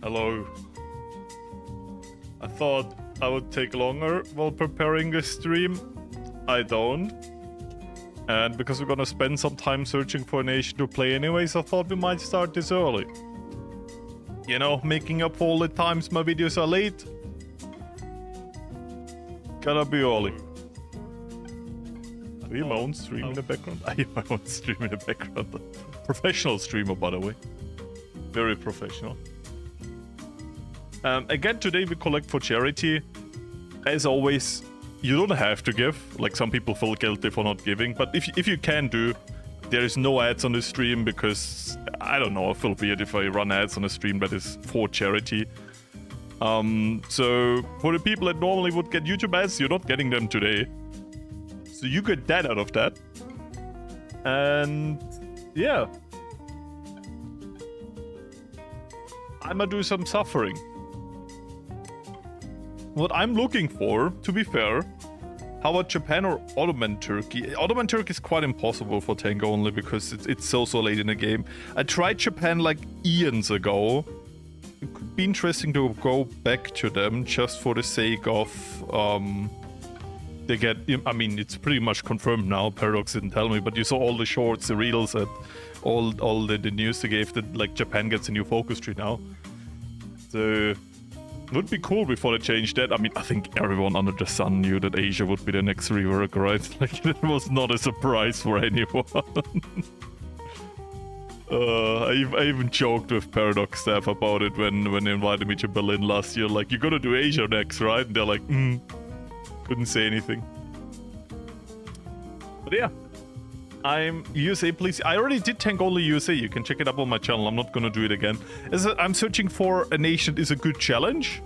Hello. I thought I would take longer while preparing this stream. I don't. And because we're gonna spend some time searching for a nation to play anyways, I thought we might start this early. You know, making up for all the times my videos are late. Gotta be early. Are you my own stream in the background? I have my own stream in the background. Professional streamer, by the way. Very professional. Again, today we collect for charity. As always, you don't have to give. Like, some people feel guilty for not giving. But if you can do, there is no ads on the stream because, I don't know, I feel weird if I run ads on a stream that is for charity. So, for the people that normally would get YouTube ads, you're not getting them today. So you get that out of that. And, yeah. I'ma do some suffering. What I'm looking for, to be fair, how about Japan or Ottoman Turkey? Ottoman Turkey is quite impossible for tank only because it's so late in the game. I tried Japan like eons ago. It could be interesting to go back to them just for the sake of they get. I mean, it's pretty much confirmed now. Paradox didn't tell me, but you saw all the shorts, the reels, and all the news they gave that like Japan gets a new focus tree now. So. Would be cool before they change that. I mean, I think everyone under the sun knew that Asia would be the next rework, right? Like, it was not a surprise for anyone. I even joked with Paradox staff about it when they invited me to Berlin last year. Like, you're gonna do Asia next, right? And they're like, couldn't say anything. But yeah. I'm USA, please. I already did tank only USA. You can check it up on my channel. I'm not gonna do it again. I'm searching for a nation that is a good challenge,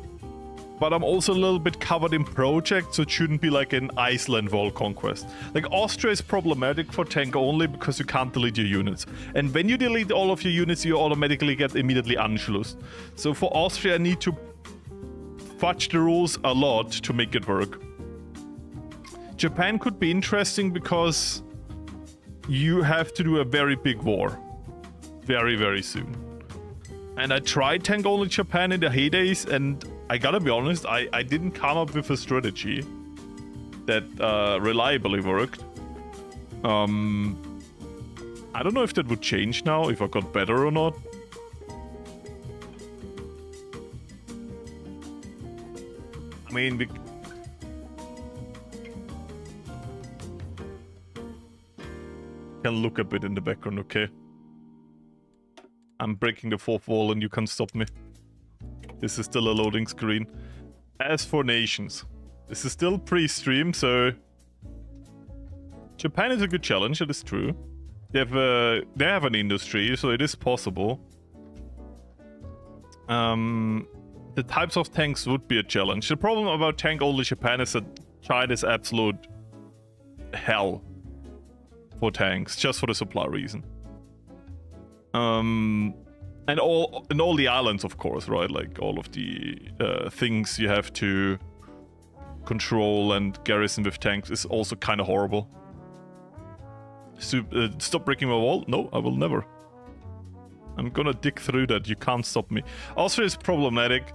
but I'm also a little bit covered in projects, so it shouldn't be like an Iceland wall conquest. Like, Austria is problematic for tank only because you can't delete your units. And when you delete all of your units, you automatically get immediately Anschluss. So for Austria, I need to fudge the rules a lot to make it work. Japan could be interesting because you have to do a very big war. Very, very soon. And I tried tank only Japan in the heydays, and I gotta be honest, I didn't come up with a strategy that reliably worked. I don't know if that would change now, if I got better or not. I mean, can look a bit in the background, okay? I'm breaking the fourth wall and you can't stop me. This is still a loading screen. As for nations, this is still pre-stream, so Japan is a good challenge, that is true. They have an industry, so it is possible. The types of tanks would be a challenge. The problem about tank only Japan is that China is absolute hell for tanks, just for the supply reason. And all the islands, of course, right? Like, all of the things you have to control and garrison with tanks is also kind of horrible. Stop breaking my wall? No, I will never. I'm gonna dig through that. You can't stop me. Austria is problematic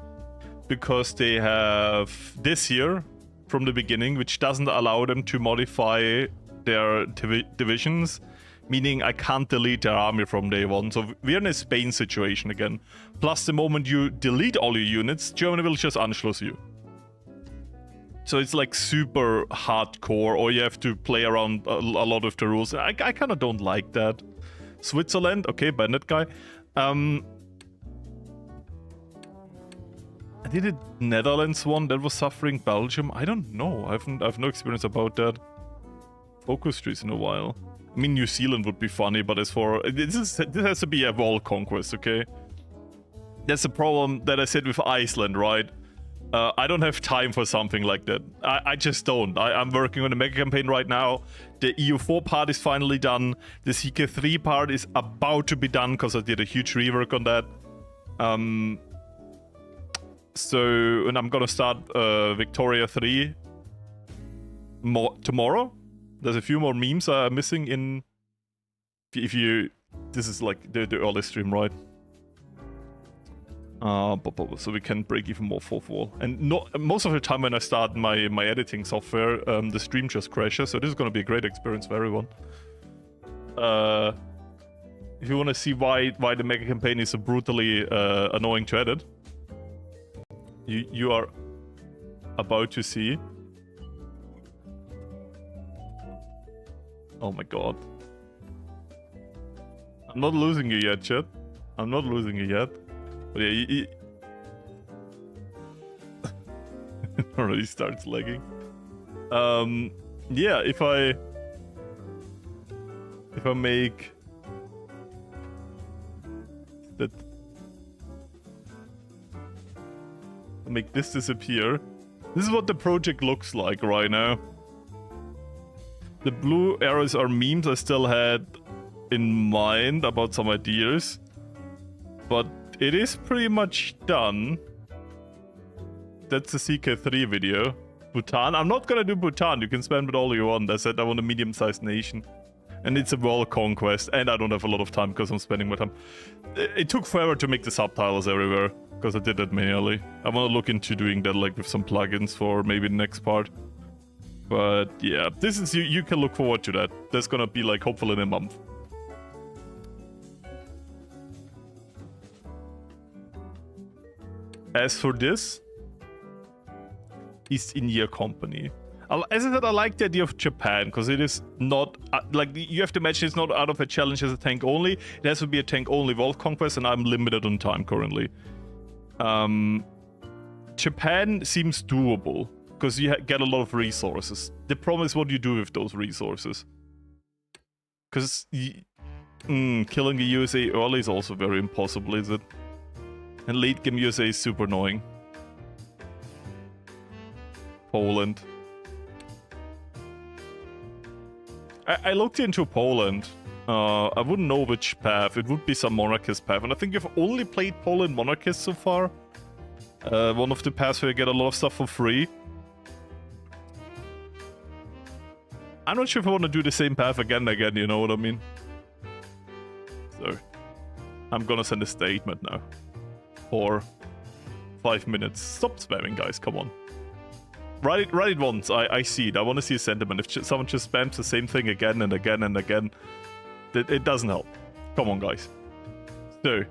because they have this year from the beginning, which doesn't allow them to modify their divisions, meaning I can't delete their army from day one. So we're in a Spain situation again. Plus, the moment you delete all your units, Germany will just Anschluss you. So it's like super hardcore, or you have to play around a lot of the rules. I kind of don't like that. Switzerland, okay, bandit guy. I did a Netherlands one that was suffering. Belgium, I don't know. I have no experience about that. Focus trees in a while. I mean, New Zealand would be funny, but as for this has to be a wall conquest, okay? That's the problem that I said with Iceland, right? I don't have time for something like that. I just don't. I'm working on a mega campaign right now. The EU4 part is finally done. The CK3 part is about to be done because I did a huge rework on that. And I'm gonna start Victoria 3 tomorrow. There's a few more memes missing in... If you... This is like the early stream, right? So we can break even more fourth wall. And most of the time when I start my editing software, the stream just crashes. So this is going to be a great experience for everyone. If you want to see why the mega campaign is so brutally annoying to edit, you are about to see. Oh my god. I'm not losing you yet, chat. I'm not losing you yet. But yeah, it already starts lagging. Yeah, if I make that, make this disappear. This is what the project looks like right now. The blue arrows are memes I still had in mind about some ideas, but it is pretty much done. That's the CK3 video. Bhutan. I'm not gonna do Bhutan. You can spend it all you want. I said I want a medium-sized nation. And it's a world conquest. And I don't have a lot of time because I'm spending my time. It took forever to make the subtitles everywhere. Because I did that manually. I want to look into doing that like with some plugins for maybe the next part. But yeah, this is you can look forward to that. That's gonna be like hopefully in a month. As for this, East India Company. As I said, I like the idea of Japan, because it is not, like, you have to imagine it's not out of a challenge as a tank only. It has to be a tank only world conquest, and I'm limited on time currently. Japan seems doable, because you get a lot of resources. The problem is what you do with those resources. Because killing the USA early is also very impossible, is it? And late game USA is super annoying. Poland. I looked into Poland. I wouldn't know which path. It would be some monarchist path. And I think you've only played Poland monarchist so far. One of the paths where you get a lot of stuff for free. I'm not sure if I want to do the same path again, you know what I mean? So, I'm gonna send a statement now. For 5 minutes. Stop spamming, guys, come on. Write it once, I see it. I want to see a sentiment. If someone just spams the same thing again and again and again, it doesn't help. Come on, guys. So,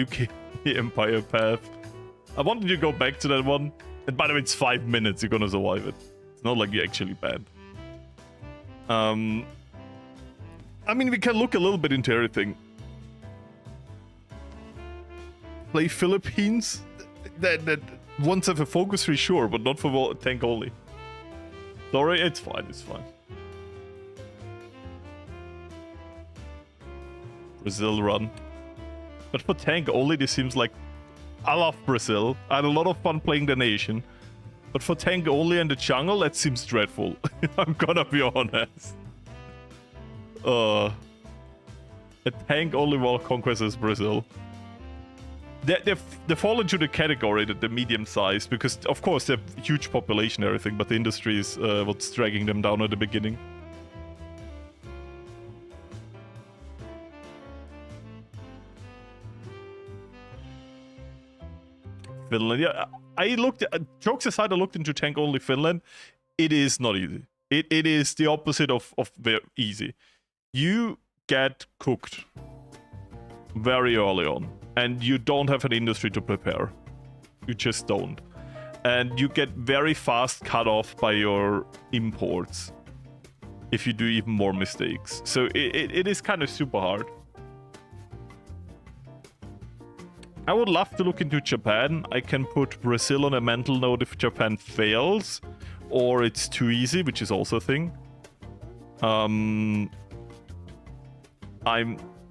UK Empire path. I wanted you to go back to that one. And by the way, it's 5 minutes, you're gonna survive it. It's not like you actually banned. I mean, we can look a little bit into everything. Play Philippines? That once have a focus tree, sure, but not for tank only. Sorry, it's fine, it's fine. Brazil run. But for tank only, this seems like... I love Brazil. I had a lot of fun playing the nation. But for tank only and the jungle, that seems dreadful. I'm gonna be honest. A tank only world conquest is Brazil. They fall into the category that they're medium sized because, of course, they have huge population and everything, but the industry is what's dragging them down at the beginning. Finland, yeah. I looked, jokes aside, I looked into tank only Finland. It is not easy. It is the opposite of very easy. You get cooked very early on. And you don't have an industry to prepare. You just don't. And you get very fast cut off by your imports if you do even more mistakes. So it is kind of super hard. I would love to look into Japan. I can put Brazil on a mental note if Japan fails, or it's too easy, which is also a thing.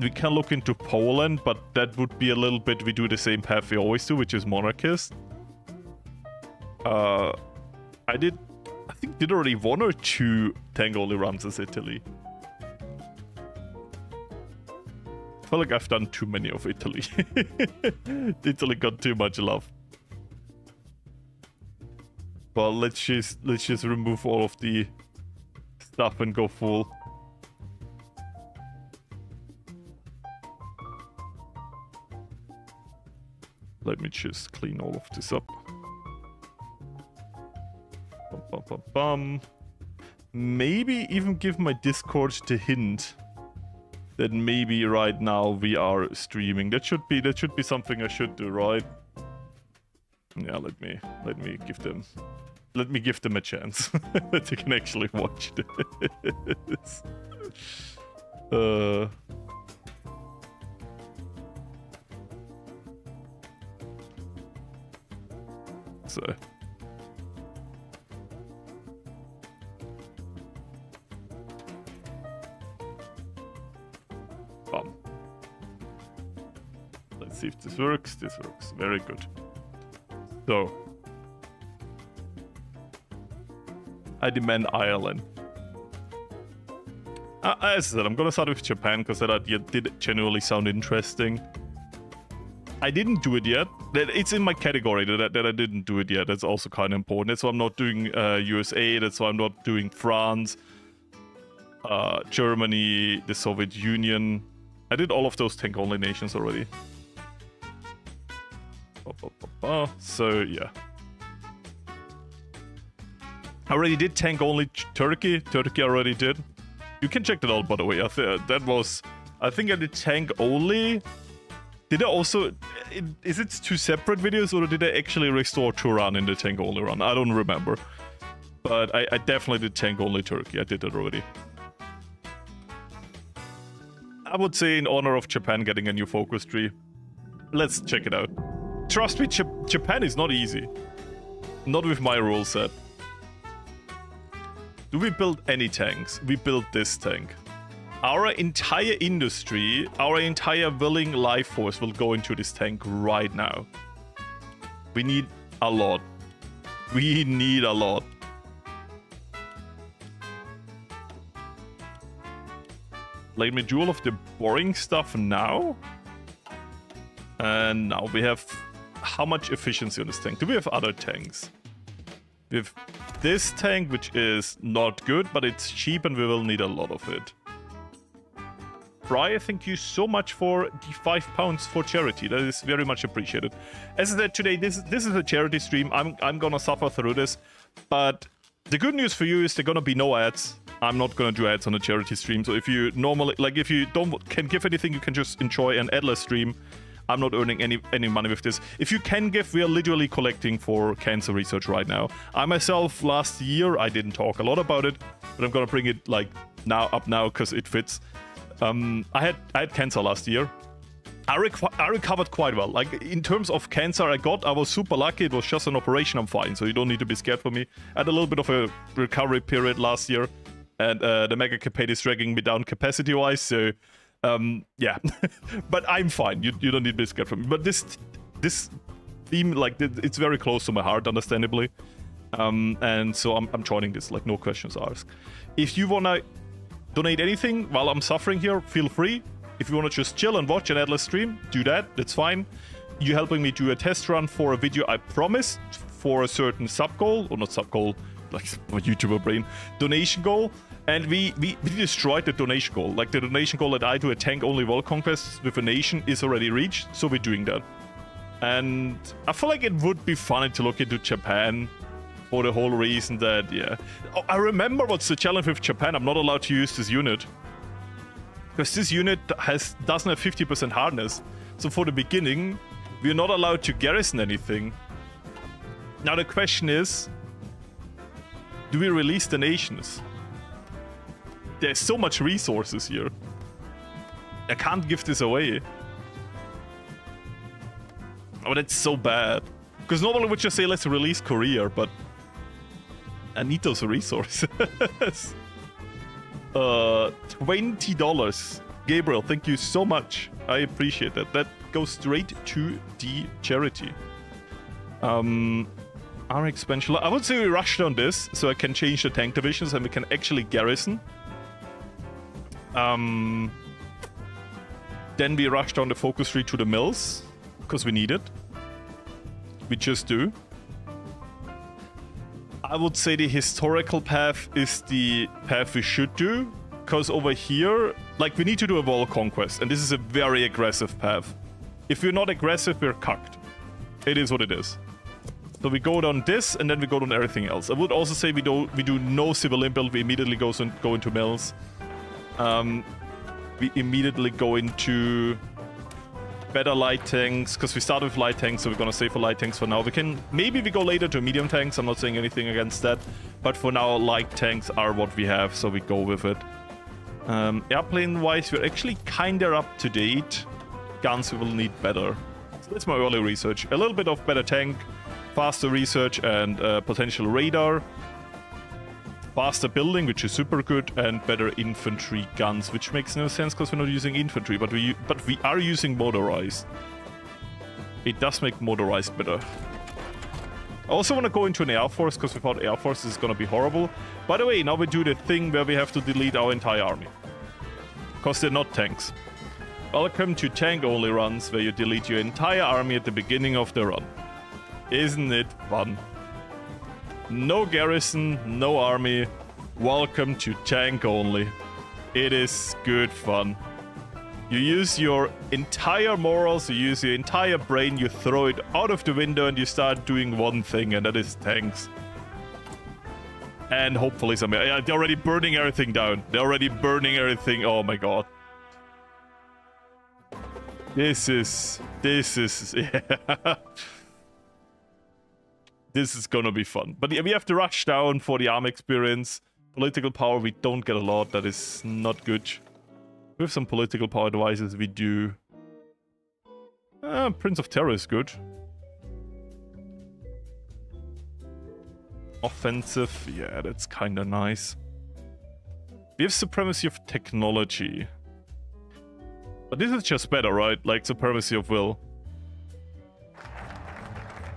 We can look into Poland, but that would be a little bit, we do the same path we always do, which is monarchist. I think did already 1 or 2 tank only runs as Italy. I feel like I've done too many of Italy. Italy got too much love. But let's just remove all of the stuff and go full. Let me just clean all of this up. Bum, bum, bum, bum. Maybe even give my Discord the hint that maybe right now we are streaming. That should be something I should do, right? Yeah, let me give them a chance that they can actually watch this. So let's see if this works. This works. Very good. So I demand Ireland. As I said, I'm gonna start with Japan because that idea did genuinely sound interesting. I didn't do it yet. It's in my category that I didn't do it yet. That's also kind of important. That's why I'm not doing USA. That's why I'm not doing France, Germany, the Soviet Union. I did all of those tank-only nations already. So, yeah. I already did tank-only Turkey. Turkey already did. You can check that out, by the way. I think I did tank-only. Did I also... Is it two separate videos, or did I actually restore Turan in the tank-only run? I don't remember. But I definitely did tank-only Turkey. I did that already. I would say in honor of Japan getting a new focus tree. Let's check it out. Trust me, Japan is not easy. Not with my rule set. Do we build any tanks? We build this tank. Our entire industry, our entire willing life force will go into this tank right now. We need a lot. We need a lot. Let me do all of the boring stuff now. And now we have how much efficiency on this tank? Do we have other tanks? We have this tank, which is not good, but it's cheap and we will need a lot of it. Brian, thank you so much for the £5 for charity. That is very much appreciated. As I said today, this is a charity stream. I'm gonna suffer through this, but the good news for you is there gonna be no ads. I'm not gonna do ads on a charity stream. So if you normally, like, if you can give anything, you can just enjoy an adless stream. I'm not earning any money with this. If you can give, we are literally collecting for cancer research right now. I myself, last year, I didn't talk a lot about it, but I'm gonna bring it like now because it fits. I had cancer last year. I recovered quite well. Like, in terms of cancer I was super lucky. It was just an operation. I'm fine, so you don't need to be scared for me. I had a little bit of a recovery period last year, and the mega capade is dragging me down capacity-wise, so yeah. But I'm fine. You don't need to be scared for me. But this theme, like, it's very close to my heart, understandably. And so I'm joining this, like, no questions asked. If you wanna donate anything while I'm suffering here, feel free. If you want to just chill and watch an Atlas stream, do that. That's fine. You're helping me do a test run for a video I promised for a certain sub goal, or not sub goal, like my YouTuber brain, donation goal. And we destroyed the donation goal. Like, the donation goal that I do a tank-only world conquest with a nation is already reached, so we're doing that. And I feel like it would be funny to look into Japan for the whole reason that, yeah. Oh, I remember what's the challenge with Japan. I'm not allowed to use this unit. Because this unit doesn't have 50% hardness. So for the beginning, we're not allowed to garrison anything. Now the question is, do we release the nations? There's so much resources here. I can't give this away. Oh, that's so bad. Because normally we would just say, let's release Korea, but I need those resources. $20. Gabriel, thank you so much. I appreciate that. That goes straight to the charity. Our expansion. I would say we rushed on this so I can change the tank divisions and we can actually garrison. Then we rushed on the focus tree to the mills because we need it. We just do. I would say the historical path is the path we should do, because over here, like, we need to do a wall conquest, and this is a very aggressive path. If we're not aggressive, we're cucked. It is what it is. So we go down this, and then we go down everything else. I would also say we do no civilian build. We immediately go into mills. We immediately go into better light tanks, because we started with light tanks, so we're gonna save for light tanks for now. Maybe we go later to medium tanks. I'm not saying anything against that, but for now, light tanks are what we have, so we go with it. Airplane-wise, we're actually kinda up to date. Guns we will need better. So that's my early research. A little bit of better tank, faster research, and potential radar. Faster building, which is super good, and better infantry guns, which makes no sense because we're not using infantry, but we are using motorized. It does make motorized better. I also want to go into an air force, because without air force this is going to be horrible. By the way, now we do the thing where we have to delete our entire army, because they're not tanks. Welcome to tank-only runs, where you delete your entire army at the beginning of the run. Isn't it fun? No garrison, no army. Welcome to tank only. It is good fun. You use your entire morals, you use your entire brain, you throw it out of the window, and you start doing one thing, and that is tanks. And hopefully some... Yeah, they're already burning everything down. They're already burning everything. Oh my god. This is... Yeah. This is gonna be fun. But yeah, we have to rush down for the arm experience. Political power, we don't get a lot. That is not good. With some political power devices, we do. Prince of Terror is good. Offensive, yeah, that's kinda nice. We have supremacy of technology. But this is just better, right? Like supremacy of will.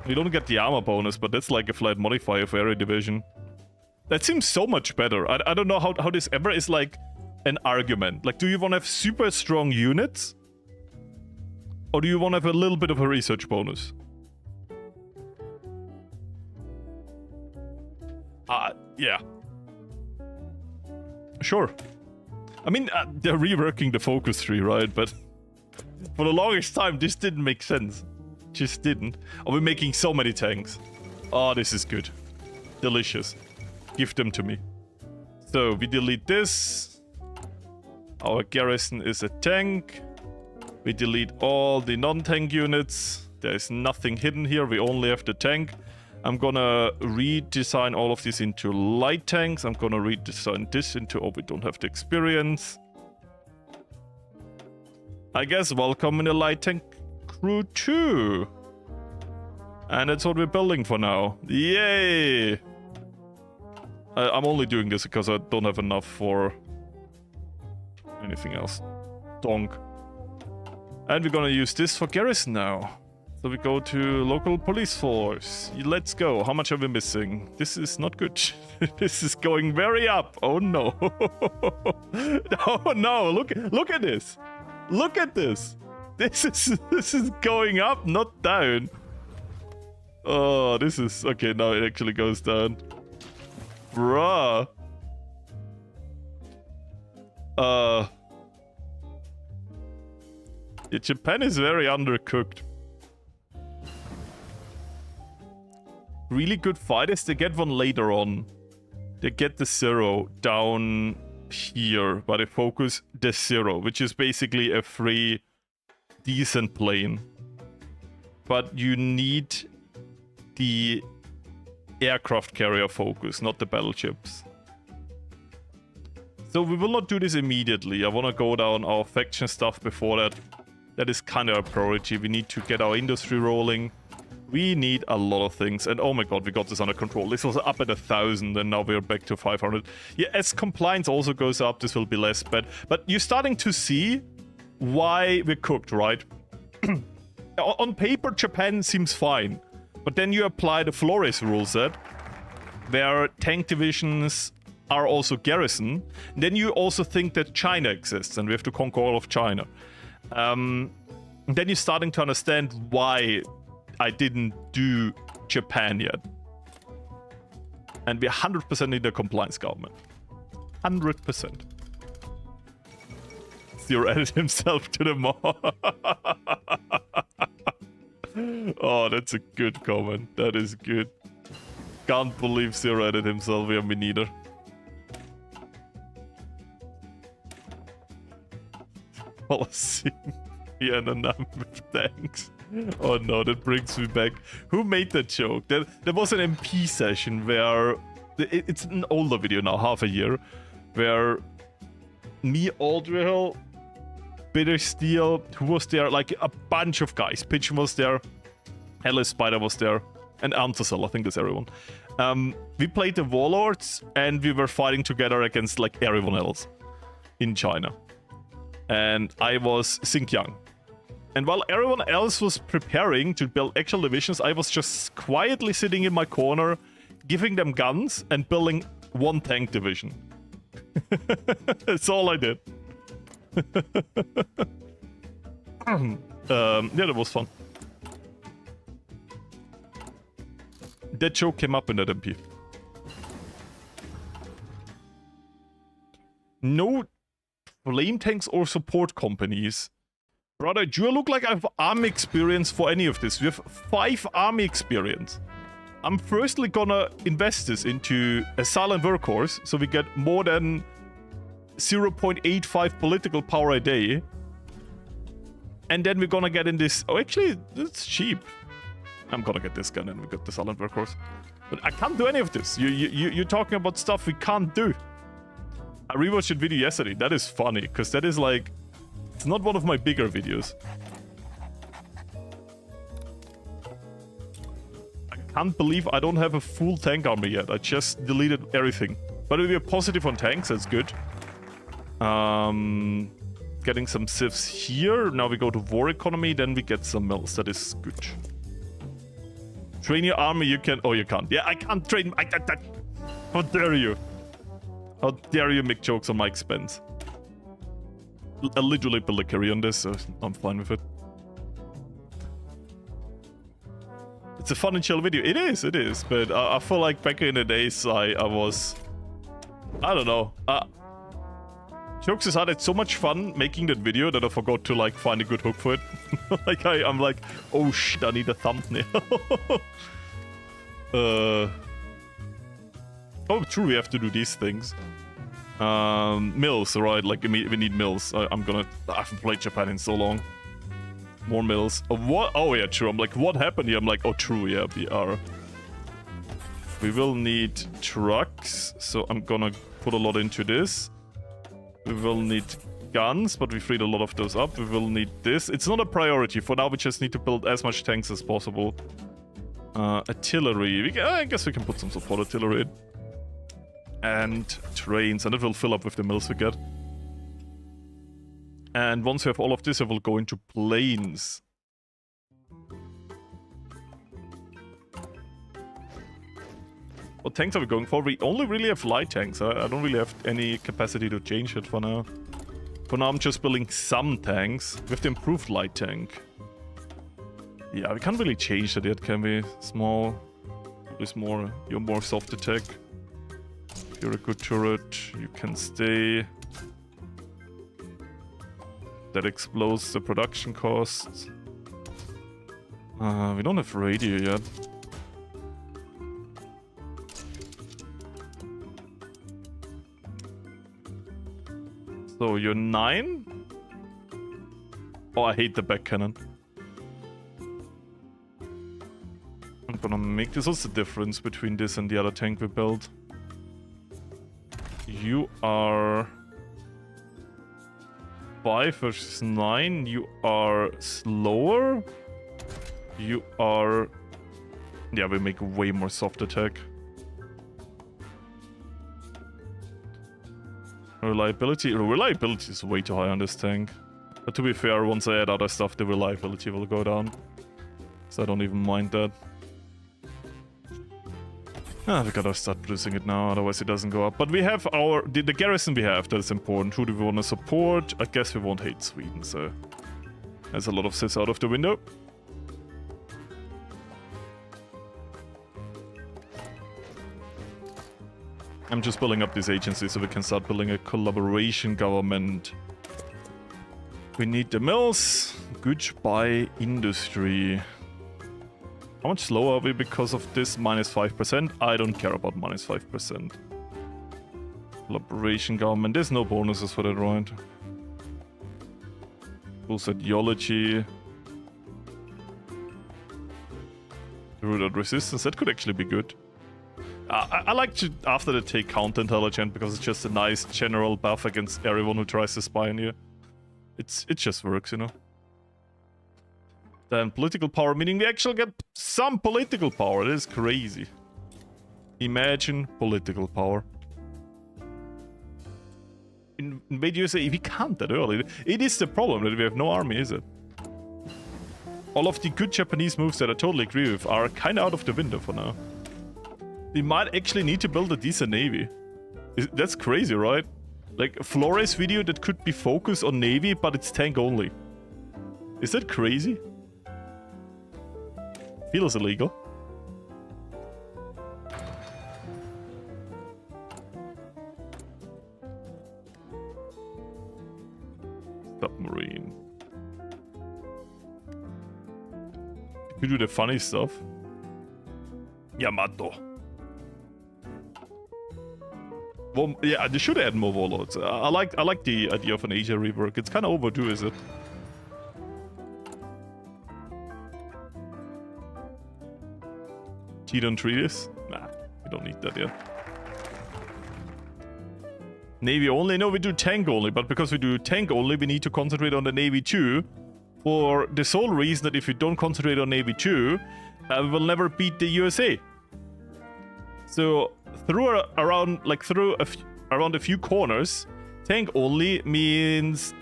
We don't get the armor bonus, but that's like a flat modifier for every division. That seems so much better. I don't know how this ever is like an argument. Like, do you want to have super strong units? Or do you want to have a little bit of a research bonus? Yeah. Sure. I mean, they're reworking the focus tree, right? But for the longest time, this didn't make sense. Just didn't. Oh, we're making so many tanks. Oh, this is good. Delicious. Give them to me. So, we delete this. Our garrison is a tank. We delete all the non-tank units. There is nothing hidden here. We only have the tank. I'm gonna redesign all of this into light tanks. I'm gonna redesign this into... Oh, we don't have the experience. I guess welcome in the light tank crew 2. And that's what we're building for now. Yay! I'm only doing this because I don't have enough for anything else. Donk. And we're gonna use this for Garrison now. So we go to local police force. Let's go. How much are we missing? This is not good. This is going very up. Oh no. Oh no, look at this. Look at this. This is going up, not down. Oh, this is... Okay, now it actually goes down. Bruh. Yeah, Japan is very undercooked. Really good fighters, they get one later on. They get the 0 down here, but they focus the 0, which is basically a free, decent plane. But you need the aircraft carrier focus, not the battleships. So we will not do this immediately. I want to go down our faction stuff before that. That is kind of a priority. We need to get our industry rolling. We need a lot of things. And oh my god, we got this under control. This was up at 1,000 and now we're back to 500. Yeah, as compliance also goes up, this will be less bad. But you're starting to see why we're cooked, right? On paper, Japan seems fine. But then you apply the Florius rule set, where tank divisions are also garrison. Then you also think that China exists and we have to conquer all of China. Then you're starting to understand why I didn't do Japan yet. And we 100% need a compliance government. 100%. Zero added himself to the mall. Oh, that's a good comment. That is good. Can't believe Zero added himself here, me neither. Policy. Yeah, and a number of tanks. Oh no, that brings me back. Who made that joke? There was an MP session where... It's an older video now, half a year. Where me, Aldrihel, Bitter Steel, who was there? Like a bunch of guys. Pigeon was there. Hellas Spider was there. And Antasel, I think that's everyone. We played the Warlords and we were fighting together against like everyone else in China. And I was Xinjiang. And while everyone else was preparing to build actual divisions, I was just quietly sitting in my corner, giving them guns and building one tank division. That's all I did. Yeah, that was fun. That joke came up in that MP. No flame tanks or support companies. Brother, do you look like I have army experience for any of this? We have 5 army experience. I'm firstly gonna invest this into a silent workhorse, so we get more than 0.85 political power a day. And then we're gonna get in this... Oh, actually, it's cheap. I'm gonna get this gun and we got the silent workhorse. But I can't do any of this. You're talking about stuff we can't do. I rewatched that video yesterday. That is funny, because that is like... It's not one of my bigger videos. I can't believe I don't have a full tank army yet. I just deleted everything. But if we're positive on tanks, that's good. Getting some civs here. Now we go to war economy, then we get some mills. That is good. Train your army, you can... Oh, you can't. Yeah, I can't train... How dare you? How dare you make jokes on my expense? I literally build a carry on this, so I'm fine with it. It's a fun and chill video. It is, but I feel like back in the days I was... I don't know. Jokes aside, it's so much fun making that video that I forgot to like find a good hook for it. Like I'm like, oh shit, I need a thumbnail. Oh, true, we have to do these things. Mills, right? Like, we need mills. I haven't played Japan in so long. More mills. What? Oh, yeah, true. I'm like, what happened here? I'm like, oh, true, yeah, we will need trucks, so I'm gonna put a lot into this. We will need guns, but we freed a lot of those up. We will need this. It's not a priority. For now, we just need to build as much tanks as possible. Artillery. I guess we can put some support artillery in. And trains, and it will fill up with the mills we get. And once we have all of this, I will go into planes. What tanks are we going for? We only really have light tanks. I don't really have any capacity to change it for now. For now, I'm just building some tanks with the improved light tank. Yeah, we can't really change that yet, can we? Small. You're more soft attack. You're a good turret. You can stay. That explodes the production costs. We don't have radio yet. So you're 9? Oh, I hate the back cannon. I'm gonna make this. What's the difference between this and the other tank we built? You are 5 versus 9. You are slower. You are... Yeah, we make way more soft attack. Reliability is way too high on this tank. But to be fair, once I add other stuff, the reliability will go down. So I don't even mind that. We gotta start producing it now, otherwise it doesn't go up. But we have the garrison we have, that is important. Who do we want to support? I guess we won't hate Sweden, so... There's a lot of sis out of the window. I'm just building up this agency so we can start building a collaboration government. We need the mills. Goodbye industry. How much slower are we because of this -5%? I don't care about -5%. Collaboration government. There's no bonuses for that, right? Boost ideology. Root out resistance. That could actually be good. I like to, after the take, counterintelligent because it's just a nice general buff against everyone who tries to spy on you. It just works, you know. Then political power, meaning we actually get some political power. That is crazy. Imagine political power. Invade USA, we can't that early. It is the problem that we have no army, is it? All of the good Japanese moves that I totally agree with are kind of out of the window for now. We might actually need to build a decent navy. That's crazy, right? Like a Florius video that could be focused on navy, but it's tank only. Is that crazy? Feels illegal. Submarine. You do the funny stuff. Yamato. Well, yeah, they should add more warlords. I like the idea of an Asia rework. It's kind of overdue, is it? Teton treaties? Nah, we don't need that yet. Navy only? No, we do tank only, but because we do tank only, we need to concentrate on the Navy too. For the sole reason that if we don't concentrate on Navy too, we will never beat the USA. So around a few corners, tank only means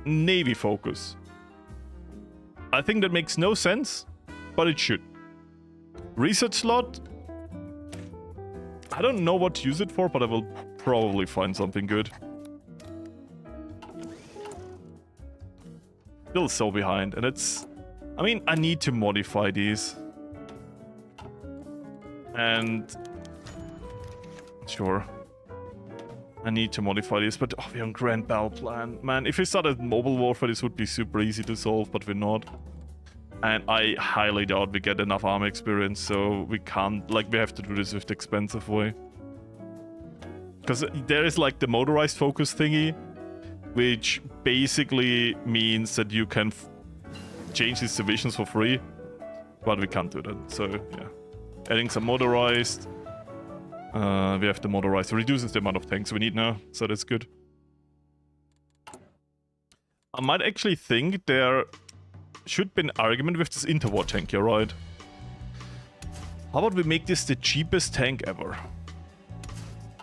Navy focus. I think that makes no sense, but it should. Research slot. I don't know what to use it for, but I will probably find something good. Still so behind, and it's... I mean, I need to modify these. And... Sure. I need to modify this, but we're on Grand Battle Plan. Man, if we started mobile warfare, this would be super easy to solve, but we're not. And I highly doubt we get enough army experience, so we can't... Like, we have to do this with the expensive way. Because there is, like, the motorized focus thingy, which basically means that you can change these divisions for free. But we can't do that, so, yeah. Adding some motorized... we have the motorized. It reduces the amount of tanks we need now, so that's good. I might actually think there should be an argument with this interwar tank here, right? How about we make this the cheapest tank ever?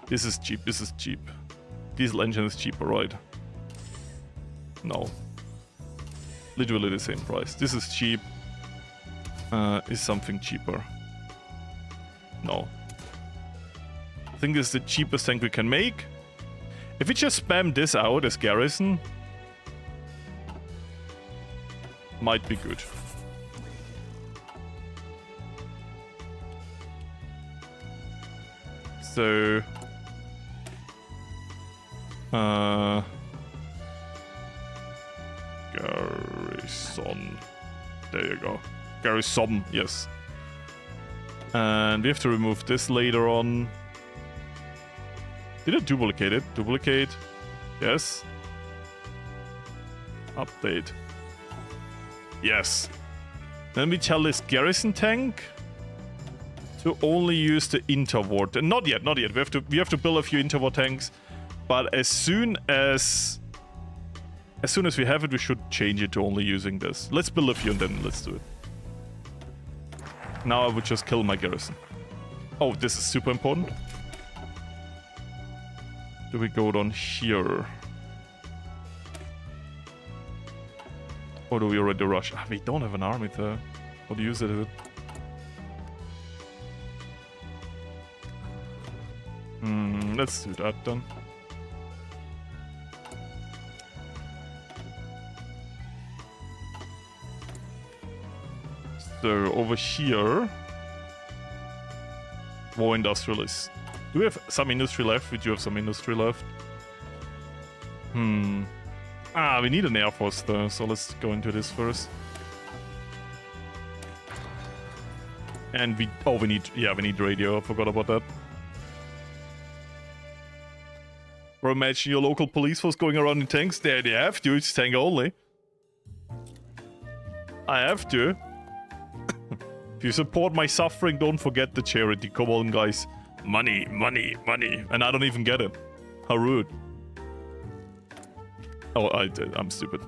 This is cheap, this is cheap. Diesel engine is cheaper, right? No. Literally the same price. This is cheap. Is something cheaper? No. I think this is the cheapest tank we can make. If we just spam this out as Garrison, might be good. So... Garrison. There you go. Garrison, yes. And we have to remove this later on. Did I duplicate it? Duplicate. Yes. Update. Yes. Then we tell this Garrison tank to only use the interwar. Not yet, not yet. We have to build a few interwar tanks. But as soon as we have it, we should change it to only using this. Let's build a few and then let's do it. Now I would just kill my Garrison. Oh, this is super important. Do we go down here? Or do we already rush? We don't have an army there. What use it is it? Let's do that then. So over here, war industrialists. Do we have some industry left? We do have some industry left. We need an air force though, so let's go into this first. And we need radio. I forgot about that. Or imagine your local police force going around in tanks. There they have to. It's tank only. I have to. If you support my suffering, don't forget the charity. Come on, guys. Money, money, money. And I don't even get it. How rude. Oh, I'm stupid.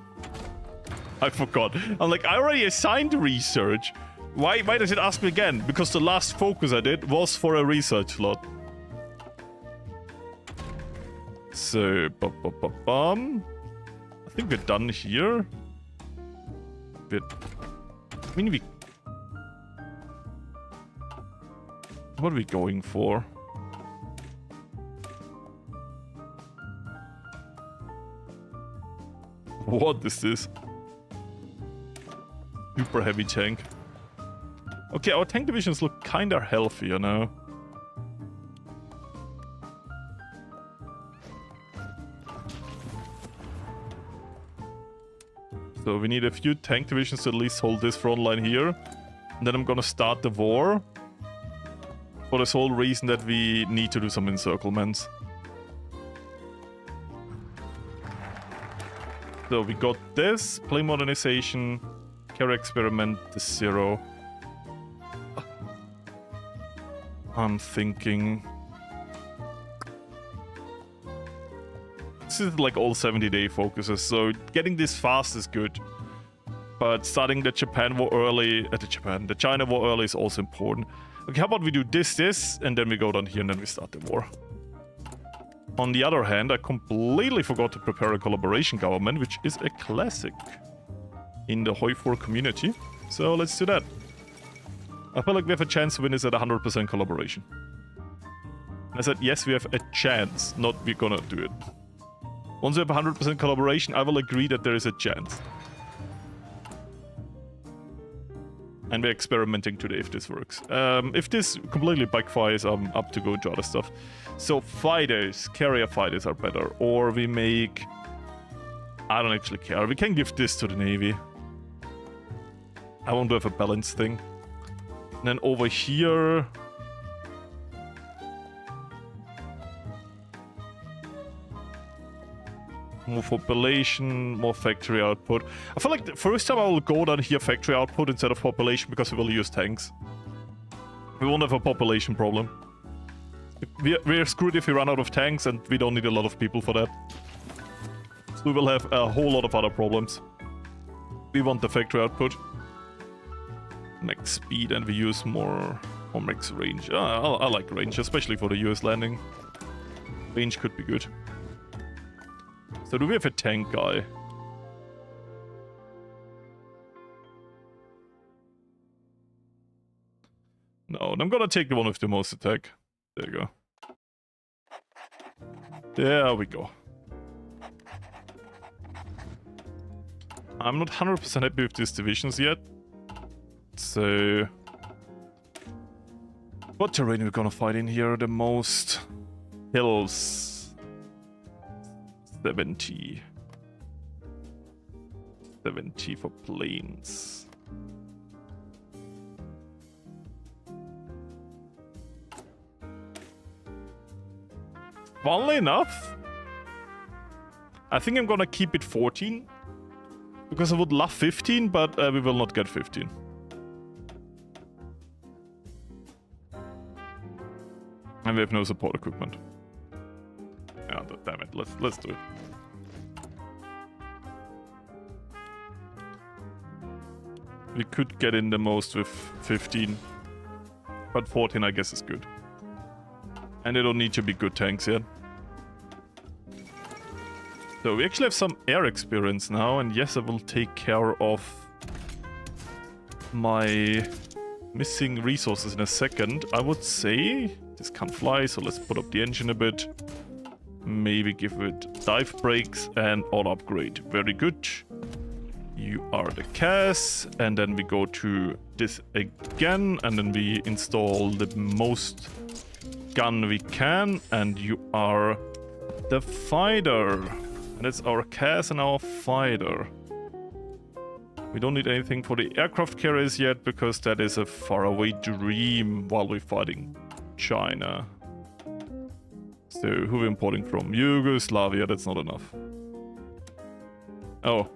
I forgot. I'm like, I already assigned research. Why does it ask me again? Because the last focus I did was for a research slot. So, I think we're done here. I mean, what are we going for? What is this? Super heavy tank. Okay, our tank divisions look kinda healthy, you know. So we need a few tank divisions to at least hold this front line here. And then I'm gonna start the war. For the sole reason that we need to do some encirclements. So we got this, plane modernization, carrier experiment to 0. I'm thinking... This is like all 70-day focuses, so getting this fast is good. But starting the Japan war early, the China war early is also important. Okay, how about we do this, and then we go down here and then we start the war. On the other hand, I completely forgot to prepare a collaboration government, which is a classic in the Hoi4 community. So let's do that. I feel like we have a chance to win this at 100% collaboration. And I said, yes, we have a chance, not we're gonna do it. Once we have 100% collaboration, I will agree that there is a chance. And we're experimenting today if this works. If this completely backfires, I'm up to go to other stuff. So fighters, carrier fighters are better. Or we make... I don't actually care. We can give this to the Navy. I want to have a balanced thing. And then over here... more population, more factory output. I feel like the first time I will go down here factory output instead of population because we will use tanks. We won't have a population problem. We're screwed if we run out of tanks and we don't need a lot of people for that. So we will have a whole lot of other problems. We want the factory output. Max speed and we use more max range. I like range, especially for the US landing. Range could be good. So do we have a tank guy? No, and I'm gonna take the one with the most attack. There you go. There we go. I'm not 100% happy with these divisions yet. So... what terrain are we gonna fight in here the most? Hills. 70 for planes. Funnily enough, I think I'm gonna keep it 14 because I would love 15, but we will not get 15. And we have no support equipment. Yeah, damn it. Let's do it. We could get in the most with 15. But 14 I guess is good. And they don't need to be good tanks yet. So we actually have some air experience now, and yes, I will take care of my missing resources in a second. I would say this can't fly, so let's put up the engine a bit. Maybe give it dive brakes and auto upgrade. Very good. You are the CAS, and then we go to this again, and then we install the most gun we can, and you are the fighter. And it's our CAS and our fighter. We don't need anything for the aircraft carriers yet, because that is a faraway dream while we're fighting China. So, who are we importing from? Yugoslavia, that's not enough. Oh.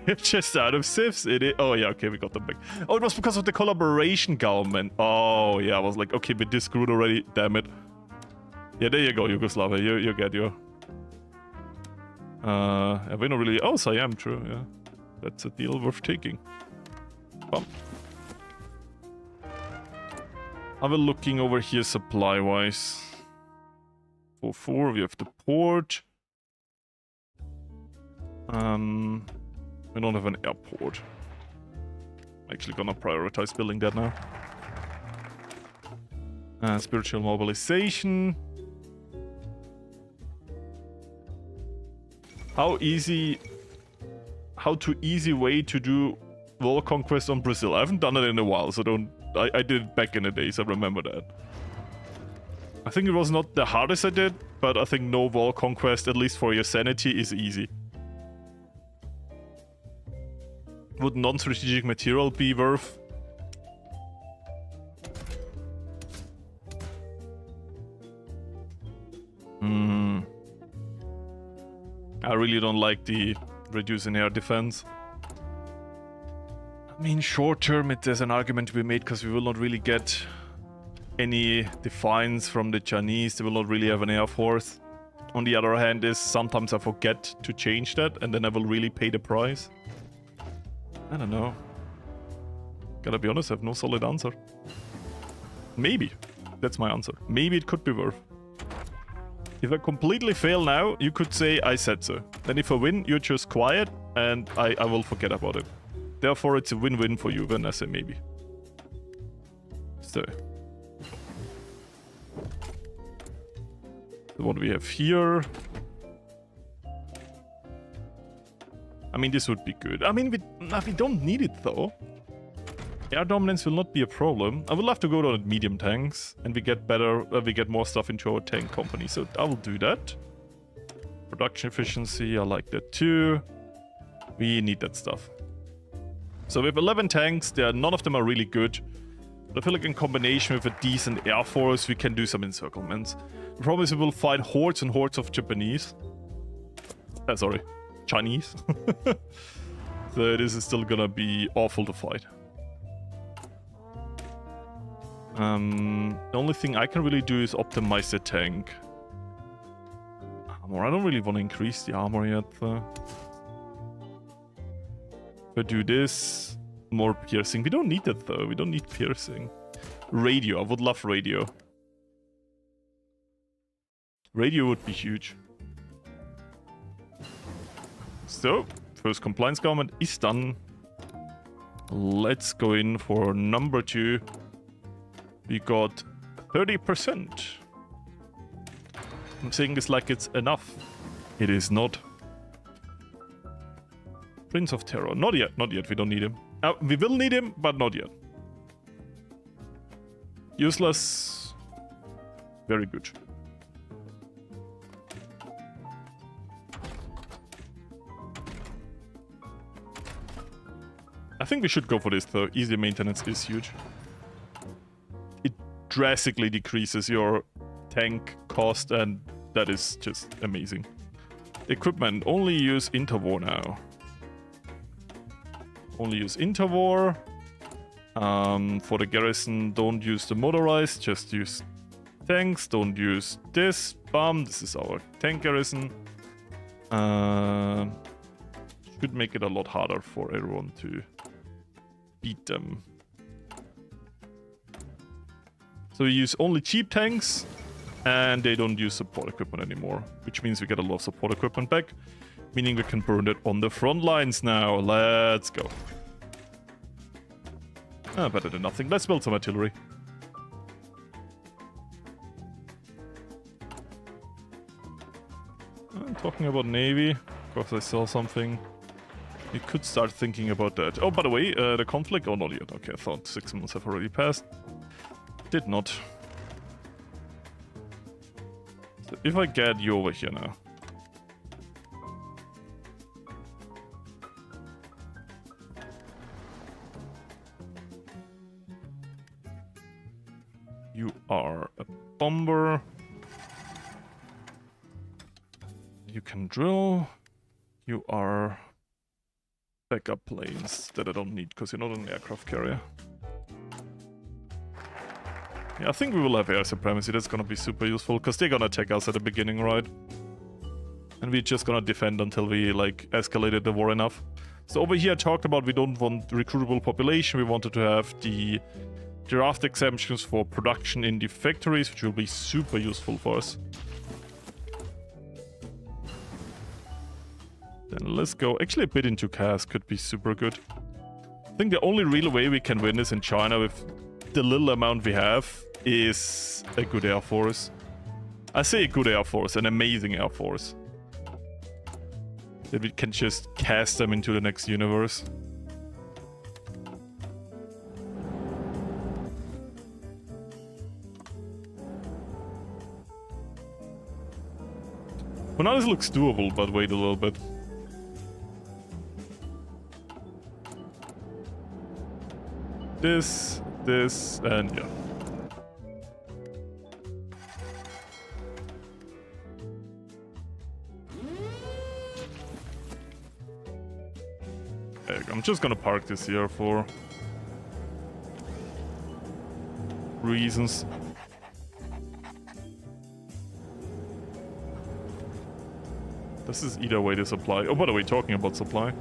We're just out of civs. Oh, yeah, okay, we got them back. Oh, it was because of the collaboration government. Oh, yeah, I was like, okay, but this screwed already. Damn it. Yeah, there you go, Yugoslavia. You get your... we're not really... Oh, Siam, true, yeah. That's a deal worth taking. Bum. Have a looking over here supply-wise. 4-4, we have the port. We don't have an airport. I'm actually gonna prioritize building that now. Spiritual mobilization. How to easy way to do wall conquest on Brazil? I haven't done it in a while, so I did it back in the days, I remember that. I think it was not the hardest I did, but I think no wall conquest, at least for your sanity, is easy. Would non-strategic material be worth? I really don't like the reducing air defense. I mean, short term, there's an argument to be made because we will not really get any defiance from the Chinese. They will not really have an air force. On the other hand, sometimes I forget to change that, and then I will really pay the price. I don't know. Gotta be honest, I have no solid answer. Maybe. That's my answer. Maybe it could be worth. If I completely fail now, you could say I said so. Then if I win, you're just quiet, and I will forget about it. Therefore, it's a win-win for you when I say maybe. So. What do we have here? I mean, this would be good. I mean, we don't need it, though. Air dominance will not be a problem. I would love to go to medium tanks, and we get more stuff into our tank company, so I will do that. Production efficiency, I like that too. We need that stuff. So we have 11 tanks. None of them are really good. But I feel like in combination with a decent air force, we can do some encirclements. The problem is we will fight hordes and hordes of Japanese. Sorry, Chinese. So this is still gonna be awful to fight. The only thing I can really do is optimize the tank. Armor. I don't really want to increase the armor yet, though. If I do this, more piercing. We don't need that, though. We don't need piercing. Radio. I would love radio. Radio would be huge. So, first compliance government is done. Let's go in for number 2. We got 30%. I'm saying this like it's enough. It is not. Prince of Terror. Not yet, not yet. We don't need him. We will need him, but not yet. Useless. Very good. I think we should go for this, though. Easy maintenance is huge. It drastically decreases your tank cost, and that is just amazing. Equipment. Only use interwar now. Only use interwar. For the garrison, don't use the motorized, just use tanks. Don't use this. Bam, this is our tank garrison. Should make it a lot harder for everyone to beat them. So we use only cheap tanks, and they don't use support equipment anymore, which means we get a lot of support equipment back, meaning we can burn it on the front lines now. Let's go. Better than nothing. Let's build some artillery. Talking about Navy, of course I saw something. You could start thinking about that. Oh, by the way, the conflict? Oh, not yet. Okay, I thought 6 months have already passed. Did not. So if I get you over here now. You are a bomber. You can drill. You are backup planes that I don't need because you're not an aircraft carrier. Yeah, I think we will have air supremacy. That's gonna be super useful because they're gonna attack us at the beginning, right? And we're just gonna defend until we like escalated the war enough. So over here I talked about we don't want recruitable population. We wanted to have the draft exemptions for production in the factories, which will be super useful for us. Then let's go. Actually, a bit into CAS could be super good. I think the only real way we can win this in China with the little amount we have is a good air force. I say a good air force, an amazing air force. That we can just cast them into the next universe. Well, now this looks doable, but wait a little bit. This, and yeah. I'm just gonna park this here for reasons. This is either way the supply. Oh, by the way, talking about supply.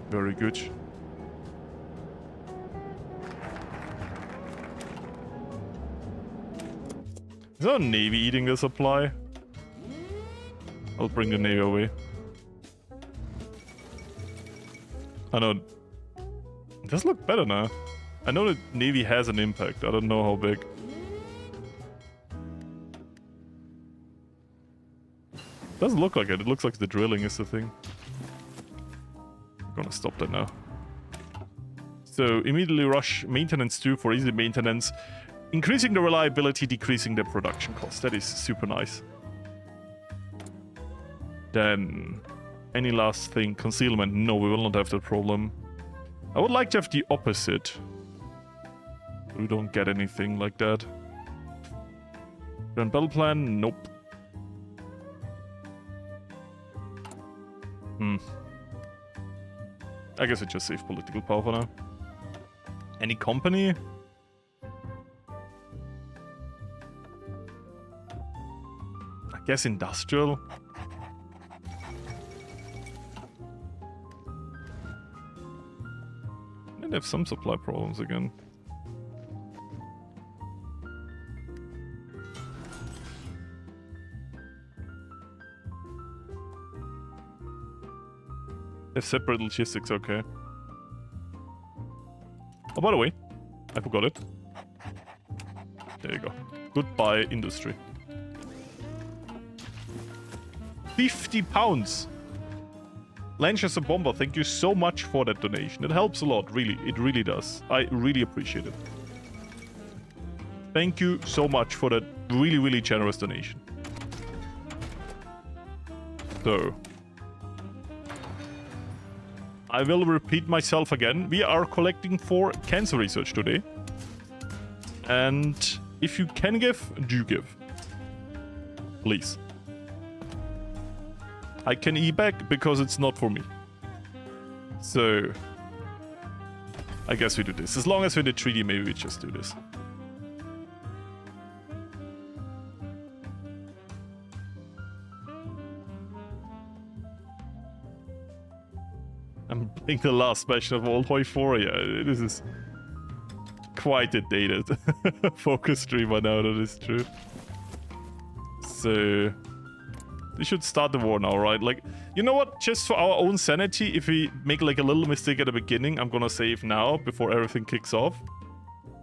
Very good. Is our Navy eating the supply? I'll bring the Navy away. I know. It does look better now. I know the Navy has an impact. I don't know how big. Doesn't look like it. It looks like the drilling is the thing. I'm gonna stop that now. So immediately rush maintenance 2 for easy maintenance. Increasing the reliability, decreasing the production cost. That is super nice. Then, any last thing? Concealment. No, we will not have that problem. I would like to have the opposite. We don't get anything like that. Grand battle plan? Nope. I guess it just saves political power for now. Any company? I guess industrial. And have some supply problems again. They have separate logistics, okay. Oh, by the way, I forgot it. There you go. Goodbye, industry. 50 pounds! Lanchester Bomber, thank you so much for that donation. It helps a lot, really. It really does. I really appreciate it. Thank you so much for that really, really generous donation. So, I will repeat myself again. We are collecting for cancer research today. And if you can give, do give. Please. I can e-back because it's not for me. So, I guess we do this. As long as we're in the treaty, maybe we just do this. I'm playing the last mission of Old Euphoria. This is quite a dated focus streamer now, that is true. So, we should start the war now, right? Like, you know what? Just for our own sanity, if we make like a little mistake at the beginning, I'm gonna save now before everything kicks off.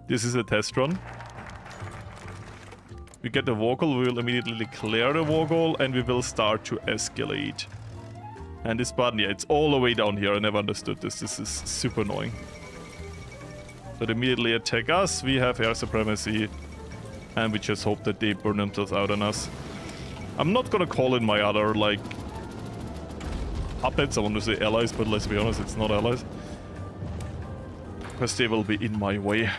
This is a test run. We get the war goal, we will immediately declare the war goal, and we will start to escalate. And this button, yeah, it's all the way down here. I never understood this. This is super annoying. So they immediately attack us. We have air supremacy. And we just hope that they burn themselves out on us. I'm not gonna call in my other, like, puppets. I want to say allies, but let's be honest, it's not allies. because they will be in my way.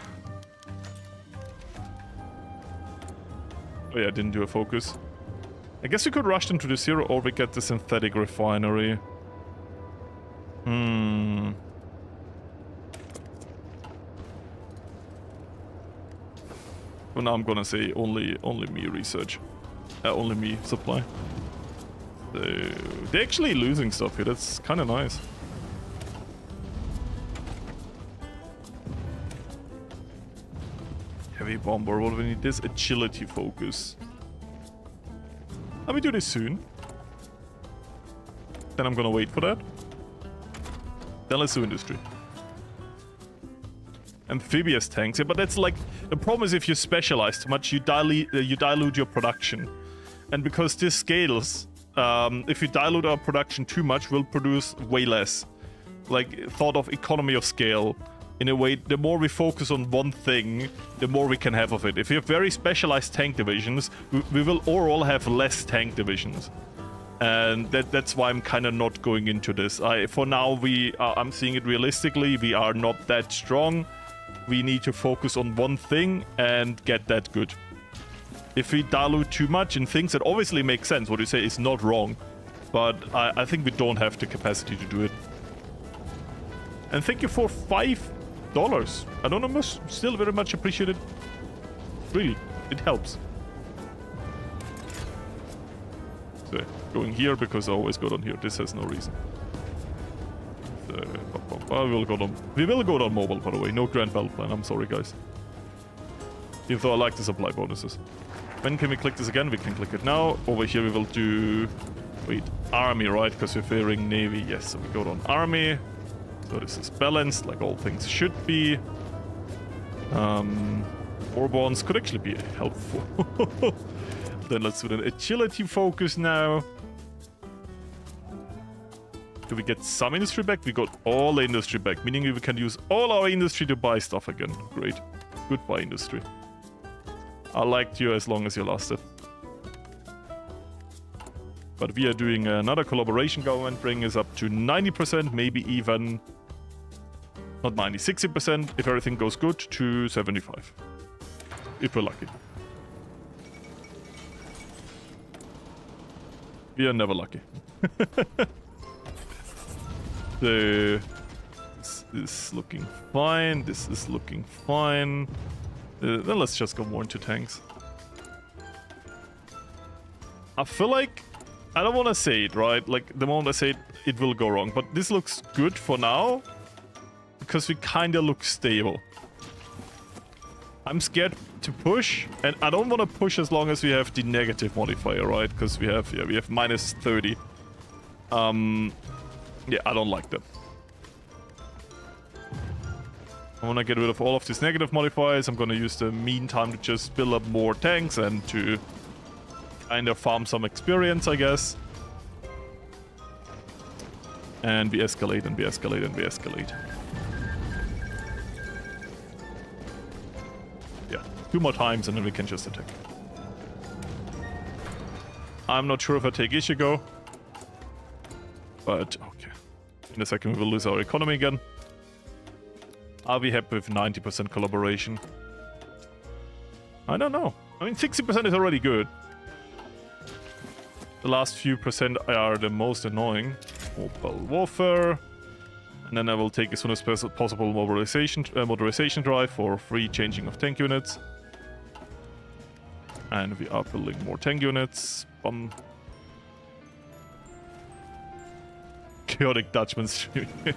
Oh yeah, I didn't do a focus. I guess we could rush them to the zero, or we get the synthetic refinery. Well, now I'm gonna say only me research. Only me supply. They're actually losing stuff here, that's kind of nice. Heavy bomber, what do we need? This agility focus. Let me do this soon. Then I'm gonna wait for that. Then let's do industry. Amphibious tanks, yeah, but that's like... The problem is if you specialize too much, you dilute your production. And because this scales, if you dilute our production too much, we'll produce way less. Like, thought of economy of scale. In a way, the more we focus on one thing, the more we can have of it. If you have very specialized tank divisions, we will overall have less tank divisions. And that's why I'm kind of not going into this. For now, I'm seeing it realistically. We are not that strong. We need to focus on one thing and get that good. If we dilute too much in things that obviously make sense, what you say is not wrong. But I think we don't have the capacity to do it. And thank you for $5. Anonymous, still very much appreciated. Really, it helps. So, going here because I always go down here. This has no reason. We will go down mobile, by the way. No grand battle plan. I'm sorry, guys. Even though I like the supply bonuses. When can we click this again? We can click it now. Over here we will do... Wait, army, right? Because we're favoring navy. Yes, so we go down army. So this is balanced, like all things should be. War bonds could actually be helpful. Then let's do the agility focus now. Do we get some industry back? We got all the industry back, meaning we can use all our industry to buy stuff again. Great. Goodbye, industry. I liked you as long as you lasted. But we are doing another collaboration government, bringing us up to 90%, maybe even... Not 90, 60%, if everything goes good, to 75. If we're lucky. We are never lucky. This is looking fine. This is looking fine. Then let's just go more into tanks. I feel like... I don't want to say it, right? Like, the moment I say it, it will go wrong. But this looks good for now. Because we kind of look stable. I'm scared to push. And I don't want to push as long as we have the negative modifier, right? Because we have, we have minus 30. Yeah, I don't like that. I want to get rid of all of these negative modifiers. I'm going to use the meantime to just build up more tanks and to kind of farm some experience, I guess. And we escalate and we escalate and we escalate. Yeah, 2 more times and then we can just attack. I'm not sure if I take Ishigo. But, okay. In a second we will lose our economy again. I'll be happy with 90% collaboration. I don't know. I mean, 60% is already good. The last few percent are the most annoying. Mobile warfare. And then I will take as soon as possible motorization drive for free changing of tank units. And we are building more tank units. Bum. Chaotic Dutchman streaming.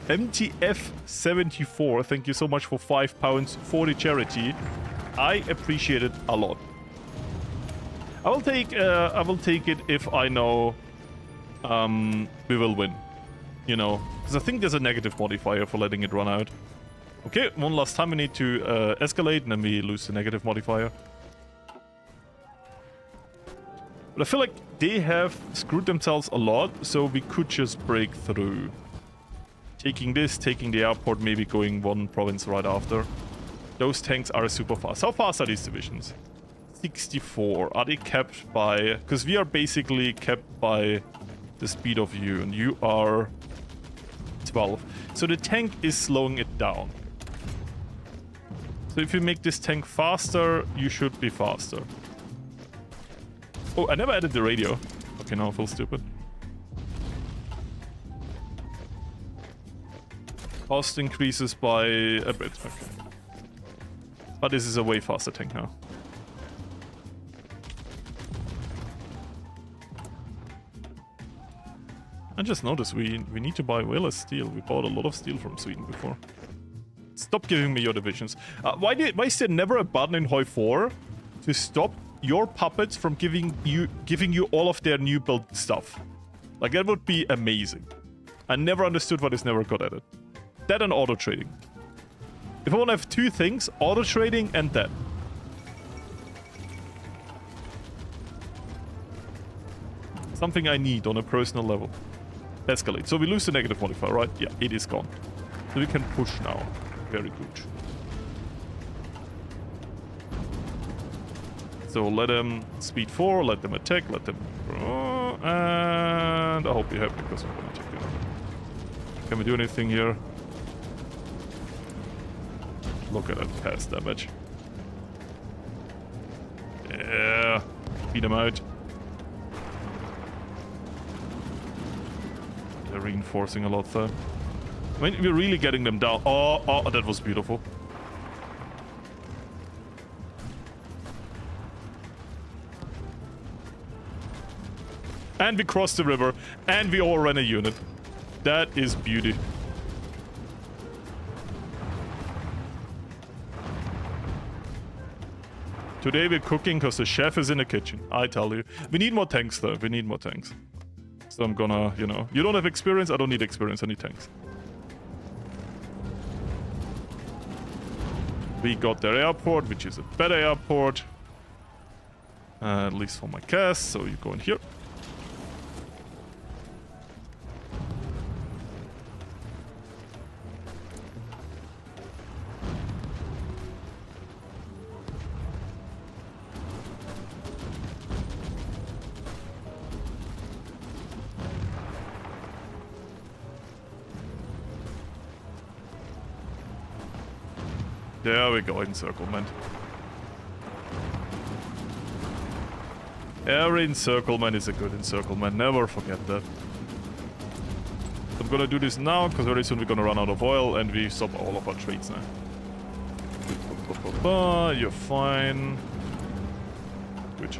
MTF74, thank you so much for £5 for the charity. I appreciate it a lot. I will take it if I know we will win. You know, because I think there's a negative modifier for letting it run out. Okay, one last time we need to escalate and then we lose the negative modifier. But I feel like they have screwed themselves a lot, so we could just break through. Taking this, taking the airport, maybe going one province right after. Those tanks are super fast. How fast are these divisions? 64. Are they capped by... Because we are basically capped by the speed of you, and you are 12. So the tank is slowing it down. So if you make this tank faster, you should be faster. Oh, I never added the radio. Okay, now I feel stupid. Cost increases by a bit. Okay. But this is a way faster tank now. I just noticed we need to buy way less steel. We bought a lot of steel from Sweden before. Stop giving me your divisions. Why is there never a button in Hoi 4 to stop your puppets from giving you all of their new build stuff? Like, that would be amazing. I never understood why this never got at it. That and auto trading. If I want to have two things, auto trading and that. Something I need on a personal level. Escalate. So we lose the negative modifier, right? Yeah, it is gone. So we can push now. Very good. So let them speed 4, let them attack, let them... and I hope you're happy because I'm gonna take it. Can we do anything here? Look at that pass damage. Yeah. Beat them out. They're reinforcing a lot there. I mean, we're really getting them down. Oh, that was beautiful. And we crossed the river, and we overran a unit. That is beauty. Today we're cooking because the chef is in the kitchen, I tell you. We need more tanks though, we need more tanks. So I'm gonna, you know, you don't have experience, I don't need experience, I need tanks. We got their airport, which is a better airport. At least for my cast, so you go in here. There we go, encirclement. Every encirclement is a good encirclement, never forget that. I'm gonna do this now, because very soon we're gonna run out of oil, and we stop all of our trades now. You're fine. Good.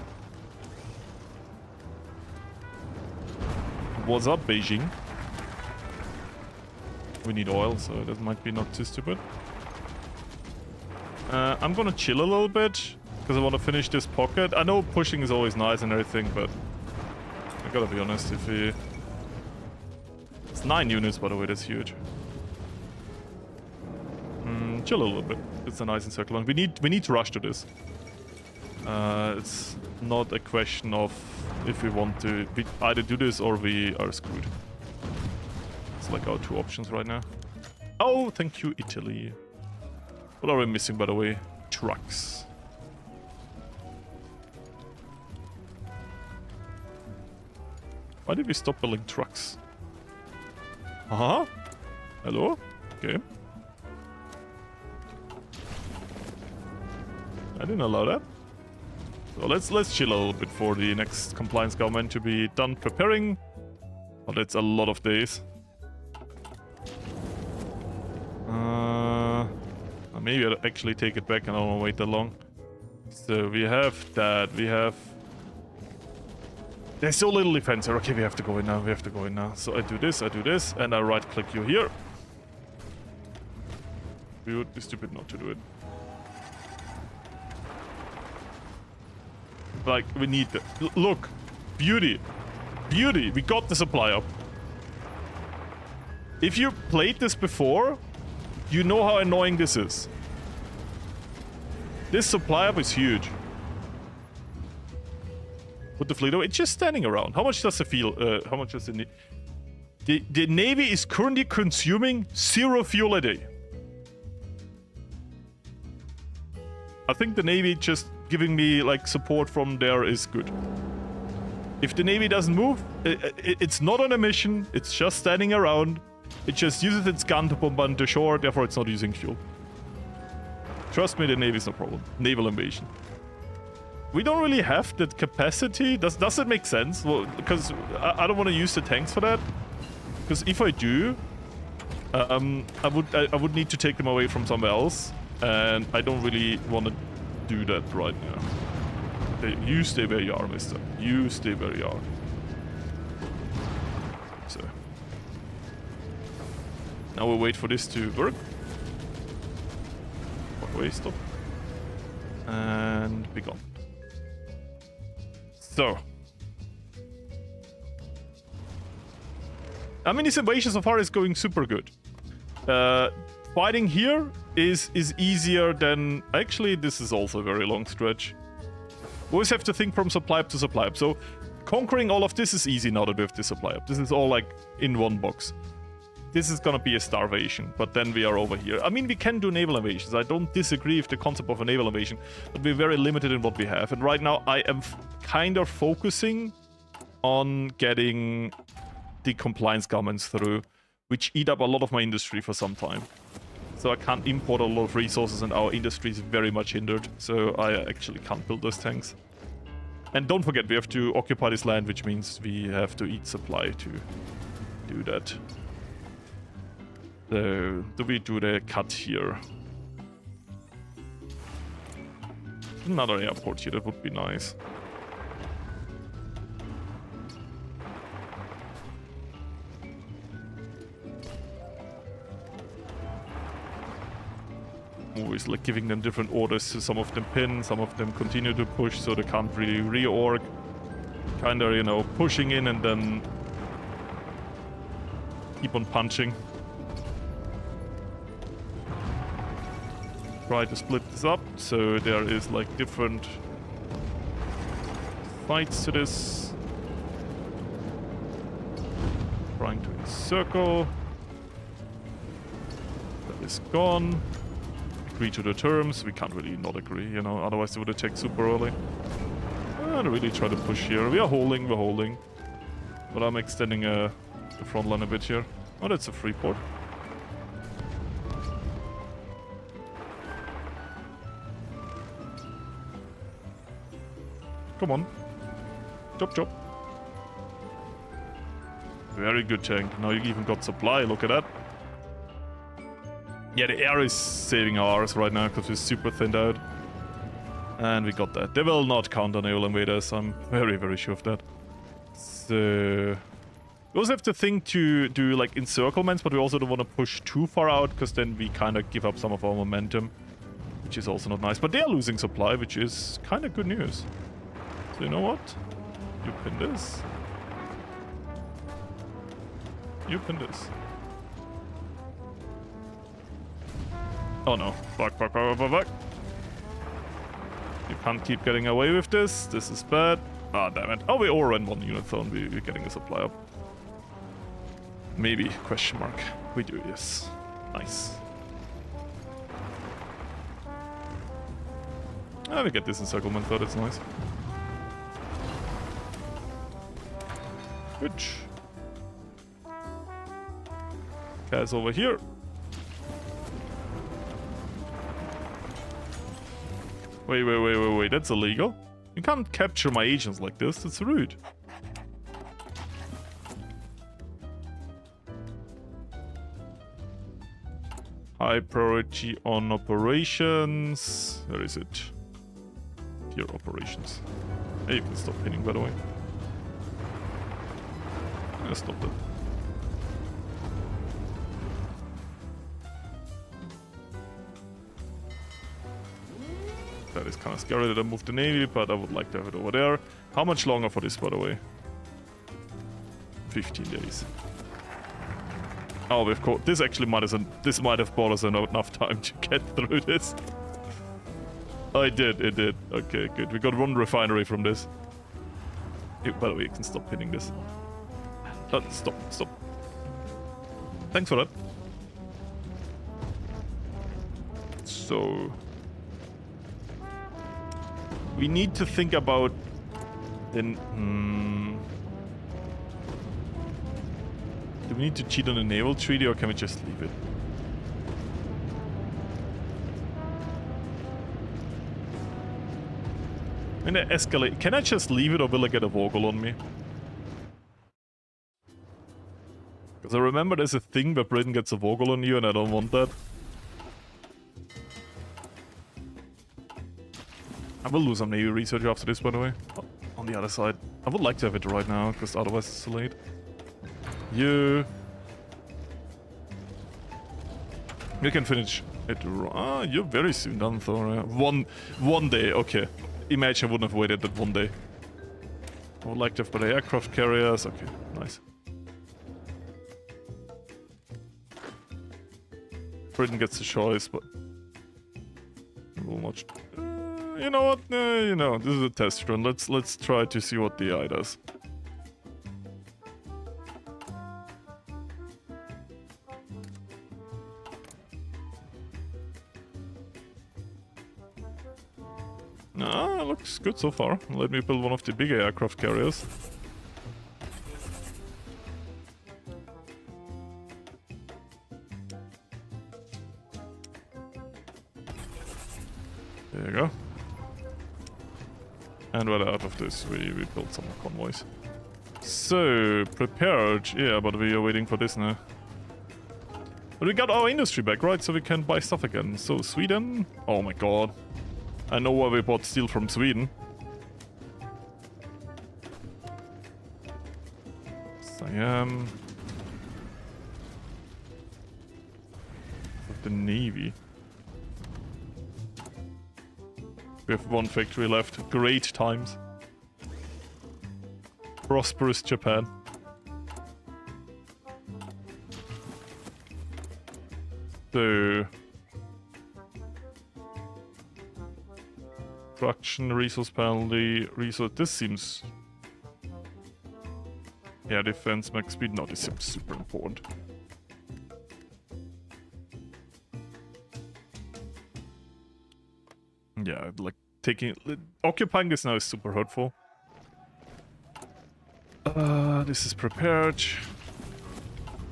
What's up, Beijing? We need oil, so that might be not too stupid. I'm gonna chill a little bit, because I want to finish this pocket. I know pushing is always nice and everything, but I gotta be honest, if we... It's 9 units, by the way, that's huge. Chill a little bit. It's a nice encirclement. We need to rush to this. It's not a question of if we want to either do this or we are screwed. It's like our two options right now. Oh, thank you, Italy. What are we missing, by the way? Trucks. Why did we stop building trucks? Uh-huh. Hello? Okay. I didn't allow that. So let's chill a little bit for the next compliance government to be done preparing. But that's a lot of days. Maybe I'll actually take it back and I don't want to wait that long. So we have that, we have... There's so little defense here. Okay, we have to go in now, we have to go in now. So I do this, and I right click you here. We would be stupid not to do it. Like, we need the... Look! Beauty! Beauty! We got the supply up. If you played this before, you know how annoying this is. This supply up is huge. Put the fleet away. It's just standing around. How much does it feel? How much does it need? The Navy is currently consuming 0 fuel a day. I think the Navy just giving me like support from there is good. If the Navy doesn't move, it's not on a mission. It's just standing around. It just uses its gun to bombard the shore, therefore it's not using fuel. Trust me, the Navy's no problem. Naval invasion. We don't really have that capacity. Does it make sense? Well, because I don't want to use the tanks for that. Because if I do, I would need to take them away from somewhere else, and I don't really want to do that right now. You stay where you are, mister. You stay where you are. So now we'll wait for this to work. Wait, stop. And be gone. So, I mean, this invasion so far is going super good. Fighting here is easier than... Actually, this is also a very long stretch. We always have to think from supply up to supply up. So, conquering all of this is easy now that we have the supply up. This is all like in one box. This is gonna be a starvation, but then we are over here. I mean, we can do naval invasions. I don't disagree with the concept of a naval invasion, but we're very limited in what we have. And right now, I am kind of focusing on getting the compliance governments through, which eat up a lot of my industry for some time. So I can't import a lot of resources, and our industry is very much hindered. So I actually can't build those tanks. And don't forget, we have to occupy this land, which means we have to eat supply to do that. So, do we do the cut here? Another airport here, that would be nice. Always like giving them different orders, so some of them pin, some of them continue to push, so they can't really reorg. Kinda, you know, pushing in and then keep on punching. Try to split this up, so there is like different sides to this. Trying to encircle. That is gone. Agree to the terms. We can't really not agree, you know, otherwise they would attack super early. And really try to push here. We are holding, we're holding. But I'm extending the front line a bit here. Oh, that's a free port. Come on. Chop, chop. Very good tank. Now you even got supply, look at that. Yeah, the air is saving ours right now because we're super thinned out. And we got that. They will not counter naval invaders, I'm very, very sure of that. So... We also have to think to do like encirclements, but we also don't want to push too far out because then we kind of give up some of our momentum. Which is also not nice. But they are losing supply, which is kind of good news. So you know what? You pin this. You pin this. Oh no. Fuck, fuck, fuck, fuck, fuck. You can't keep getting away with this. This is bad. Ah, damn it. Oh, we overran one unit zone. We're getting a supply up. Maybe, question mark. We do, yes. Nice. Ah, we get this encirclement though, that's nice. Good. Guys over here. Wait, that's illegal. You can't capture my agents like this, it's rude. High priority on operations. Where is it? Here, operations. Hey, you can stop pinning, by the way. Yeah, stop that. That is kind of scary that I moved the Navy, but I would like to have it over there. How much longer for this, by the way? 15 days. Oh, we've caught. This actually might have bought us enough time to get through this. It did. Okay, good. We got one refinery from this. By the way, you can stop pinning this. Stop. Thanks for that. So... we need to think about... Do we need to cheat on the naval treaty or can we just leave it? I'm gonna escalate. Can I just leave it or will I get a Vogel on me? Because I remember there's a thing where Britain gets a Vogel on you and I don't want that. I will do some Navy research after this, by the way. On the other side. I would like to have it right now, because otherwise it's too late. You can finish it. Ah, you're very soon done, Thor. One day, okay. Imagine I wouldn't have waited that one day. I would like to have better aircraft carriers. Okay, nice. Britain gets the choice, but will not. You know what? You know, this is a test run. Let's try to see what the eye does. Ah, looks good so far. Let me build one of the bigger aircraft carriers. There you go. And right out of this, we built some convoys. So, prepared. Yeah, but we are waiting for this now. But we got our industry back, right? So we can buy stuff again. So, Sweden. Oh my god. I know why we bought steel from Sweden. Siam. The Navy. We have one factory left. Great times. Prosperous Japan. So... Production, resource penalty, resource... This seems... Yeah, defense, max speed. No, this seems super important. Yeah, like taking... Occupying this now is super hurtful. This is prepared.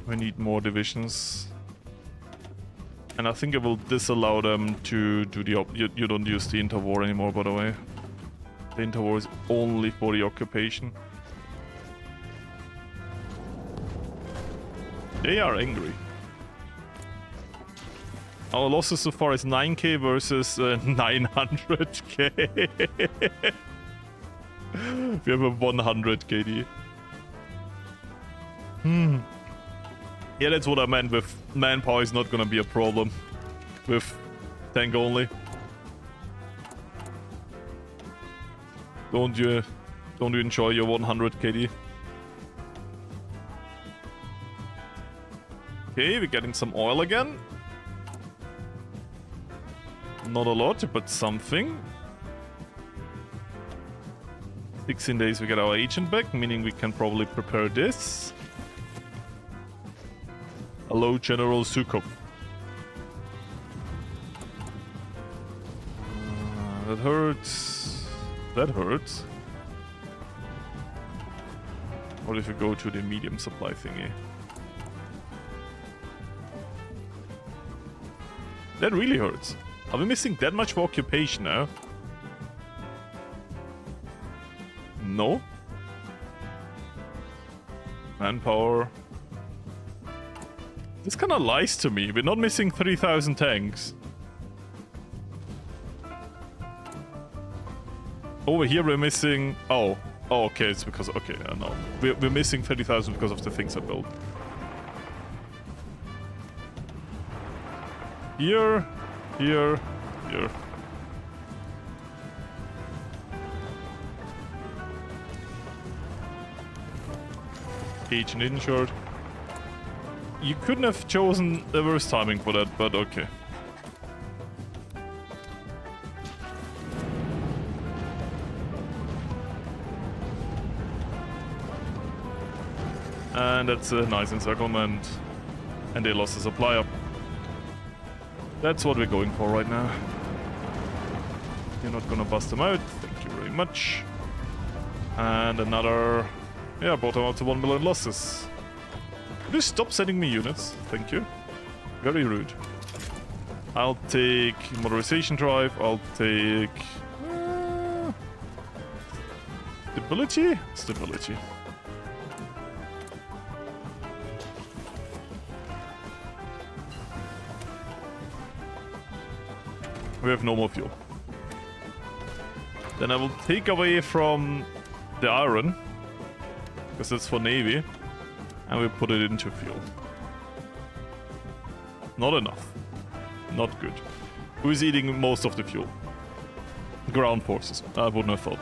We need more divisions. And I think I will disallow them to do the... You don't use the interwar anymore, by the way. The interwar is only for the occupation. They are angry. Our losses so far is 9k versus 900k. We have a 100 KD. Yeah, that's what I meant with manpower is not gonna be a problem. With tank only. Don't you enjoy your 100 KD? Okay, we're getting some oil again. Not a lot, but something. 16 days we get our agent back, meaning we can probably prepare this. Hello, General Sukhov. That hurts. That hurts. What if we go to the medium supply thingy? That really hurts. Are we missing that much for occupation now? No. Manpower. This kind of lies to me. We're not missing 3,000 tanks. Over here we're missing... Oh, okay, it's because... Okay, no. We're missing 30,000 because of the things I built. Here, here, here. Agent injured. You couldn't have chosen the worst timing for that, but okay. And that's a nice encirclement. And they lost the supply up. That's what we're going for right now. You're not gonna bust them out. Thank you very much. And another... Yeah, brought them out to 1 million losses. Could you stop sending me units? Thank you. Very rude. I'll take motorization drive. I'll take... stability? Stability. We have no more fuel. Then I will take away from the iron, because it's for Navy, and we put it into fuel. Not enough. Not good. Who is eating most of the fuel? Ground forces. I wouldn't have thought.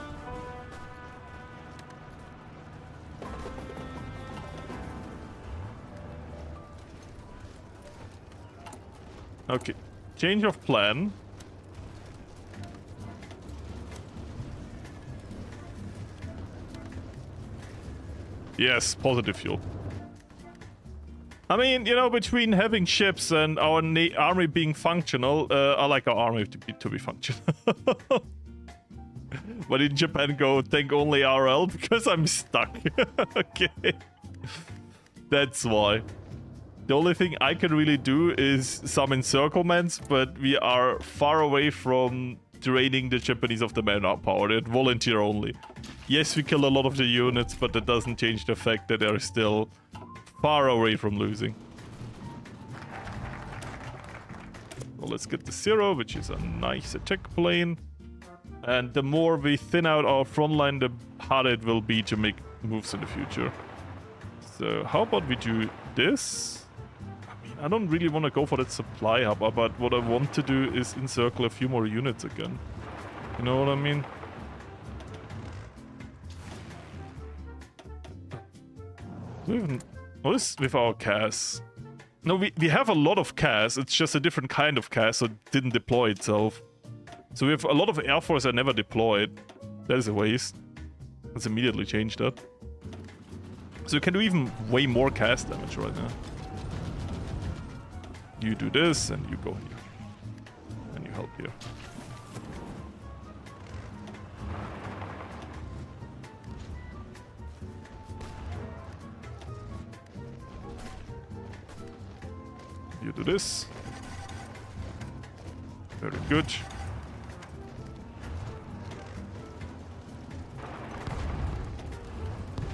Okay. Change of plan. Yes, positive fuel. I mean, you know, between having ships and our army being functional, I like our army to be functional. But in Japan go tank only RL because I'm stuck. Okay. That's why. The only thing I can really do is some encirclements, but we are far away from draining the Japanese of the manpower. They're volunteer only. Yes, we kill a lot of the units, but that doesn't change the fact that they're still far away from losing. Well, let's get the 0, which is a nice attack plane. And the more we thin out our front line, the harder it will be to make moves in the future. So how about we do this? I mean, I don't really want to go for that supply hub, but what I want to do is encircle a few more units again. You know what I mean? What is with our CAS? No, we have a lot of CAS, it's just a different kind of CAS, so it didn't deploy itself. So we have a lot of Air Force that never deployed. That is a waste. Let's immediately change that. So we can do even way more CAS damage right now. You do this, and you go here. And you help here. You do this. Very good.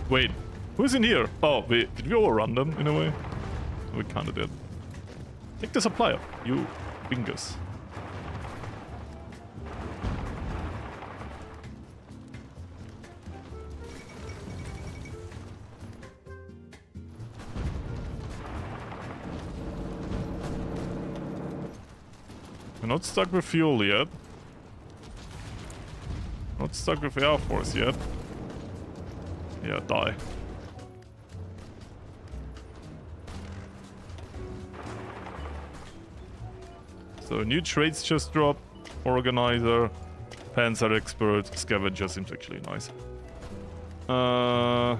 Wait, who's in here? Oh, wait, did we overrun them in a way? We kinda did. Take the supplier, you bingus. We're not stuck with fuel yet. Not stuck with Air Force yet. Yeah, die. So new traits just dropped. Organizer, Panzer Expert, Scavenger seems actually nice. Yeah,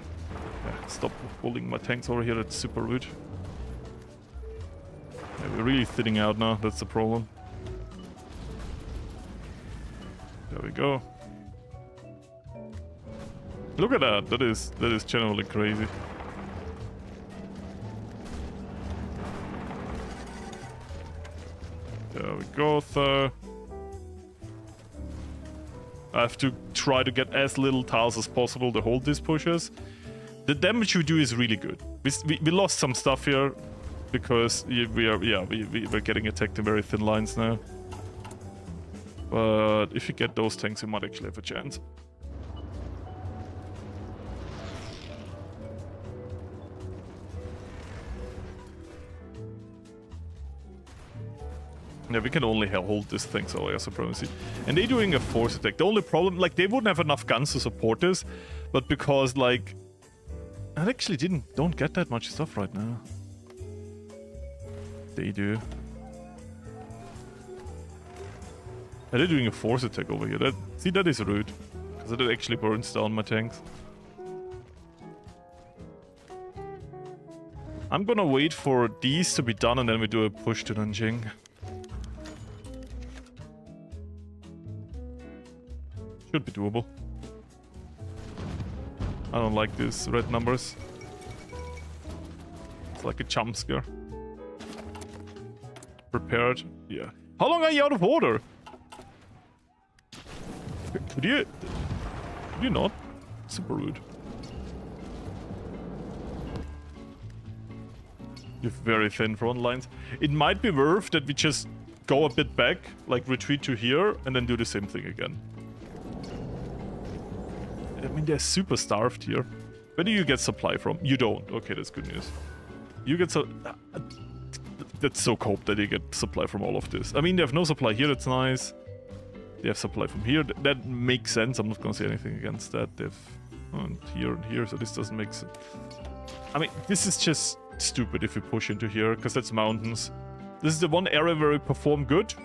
stop holding my tanks over here, that's super rude. Yeah, we're really thinning out now, that's the problem. There we go. Look at that, that is generally crazy. There we go, sir. I have to try to get as little tiles as possible to hold these pushes. The damage we do is really good. We lost some stuff here because we're getting attacked in very thin lines now. But if you get those tanks, you might actually have a chance. Yeah, we can only hold this thing, so air supremacy. And they're doing a force attack. The only problem, like, they wouldn't have enough guns to support this, but because, like, I actually don't get that much stuff right now. They do. And they're doing a force attack over here. That is rude, because it actually burns down my tanks. I'm gonna wait for these to be done, and then we do a push to Nanking. Should be doable. I don't like these red numbers. It's like a jump scare. Prepared. Yeah. How long are you out of order? Could you not? Super rude. You have very thin front lines. It might be worth that we just go a bit back, like retreat to here, and then do the same thing again. I mean, they're super starved here. Where do you get supply from? You don't. Okay, that's good news. You get that's so cope that you get supply from all of this. I mean, they have no supply here, that's nice. They have supply from here, that makes sense. I'm not gonna say anything against that. They've and here, so this doesn't make sense. I mean, this is just stupid if we push into here, because that's mountains. This is the one area where we perform good.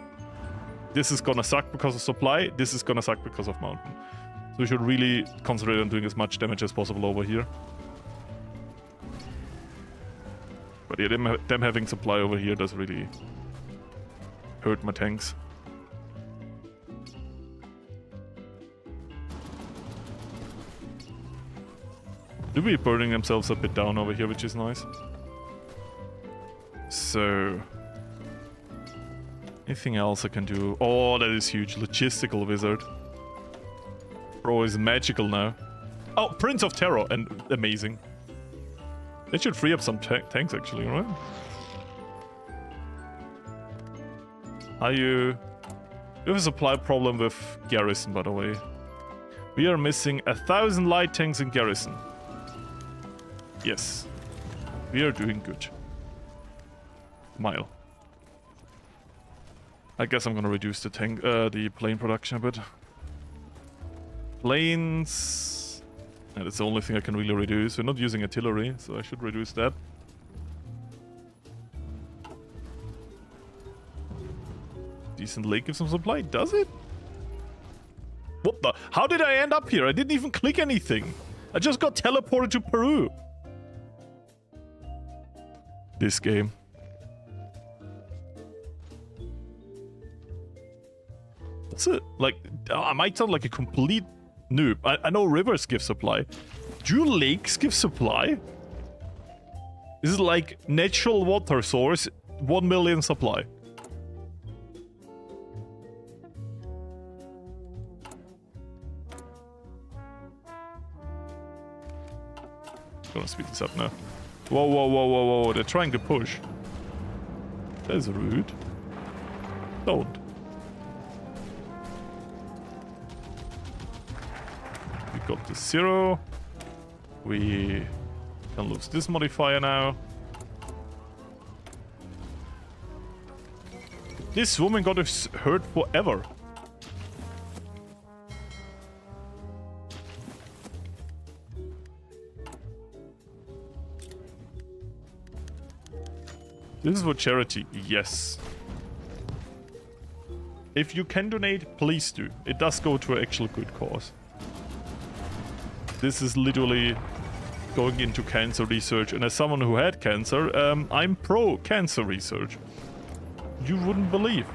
This is gonna suck because of supply. This is gonna suck because of mountain. So we should really concentrate on doing as much damage as possible over here. But yeah, them having supply over here does really hurt my tanks. They'll be burning themselves a bit down over here, which is nice. So... anything else I can do? Oh, that is huge. Logistical wizard. Bro is magical now. Oh, Prince of Terror, and amazing. That should free up some tanks, actually, right? Are you... We have a supply problem with Garrison, by the way. We are missing 1,000 light tanks in Garrison. Yes. We are doing good. Mile. I guess I'm gonna reduce the plane production a bit. Planes... yeah, that's the only thing I can really reduce. We're not using artillery, so I should reduce that. Decent lake gives some supply, does it? What the? How did I end up here? I didn't even click anything. I just got teleported to Peru. This game. That's it. Like, I might sound like a complete noob. I know rivers give supply. Do lakes give supply? This is like natural water source, 1 million supply. Gonna speed this up now. Whoa, whoa, whoa, whoa, whoa, they're trying to push. That is rude. Don't. We got to 0. We can lose this modifier now. This woman got us hurt forever. This is for charity, yes. If you can donate, please do. It does go to an actual good cause. This is literally going into cancer research, and as someone who had cancer, I'm pro cancer research. You wouldn't believe.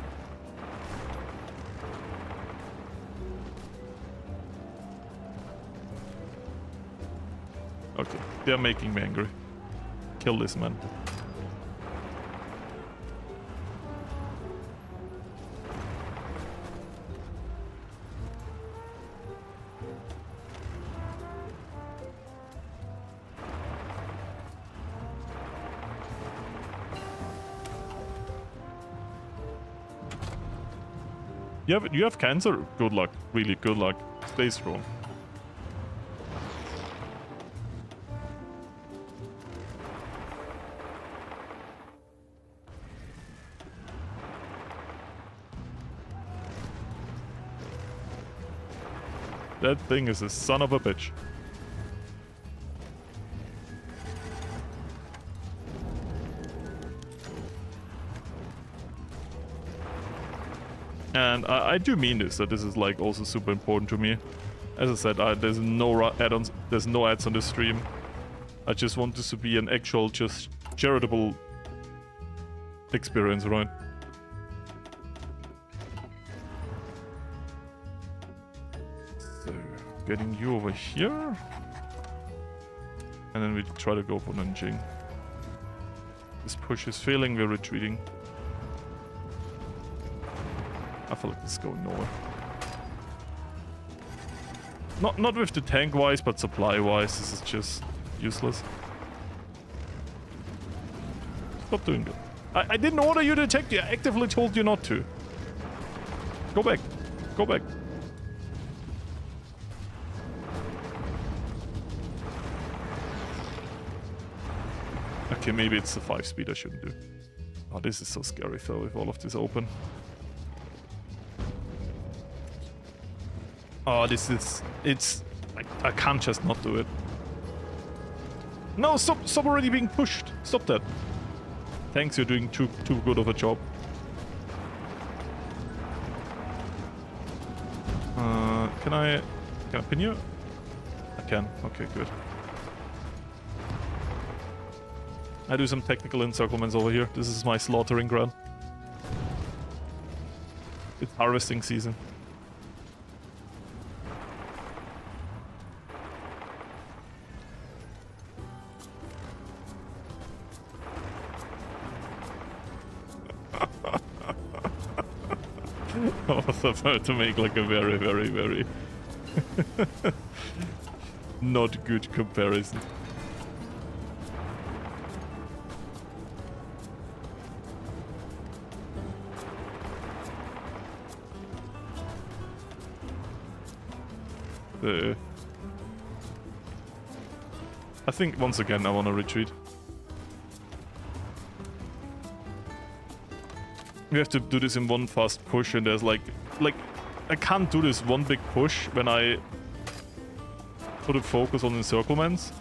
Okay, they're making me angry. Kill this man. You have cancer? Good luck. Really, good luck. Stay strong. That thing is a son of a bitch. And I do mean this, that this is like also super important to me. As I said, there's no add-ons, there's no ads on this stream. I just want this to be an actual, just charitable experience, right? So, getting you over here. And then we try to go for Nanking. This push is failing, we're retreating. I feel like this is going nowhere. Not with the tank wise, but supply wise, this is just useless. Stop doing that. I didn't order you to attack you, I actively told you not to. Go back. Go back. Okay, maybe it's the 5-speed I shouldn't do. Oh, this is so scary though, with all of this open. Oh, this is... It's... I can't just not do it. No, stop already being pushed. Stop that. Thanks, you're doing too good of a job. Can I pin you? I can. Okay, good. I do some technical encirclements over here. This is my slaughtering ground. It's harvesting season. I was about to make like a very not good comparison. I think once again I want to retreat. We have to do this in one fast push, and there's like I can't do this one big push when I put a focus on encirclements.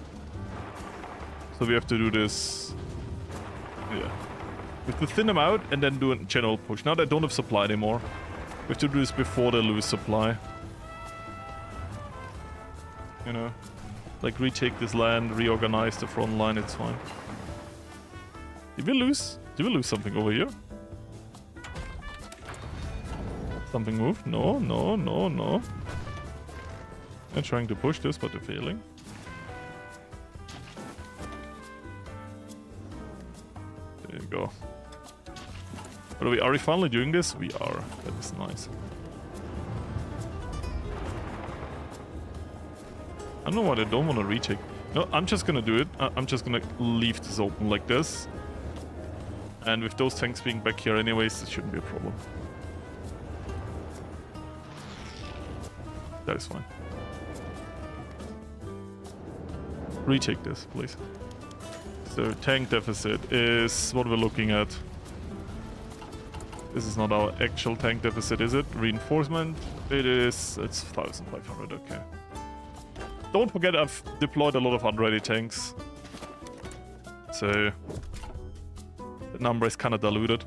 So we have to do this, yeah. We have to thin them out and then do a general push. Now they don't have supply anymore. We have to do this before they lose supply. You know, like retake this land, reorganize the front line. It's fine. Did we lose something over here? Something moved? No. They're trying to push this, but they're failing. There you go. But are we finally doing this? We are. That is nice. I don't know why they don't want to retake. No, I'm just gonna do it. I'm just gonna leave this open like this. And with those tanks being back here anyways, it shouldn't be a problem. That is fine. Retake this, please. So tank deficit is what we're looking at. This is not our actual tank deficit, is it? Reinforcement. It is. It's 1,500. Okay. Don't forget, I've deployed a lot of unready tanks. So the number is kind of diluted.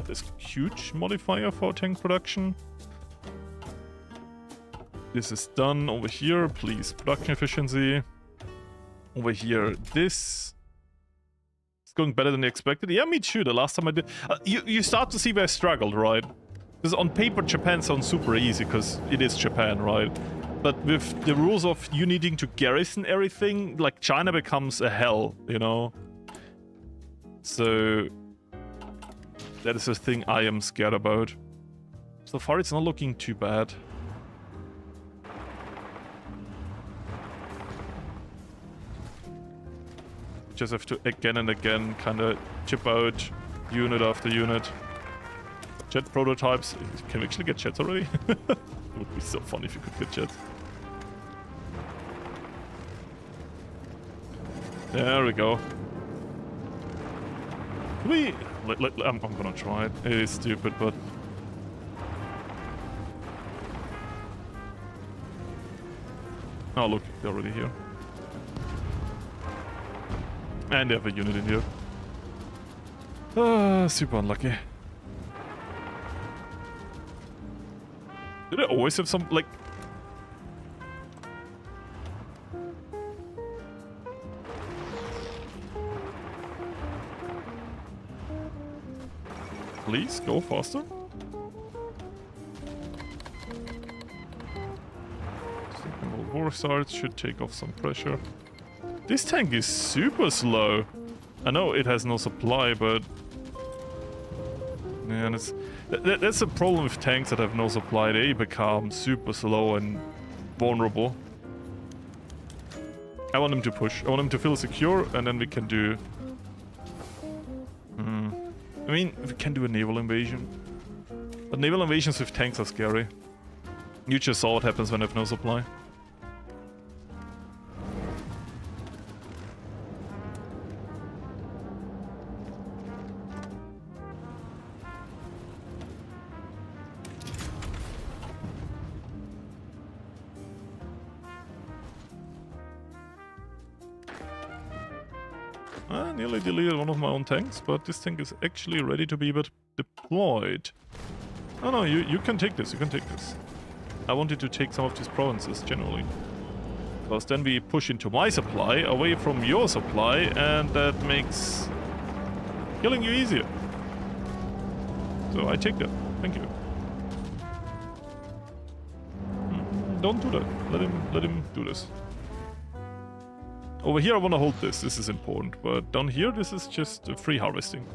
This huge modifier for tank production. This is done over here, please. Production efficiency. Over here, this is going better than expected. Yeah, me too. The last time I did... you start to see where I struggled, right? Because on paper, Japan sounds super easy, because it is Japan, right? But with the rules of you needing to garrison everything, like, China becomes a hell, you know? So that is a thing I am scared about. So far, it's not looking too bad. Just have to again and again kind of chip out unit after unit. Jet prototypes. Can we actually get jets already? It would be so fun if you could get jets. There we go. I'm gonna try it. It is stupid, but... Oh look, they're already here. And they have a unit in here. Super unlucky. Did I always have some, like... Please, go faster. War starts should take off some pressure. This tank is super slow. I know it has no supply, but... Yeah, that's the problem with tanks that have no supply. They become super slow and vulnerable. I want them to push. I want them to feel secure, and then we can do... I mean, we can do a naval invasion. But naval invasions with tanks are scary. You just saw what happens when I have no supply. I nearly deleted one of my own tanks, but this tank is actually ready to be deployed. Oh no, you can take this, you can take this. I wanted to take some of these provinces, generally. Because then we push into my supply, away from your supply, and that makes killing you easier. So I take that, thank you. Don't do that, let him do this. Over here I want to hold this is important, but down here this is just free harvesting.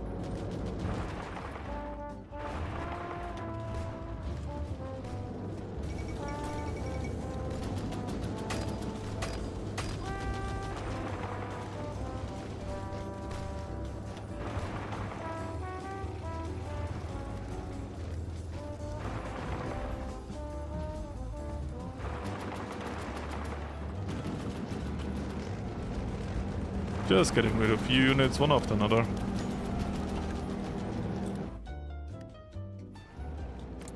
Just getting rid of units one after another.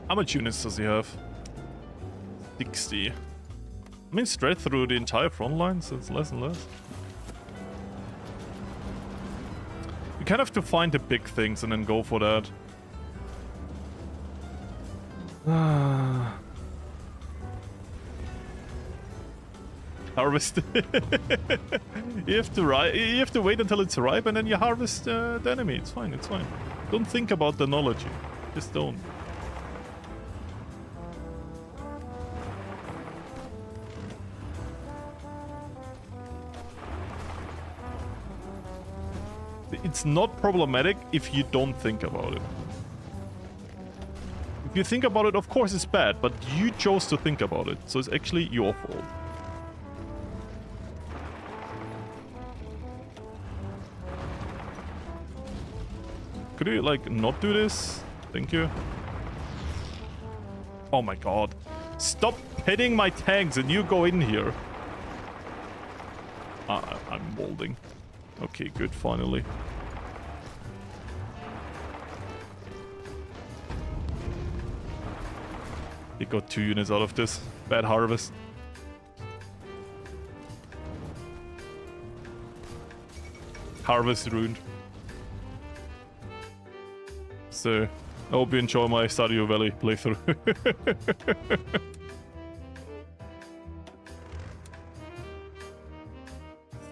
How much units does he have? 60. I mean, straight through the entire front line, so it's less and less. You kind of have to find the big things and then go for that. Harvest. You have to wait until it's ripe and then you harvest the enemy. It's fine, it's fine. Don't think about the knowledge. Just don't. It's not problematic if you don't think about it. If you think about it, of course it's bad, but you chose to think about it, so it's actually your fault. Could you, like, not do this? Thank you. Oh my god. Stop pitting my tanks and you go in here. I'm molding. Okay, good, finally. He got 2 units out of this. Bad harvest. Harvest ruined. So, I hope you enjoy my Stardew Valley playthrough.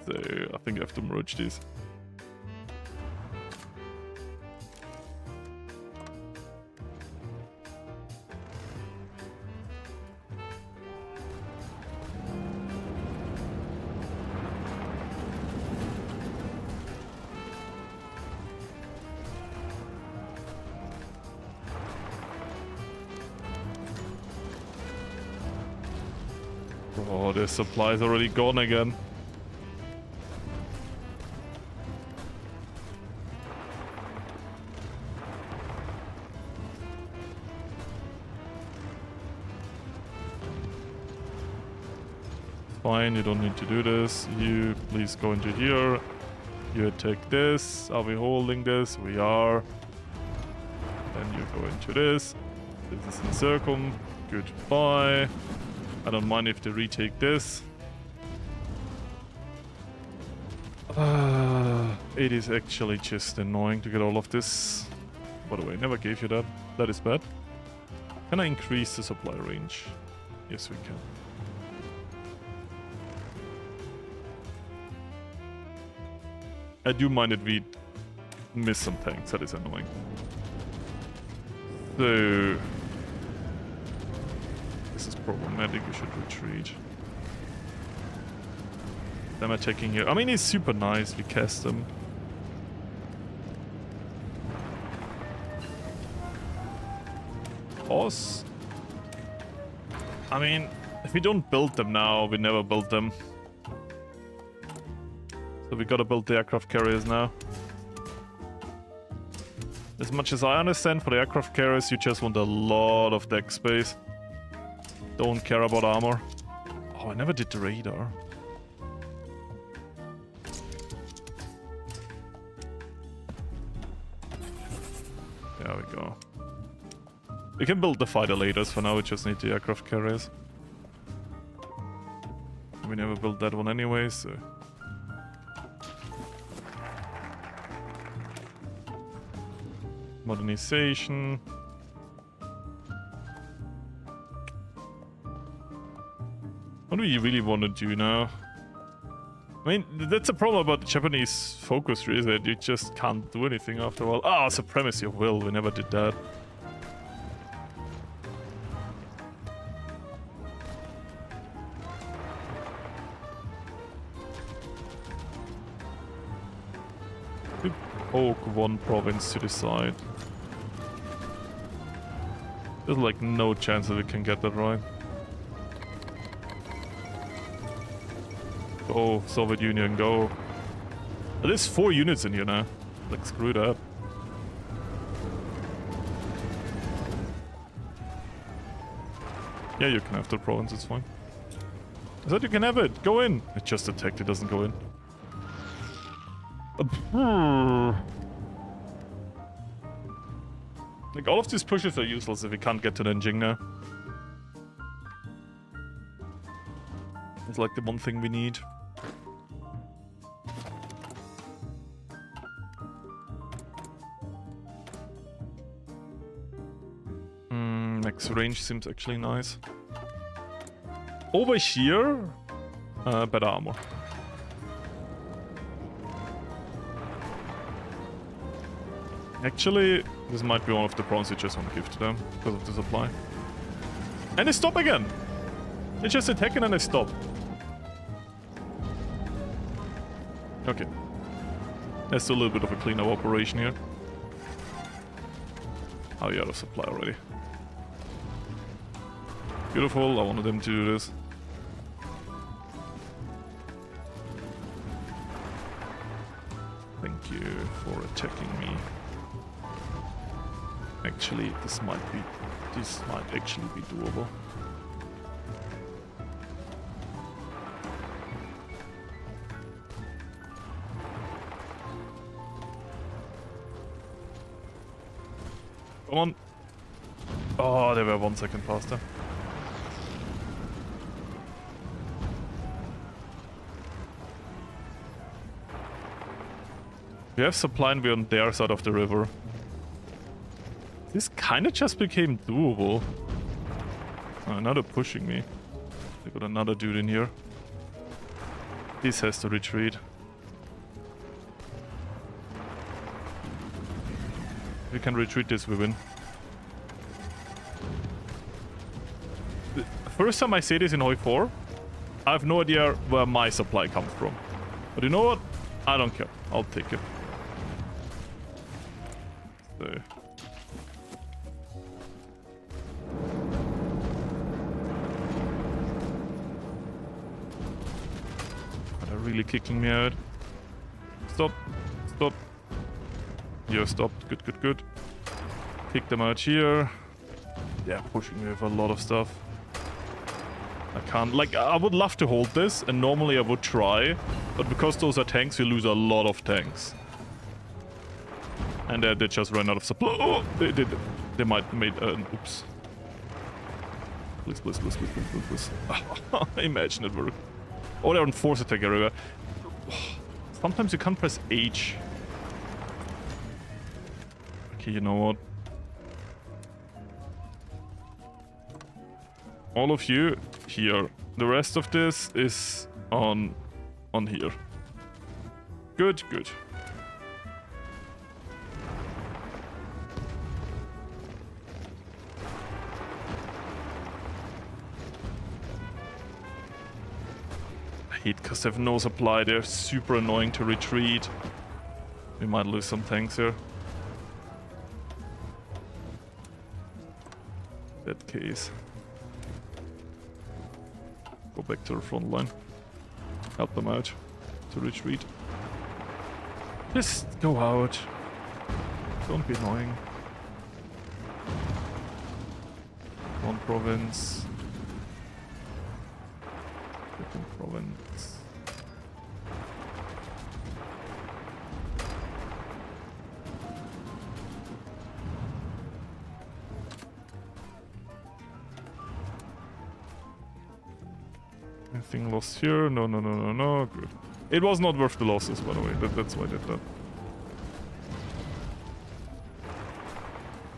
So, I think I have to merge these. Oh, the supply's already gone again. Fine, you don't need to do this. You please go into here. You attack this. Are we holding this? We are. Then you go into this. This is Encirclement. Goodbye. I don't mind if they retake this. It is actually just annoying to get all of this. By the way, I never gave you that. That is bad. Can I increase the supply range? Yes, we can. I do mind that we miss some tanks. That is annoying. So... this is problematic, we should retreat. Them attacking here. I mean, he's super nice, we cast him. because... I mean, if we don't build them now, we never build them. So we gotta build the aircraft carriers now. As much as I understand, for the aircraft carriers, you just want a lot of deck space. Don't care about armor. Oh, I never did the radar. There we go. We can build the fighter later, for now we just need the aircraft carriers. We never built that one anyway, so... Modernization. What do we really want to do now? I mean, that's a problem about the Japanese focus, is that you just can't do anything after a while. Ah, supremacy of will, we never did that. We poke one province to the side. There's like no chance that we can get that right. Go, Soviet Union, go. There's 4 units in here now. Like, screw that. Yeah, you can have the province, it's fine. I said you can have it, go in! It just attacked, it doesn't go in. Like, all of these pushes are useless if we can't get to Nanking now. It's like the one thing we need. Max range seems actually nice. Over here, better armor. Actually, this might be one of the prawns you just want to give to them because of the supply. And they stop again! They just attack and then they stop. Okay. Let's do a little bit of a cleanup operation here. Oh, you're out of supply already. Beautiful, I wanted them to do this. Thank you for attacking me. Actually, this might actually be doable. Come on. Oh, they were 1 second faster. We have supply and we're on their side of the river. This kinda just became doable. Oh, now they're pushing me. They got another dude in here. This has to retreat. If we can retreat this, we win. The first time I say this in Hoi 4, I have no idea where my supply comes from. But you know what? I don't care. I'll take it. So. They're really kicking me out. Stop. Stop. You're stopped. Good, good, good. Kick them out here. They're pushing me with a lot of stuff. I can't... Like, I would love to hold this, and normally I would try. But because those are tanks, we lose a lot of tanks. And they just ran out of supply. Oh, they might have made an oops. Please, please, please, please, please, please, please. Imagine it worked. Oh, they're on force attack everywhere. Sometimes you can't press H. Okay, you know what? All of you here. The rest of this is on here. Good, good. Because they have no supply, they're super annoying to retreat. We might lose some tanks here. that case. Go back to the front line. Help them out to retreat. Just go out. Don't be annoying. One province. Second province. Anything lost here? No, no, no, no, no. Good. It was not worth the losses, by the way. That's why I did that.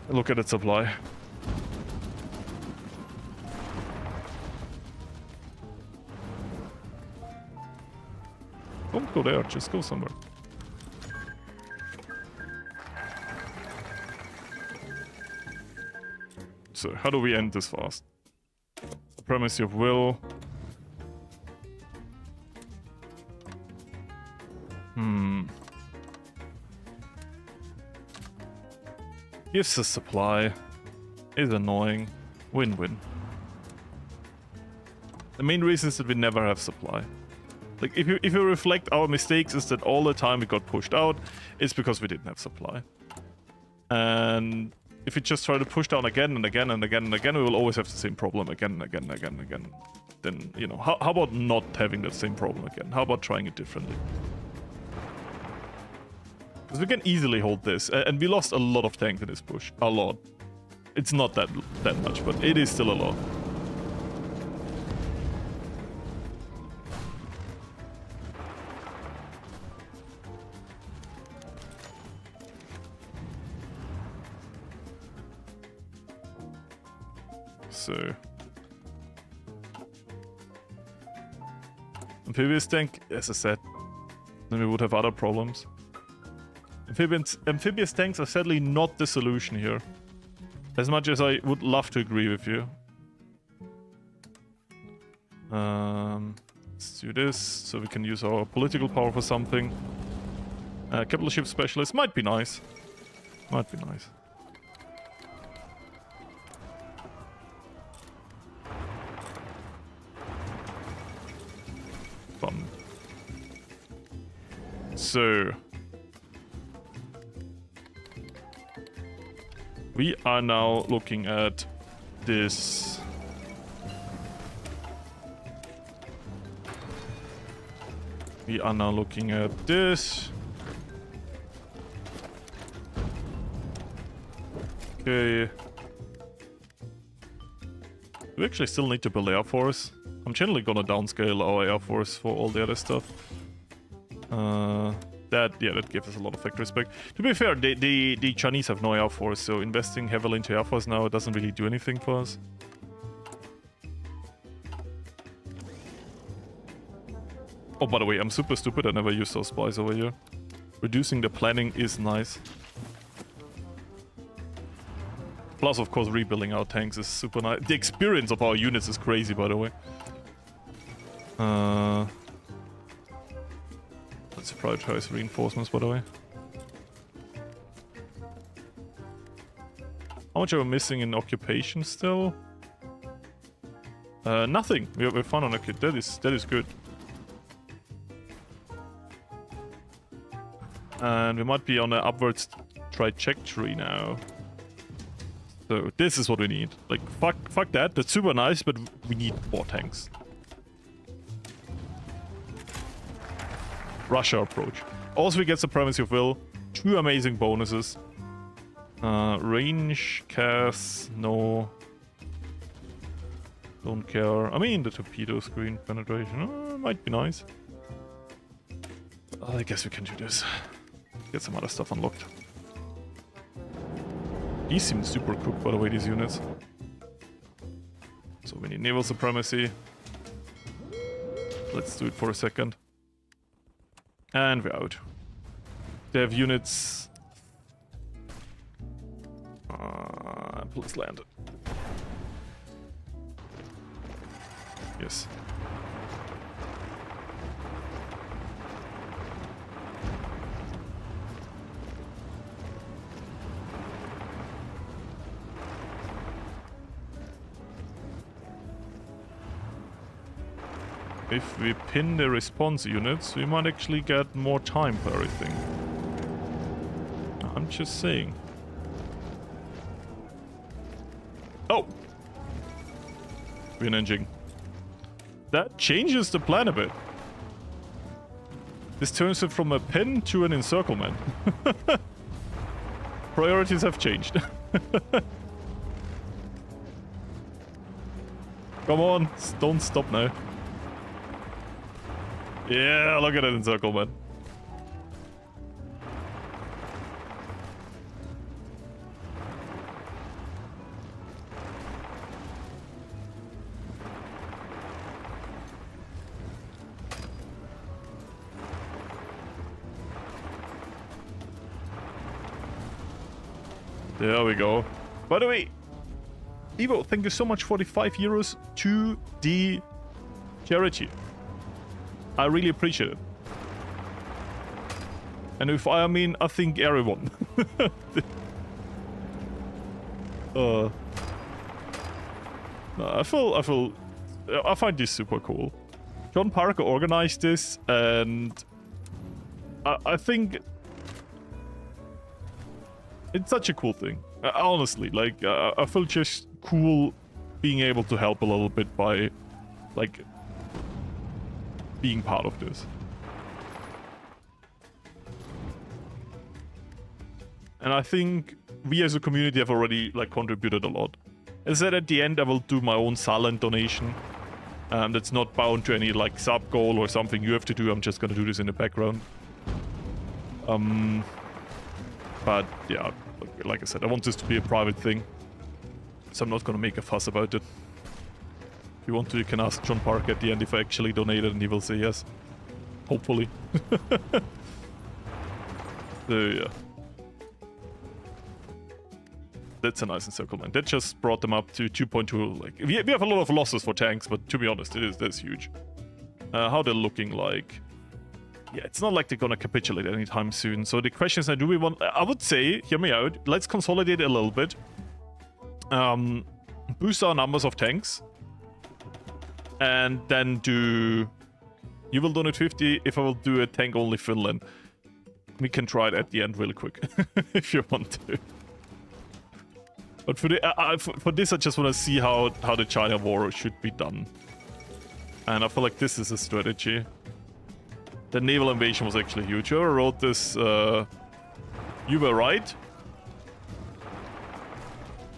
Look at its supply. Don't go there, just go somewhere. So, how do we end this fast? Supremacy of will. Gives us supply. Is annoying. Win-win. The main reason is that we never have supply. Like, if you reflect our mistakes is that all the time we got pushed out, it's because we didn't have supply. And if we just try to push down again and again and again and again, we will always have the same problem again and again and again and again. Then, you know, how about not having that same problem again? How about trying it differently? Because we can easily hold this, and we lost a lot of tank in this push. A lot. It's not that much, but it is still a lot. So... amphibious tank, as I said, then we would have other problems. Amphibious tanks are sadly not the solution here. As much as I would love to agree with you. Let's do this, so we can use our political power for something. Capital ship specialist might be nice. Might be nice. Fun. So... we are now looking at this. We are now looking at this. Okay. We actually still need to build Air Force. I'm generally gonna downscale our Air Force for all the other stuff. That gives us a lot of factory spec. To be fair, the Chinese have no Air Force, so investing heavily into Air Force now doesn't really do anything for us. Oh, by the way, I'm super stupid. I never used those spies over here. Reducing the planning is nice. Plus, of course, rebuilding our tanks is super nice. The experience of our units is crazy, by the way. Let's prioritize reinforcements, by the way. How much are we missing in occupation still? Nothing. We're fine on occupation. That is good. And we might be on an upwards trajectory now. So this is what we need. Like, fuck that. That's super nice, but we need more tanks. Russia approach. Also, we get Supremacy of Will. 2 amazing bonuses. Range, cast, no. Don't care. I mean, the torpedo screen penetration might be nice. I guess we can do this. Get some other stuff unlocked. These seem super cooked, by the way, these units. So we need naval supremacy. Let's do it for a second. And we're out. They have units. Please land. Yes. if we pin the response units, we might actually get more time for everything. I'm just saying. Oh! We're Nanking. That changes the plan a bit. This turns it from a pin to an encirclement. Priorities have changed. Come on, don't stop now. Yeah, look at that encirclement. There we go. By the way, Evo, thank you so much for the 5 euros to the charity. I really appreciate it. And if I mean, I think everyone. No, I find this super cool. John Parker organized this, and I think it's such a cool thing. Honestly, like, I feel just cool being able to help a little bit by, like, being part of this. And I think we as a community have already, like, contributed a lot. As I said, at the end I will do my own silent donation. That's not bound to any, like, sub goal or something you have to do. I'm just gonna do this in the background. But yeah, like I said, I want this to be a private thing, so I'm not gonna make a fuss about it. If you want to, you can ask John Park at the end if I actually donated, and he will say yes. Hopefully. So yeah. That's a nice encirclement. That just brought them up to 2.2. Like, we have a lot of losses for tanks, but to be honest, that's huge. How they're looking like. Yeah, it's not like they're gonna capitulate anytime soon. So the question is now, do we want... I would say, hear me out, let's consolidate a little bit. Boost our numbers of tanks. And then do... You will donate 50 if I will do a tank-only Finland. We can try it at the end really quick, if you want to. But for this, I just want to see how the China war should be done. And I feel like this is a strategy. The naval invasion was actually huge. Whoever wrote this, you were right.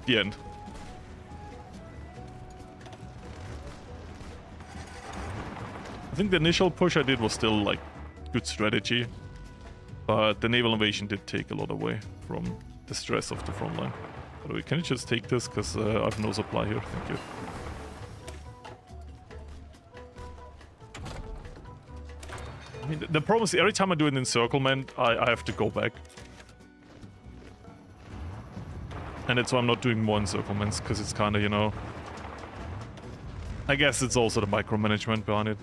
The end. I think the initial push I did was still, like, good strategy. But the naval invasion did take a lot away from the stress of the front line. By the way, can you just take this? Because I have no supply here. Thank you. I mean, the problem is every time I do an encirclement, I have to go back. And that's why I'm not doing more encirclements, because it's kind of, you know... I guess it's also the micromanagement behind it.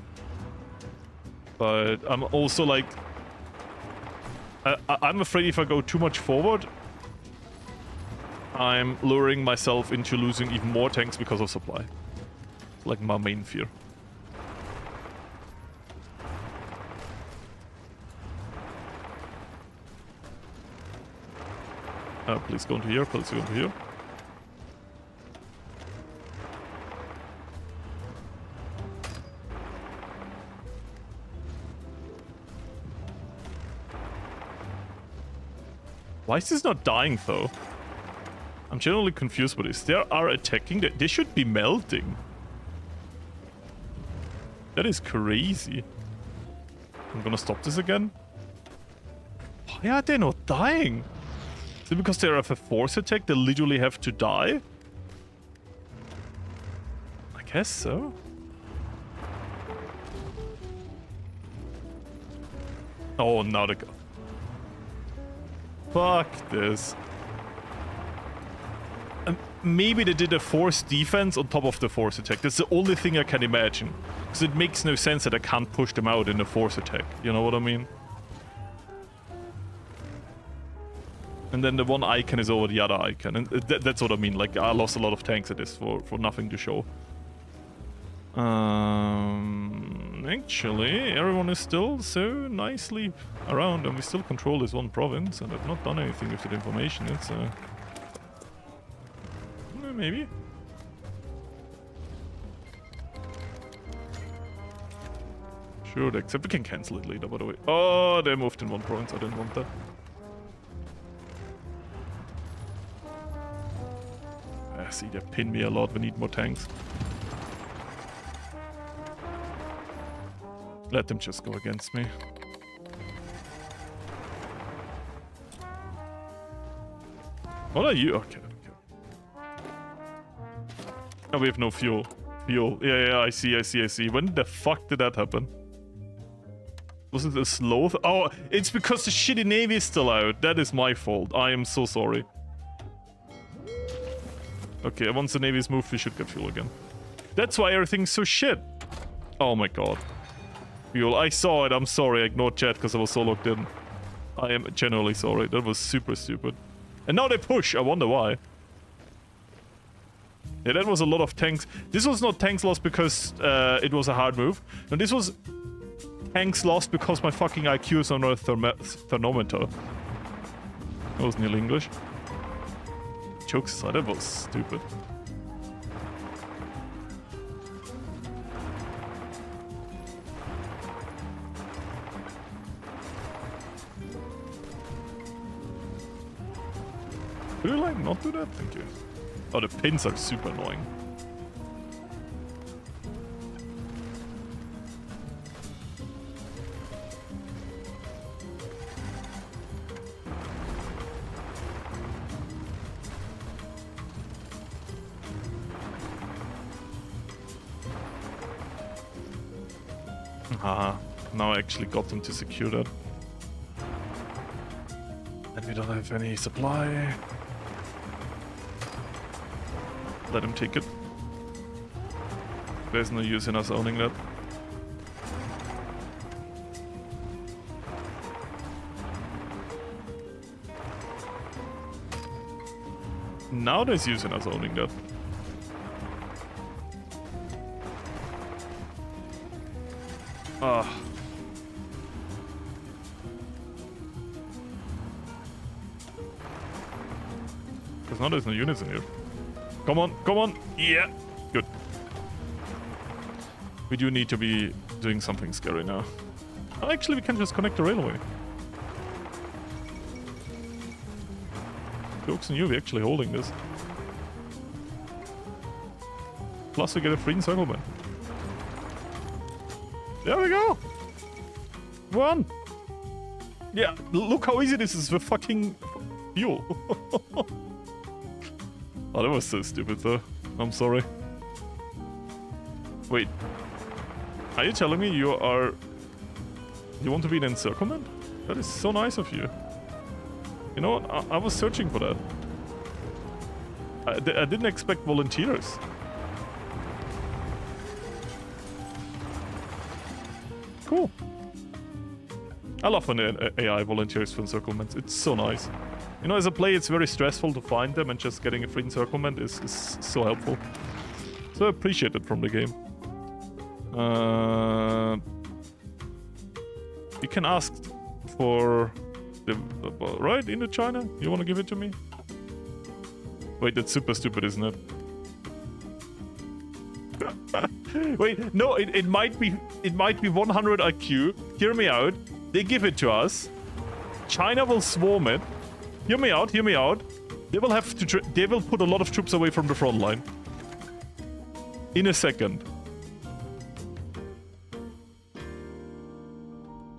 But I'm also like... I'm afraid if I go too much forward, I'm luring myself into losing even more tanks because of supply. It's like my main fear. Please go into here, please go into here. Why is this not dying though? I'm generally confused with this. They are attacking. They should be melting. That is crazy. I'm gonna stop this again. Why are they not dying? Is it because they have a force attack? They literally have to die? I guess so. Oh, now they go. Fuck this. Maybe they did a force defense on top of the force attack. That's the only thing I can imagine. Because it makes no sense that I can't push them out in a force attack. You know what I mean? And then the one icon is over the other icon. And that's what I mean. Like, I lost a lot of tanks at this for nothing to show. Actually, everyone is still so nicely around, and we still control this one province, and I've not done anything with that information. It's maybe. Sure, except we can cancel it later, by the way. Oh, they moved in one province. I didn't want that. See, they pin me a lot. We need more tanks. Let them just go against me. What are you? Okay, okay. Oh, we have no fuel. Fuel. Yeah, I see. When the fuck did that happen? Was it a slow? Oh, it's because the shitty navy is still out. That is my fault. I am so sorry. Okay, once the navy is moved, we should get fuel again. That's why everything's so shit. Oh my god. Fuel. I saw it. I'm sorry. I ignored chat because I was so locked in. I am genuinely sorry. That was super stupid. And now they push. I wonder why. Yeah, that was a lot of tanks. This was not tanks lost because it was a hard move. No, this was tanks lost because my fucking IQ is on a thermometer. That was nearly English. Jokes aside, that was stupid. Could you like not do that? Thank you. Oh, the pins are super annoying. Now I actually got them to secure that. And we don't have any supply. Let him take it. There's no use in us owning that. Now there's use in us owning that. Because now there's no units in here. Come on, come on! Yeah! Good. We do need to be doing something scary now. Oh, actually, we can just connect the railway. Jokes on you, we're actually holding this. Plus we get a free encirclement. There we go! One! Yeah, look how easy this is with fucking fuel. Oh, that was so stupid though. I'm sorry. Wait. Are you telling me you want to be an encirclement? That is so nice of you. You know what? I was searching for that. I didn't expect volunteers. Cool. I love when the AI volunteers for encirclements. It's so nice. You know, as a player, it's very stressful to find them, and just getting a free encirclement is so helpful. So I appreciate it from the game. You can ask for the right into China. You want to give it to me? Wait, that's super stupid, isn't it? Wait, no, it might be 100 IQ. Hear me out. They give it to us. China will swarm it. Hear me out. Hear me out. They will have to. They will put a lot of troops away from the front line. In a second.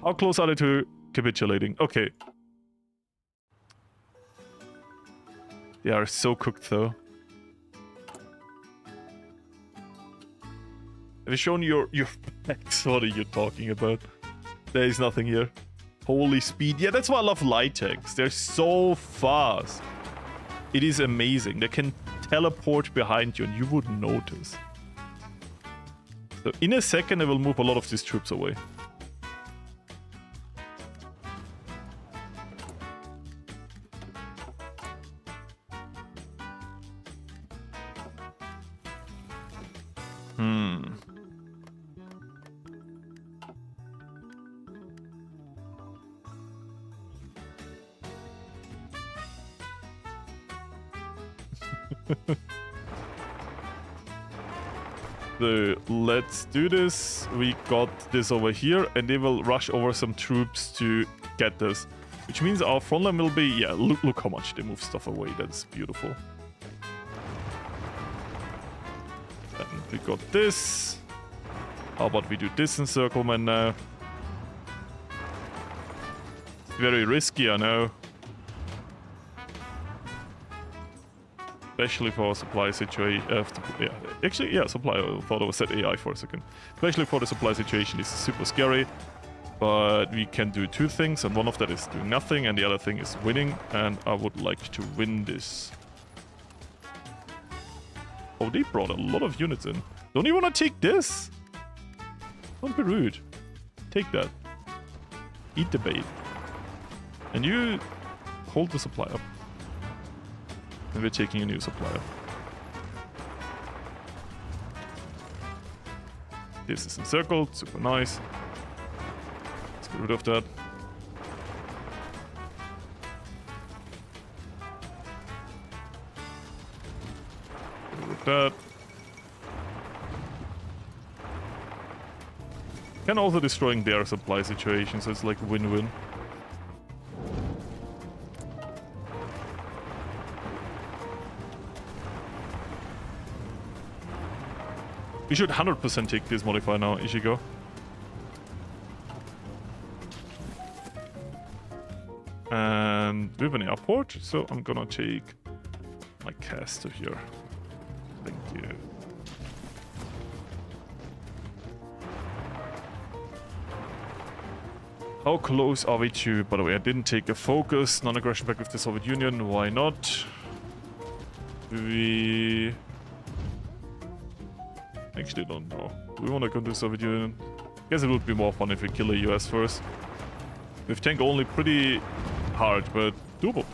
How close are they to capitulating? Okay. They are so cooked, though. Have you shown your packs? What are you talking about? There is nothing here. Holy speed. Yeah, that's why I love light tanks. They're so fast. It is amazing. They can teleport behind you and you wouldn't notice. So in a second, I will move a lot of these troops away. So let's do this. We got this over here, and they will rush over some troops to get this. Which means our front line will be... Yeah, look how much they move stuff away. That's beautiful. And we got this. How about we do this encirclement now? It's very risky, I know. Especially for supply situation. Yeah, actually, yeah, supply. I thought I was set AI for a second. Especially for the supply situation, it's super scary. But we can do two things, and one of that is doing nothing, and the other thing is winning. And I would like to win this. Oh, they brought a lot of units in. Don't you want to take this? Don't be rude. Take that. Eat the bait. And you hold the supply up. And we're taking a new supplier. This is encircled, super nice. Let's get rid of that. Get rid of that. And also destroying their supply situation, so it's like win-win. We should 100% take this modifier now, Ichigo. And we have an airport, so I'm gonna take my caster here. Thank you. How close are we to... By the way, I didn't take a focus, non-aggression pact with the Soviet Union. Why not? We... Actually don't know. Do we want to go to Soviet Union? Guess it would be more fun if we kill the US first. With tank only, pretty hard, but doable.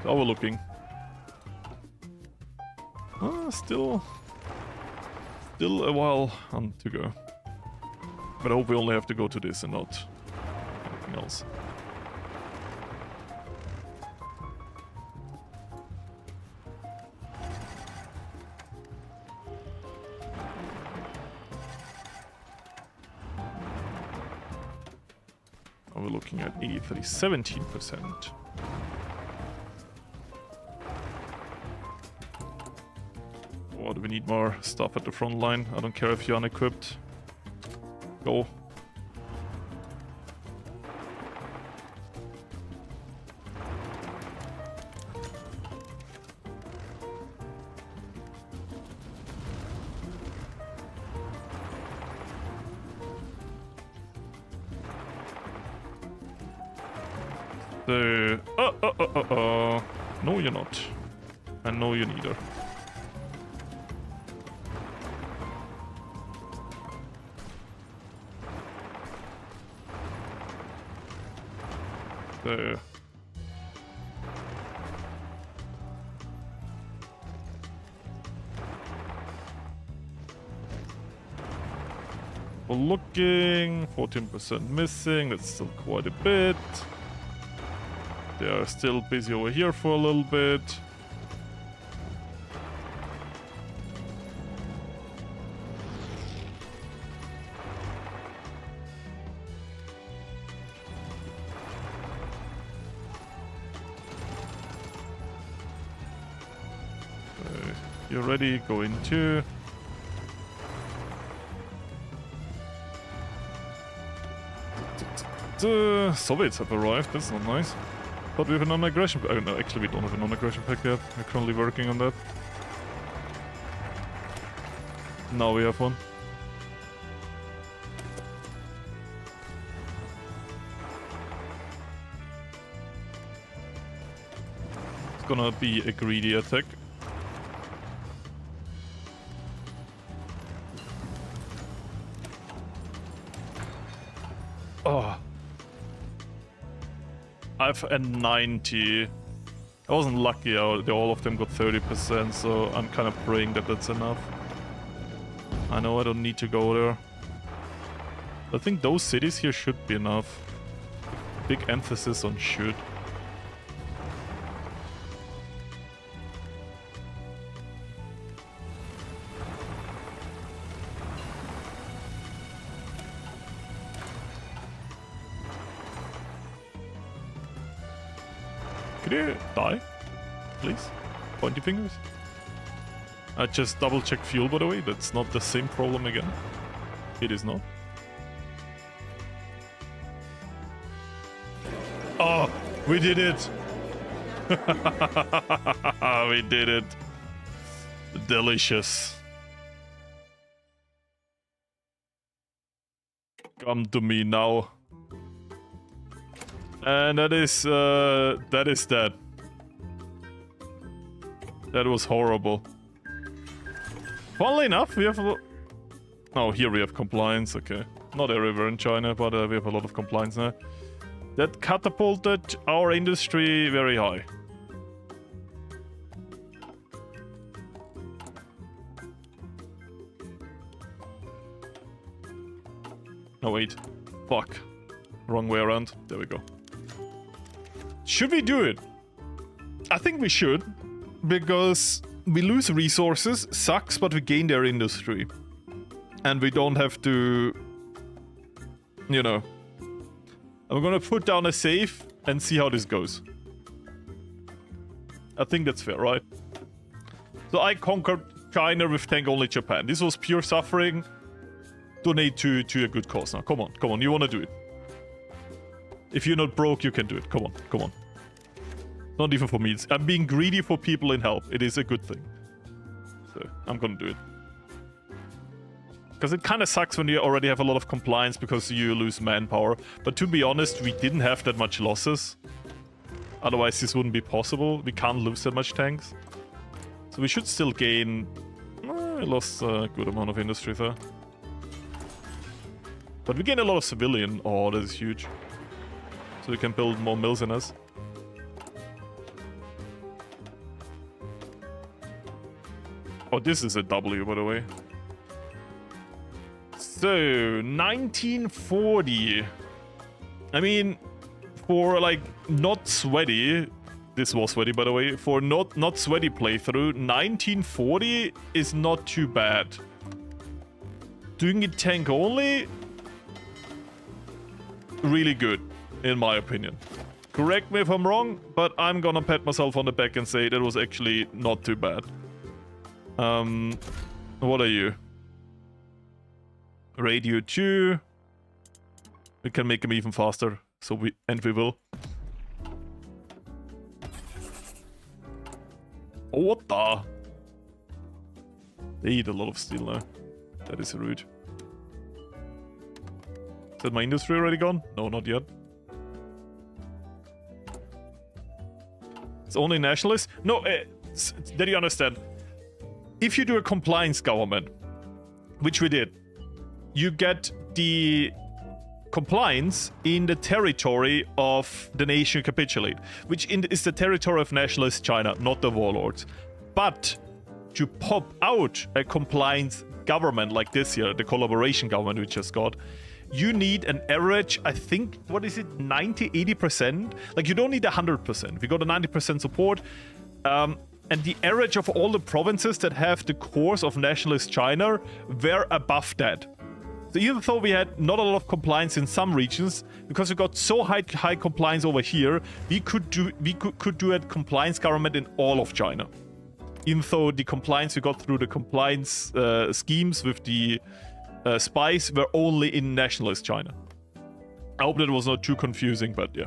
So overlooking. Still a while to go. But I hope we only have to go to this and not anything else. We're looking at 83, 17%. Or do we need more stuff at the front line? I don't care if you're unequipped. Go. No, you're not. And no, you're neither. There. We're looking, 14% missing, that's still quite a bit. They are still busy over here for a little bit. You're ready, go into. The Soviets have arrived, that's not nice. But we have a non-aggression pact. No, actually we don't have a non-aggression pact yet. We're currently working on that. Now we have one. It's gonna be a greedy attack. Oh. I have a 90. I wasn't lucky, all of them got 30%, so I'm kind of praying that that's enough. I know I don't need to go there. I think those cities here should be enough. big emphasis on should. Could you die? Please? Pointy fingers? I just double checked fuel, by the way. That's not the same problem again. It is not. Oh, we did it! We did it. Delicious. Come to me now. And that is that. That was horrible. Funnily enough, we have oh, here we have compliance, okay. Not everywhere in China, but we have a lot of compliance now. That catapulted our industry very high. Oh wait, fuck. Wrong way around. There we go. Should we do it? I think we should, because we lose resources, sucks, but we gain their industry. And we don't have to, you know. I'm gonna put down a save and see how this goes. I think that's fair, right? So I conquered China with tank only Japan. This was pure suffering. Donate to a good cause now. Come on, you wanna do it. If you're not broke, you can do it. Come on. Not even for me. I'm being greedy for people in help. It is a good thing. So, I'm gonna do it. Because it kind of sucks when you already have a lot of compliance because you lose manpower. But to be honest, we didn't have that much losses. Otherwise, this wouldn't be possible. We can't lose that much tanks. So we should still gain... I lost a good amount of industry there. But we gain a lot of civilian. Oh, that is huge. So we can build more mills in us. Oh, this is a W, by the way. So, 1940. I mean, for like not sweaty, this was sweaty by the way, for not sweaty playthrough, 1940 is not too bad. Doing it tank only, really good, in my opinion. Correct me if I'm wrong, but I'm gonna pat myself on the back and say that was actually not too bad. What are you? Radio 2. We can make him even faster, so we will. Oh, what the? They eat a lot of steel now. That is rude. Is that my industry already gone? No, not yet. It's only nationalists? No, did you understand? If you do a compliance government, which we did, you get the compliance in the territory of the nation you capitulate, which is the territory of nationalist China, not the warlords. But to pop out a compliance government like this here, the collaboration government we just got, you need an average, I think, what is it, 90-80%? Like, you don't need 100%. We got a 90% support. And the average of all the provinces that have the cores of nationalist China were above that. So even though we had not a lot of compliance in some regions, because we got so high compliance over here, we could do a compliance government in all of China. Even though the compliance we got through the compliance schemes with the spies were only in nationalist China. I hope that was not too confusing, but yeah.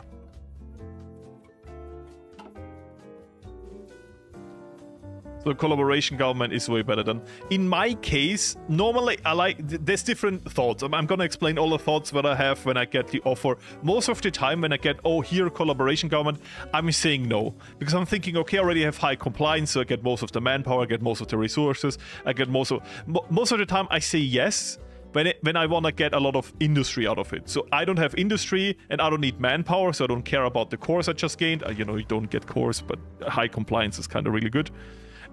So the collaboration government is way better than... In my case, normally I like... There's different thoughts. I'm gonna explain all the thoughts that I have when I get the offer. Most of the time when I get, oh, here, collaboration government, I'm saying no. Because I'm thinking, okay, I already have high compliance, so I get most of the manpower, I get most of the resources, I get most of the time I say yes, when I want to get a lot of industry out of it. So I don't have industry, and I don't need manpower, so I don't care about the cores I just gained. You know, you don't get cores, but high compliance is kind of really good.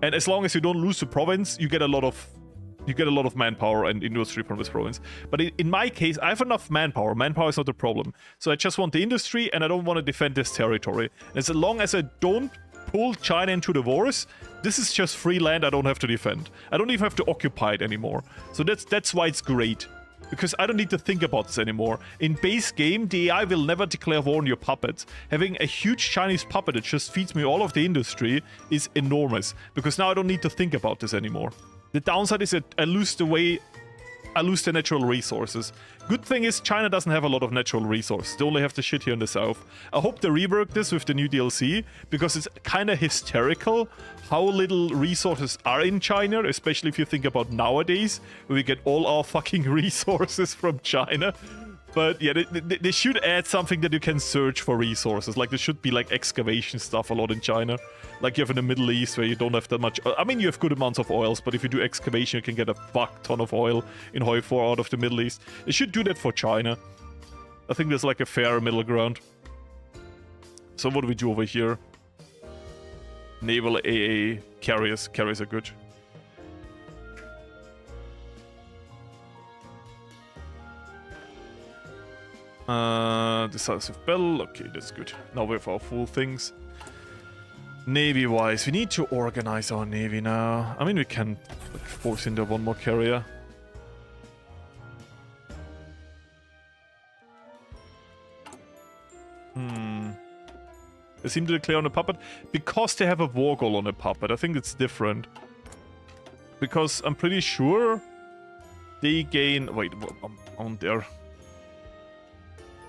And as long as you don't lose the province, you get a lot of you get a lot of manpower and industry from this province. But in my case, I have enough manpower. Manpower is not a problem. So I just want the industry, and I don't want to defend this territory. And as long as I don't pull China into the wars, this is just free land I don't have to defend. I don't even have to occupy it anymore. So that's why it's great. Because I don't need to think about this anymore. In base game, the AI will never declare war on your puppets. Having a huge Chinese puppet that just feeds me all of the industry is enormous. Because now I don't need to think about this anymore. The downside is that I lose the natural resources. Good thing is China doesn't have a lot of natural resources. They only have the shit here in the south. I hope they rework this with the new DLC, because it's kind of hysterical how little resources are in China, especially if you think about nowadays, where we get all our fucking resources from China. But yeah, they should add something that you can search for resources. Like there should be like excavation stuff a lot in China. Like you have in the Middle East where you don't have that much. I mean, you have good amounts of oils, but if you do excavation, you can get a fuck ton of oil in Hoi 4 out of the Middle East. They should do that for China. I think there's like a fair middle ground. So what do we do over here? Naval AA carriers. Carriers are good. Decisive battle. Okay, that's good. Now we have our full things. Navy-wise, we need to organize our navy now. I mean, we can like, force into one more carrier. They seem to declare on a puppet because they have a war goal on a puppet. I think it's different. Because I'm pretty sure they gain... Wait, on there.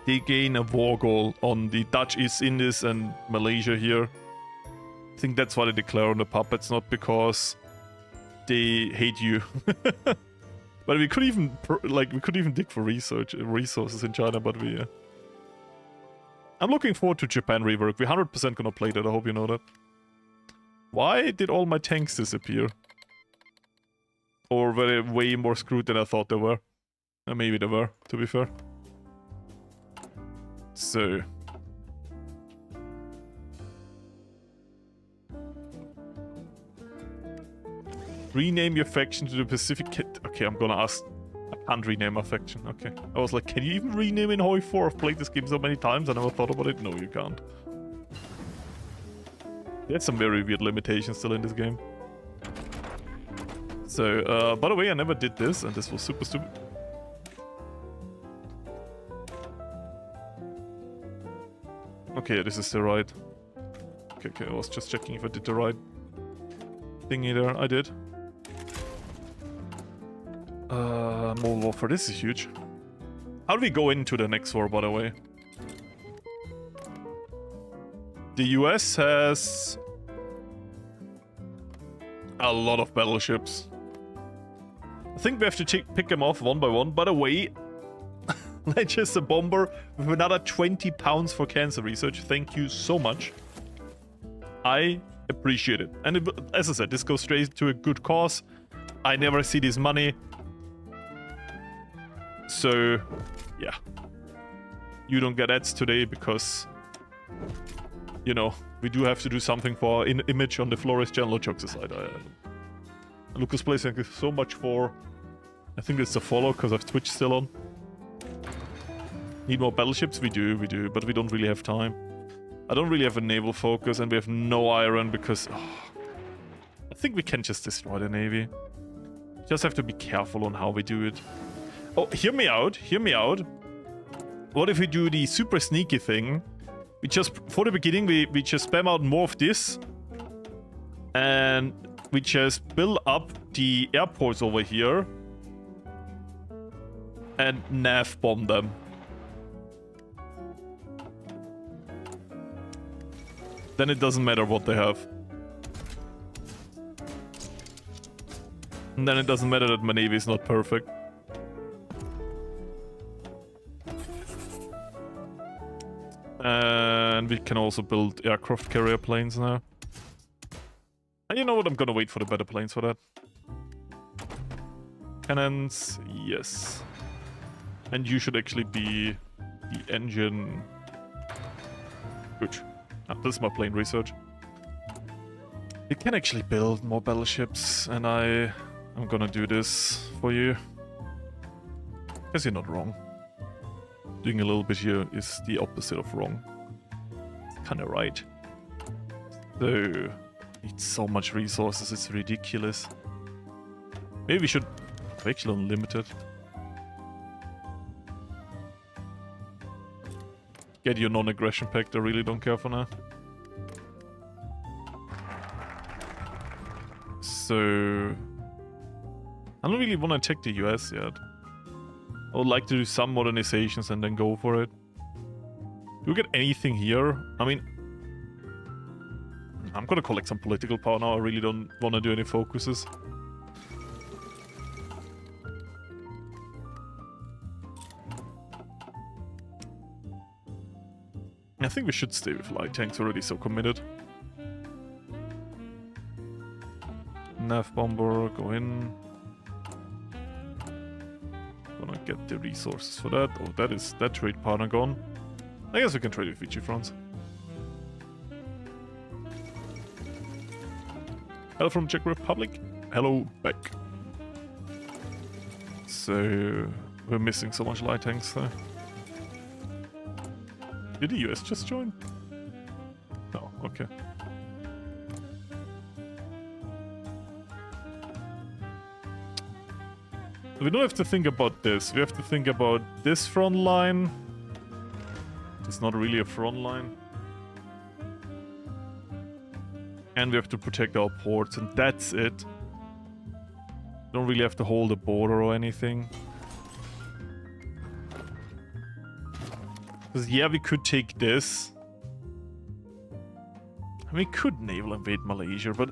They gain a war goal on the Dutch East Indies and Malaysia here. I think that's why they declare on the puppets, not because they hate you. But we could even dig for resources in China, but we... I'm looking forward to Japan rework. We're 100% gonna play that, I hope you know that. Why did all my tanks disappear? Or were they way more screwed than I thought they were? Maybe they were, to be fair. So... rename your faction to the Pacific... Okay, I'm gonna ask... I can't rename my faction. Okay. I was like, can you even rename in Hoi 4? I've played this game so many times, I never thought about it. No, you can't. There's some very weird limitations still in this game. So, by the way, I never did this, and this was super stupid. Okay, this is the right... Okay, I was just checking if I did the right thingy there. I did. More warfare, this is huge. How do we go into the next war, by the way? The US has... a lot of battleships. I think we have to pick them off one by one. By the way, Leicester Bomber with another 20 pounds for cancer research. Thank you so much. I appreciate it. And as I said, this goes straight to a good cause. I never see this money. So, yeah. You don't get ads today because, you know, we do have to do something for our image on the Florius channel. Jokes aside. Lucas Plays, thank you so much for... I think it's a follow because I've Twitch still on. Need more battleships? We do, but we don't really have time. I don't really have a naval focus, and we have no iron because... I think we can just destroy the navy. Just have to be careful on how we do it. Oh, hear me out, hear me out. What if we do the super sneaky thing? We just, for the beginning, we just spam out more of this. And we just build up the airports over here. And nav bomb them. Then it doesn't matter what they have. And then it doesn't matter that my navy is not perfect. And we can also build aircraft carrier planes now. And you know what? I'm gonna wait for the better planes for that. Cannons, yes. And you should actually be the engine. Good. Ah, this is my plane research. We can actually build more battleships, and I I'm gonna do this for you. Guess you're not wrong. Doing a little bit here is the opposite of wrong. It's kinda right. So, need so much resources, it's ridiculous. Maybe we should actually unlimited. Get your non-aggression pact, I really don't care for now. So... I don't really want to attack the US yet. I would like to do some modernizations and then go for it. Do we get anything here? I mean... I'm gonna collect some political power now, I really don't want to do any focuses. I think we should stay with light tanks, already so committed. Nav bomber, go in. Gonna get the resources for that. Oh, that is that trade partner gone. I guess we can trade with Vichy France. Hello from Czech Republic. Hello back. So we're missing so much light tanks there. Did the US just join? No, okay. We don't have to think about this. We have to think about this front line. It's not really a front line. And we have to protect our ports, and that's it. Don't really have to hold a border or anything. Because, yeah, we could take this. We could naval invade Malaysia, but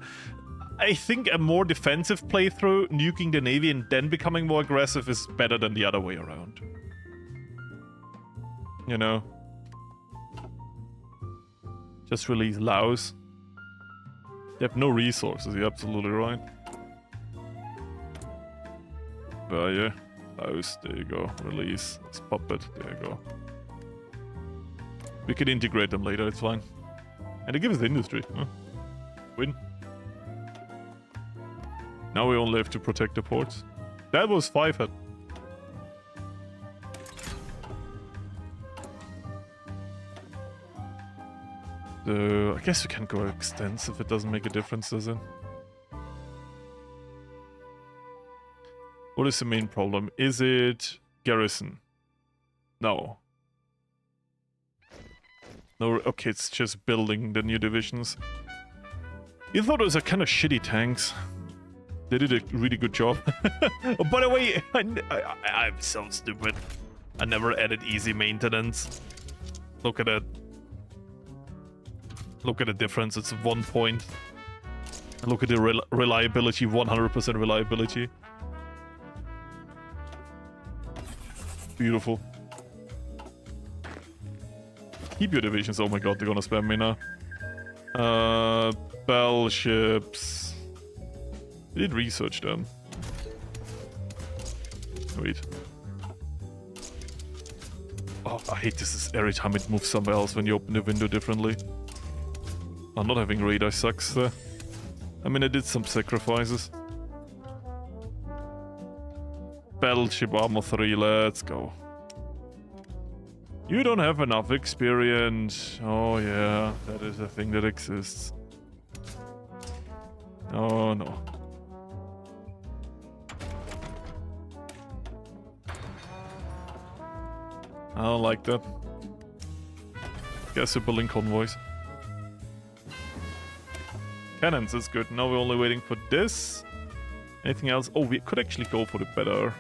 I think a more defensive playthrough, nuking the navy and then becoming more aggressive, is better than the other way around. You know? Just release Laos. They have no resources, you're absolutely right. But yeah, Laos, there you go. Release, let's pop it, there you go. We can integrate them later, it's fine. And they give us the industry. Huh? Win. Now we only have to protect the ports. That was 5 hit. So, I guess we can go extensive, it doesn't make a difference, does it? What is the main problem? Is it Garrison? No. No, okay, it's just building the new divisions. You thought those are kind of shitty tanks. They did a really good job. Oh, by the way, I'm so stupid. I never added easy maintenance. Look at it. Look at the difference, it's 1 point. And look at the reliability, 100% reliability. Beautiful. Keep your divisions, oh my god, they're gonna spam me now. Battleships. We did research them. Wait. Oh, I hate this every time it moves somewhere else when you open the window differently. Oh, not having radar sucks there. I mean, I did some sacrifices. Battleship Armor 3, let's go. You don't have enough experience. Oh yeah, that is a thing that exists. Oh no. I don't like that. Guess we're building convoys. Cannons is good. Now we're only waiting for this. Anything else? Oh, we could actually go for the better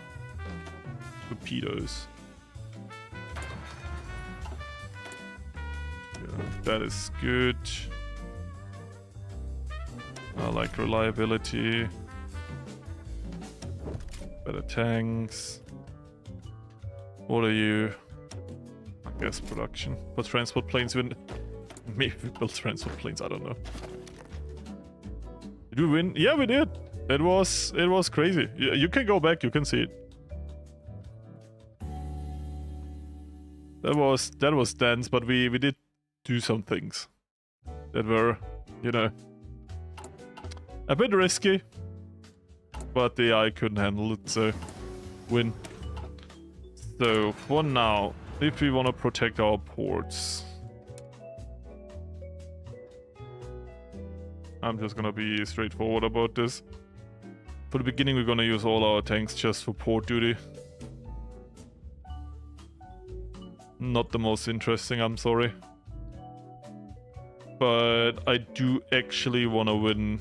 torpedoes. Yeah, that is good. I like reliability. Better tanks. What are you? I guess production. For transport planes, maybe we build transport planes, I don't know. Did we win? Yeah, we did. It was crazy. You can go back, you can see it. That was dense, but we did do some things that were, you know, a bit risky. but the AI couldn't handle it, so win. So for now, if we want to protect our ports, I'm just gonna be straightforward about this. For the beginning, we're gonna use all our tanks just for port duty. Not the most interesting, I'm sorry. But I do actually want to win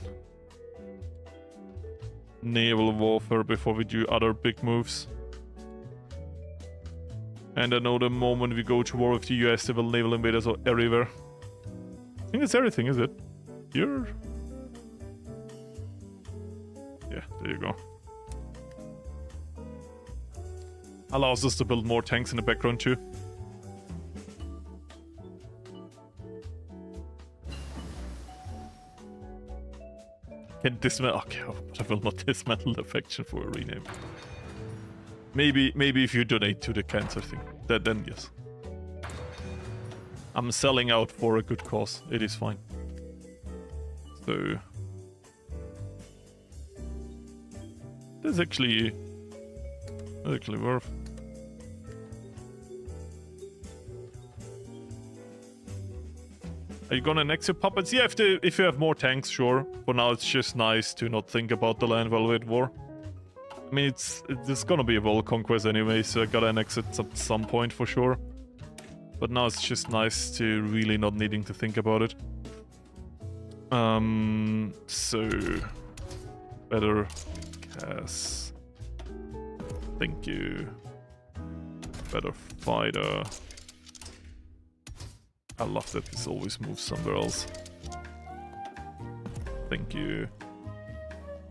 naval warfare before we do other big moves. And I know the moment we go to war with the US, there will naval invaders everywhere. I think it's everything, is it? Here? Yeah, there you go. Allows us to build more tanks in the background too. Can dismantle. Okay, but I will not dismantle the faction for a rename. Maybe if you donate to the cancer thing, then yes. I'm selling out for a good cause. It is fine. So that's actually worth. Are you gonna annex your puppets? Yeah, if you have more tanks, sure. For now, it's just nice to not think about the land while we're at war. I mean, it's gonna be a world conquest anyway, so I gotta annex it at some point for sure. But now it's just nice to really not needing to think about it. So better cast. Thank you. Better fighter. I love that this always moves somewhere else. Thank you.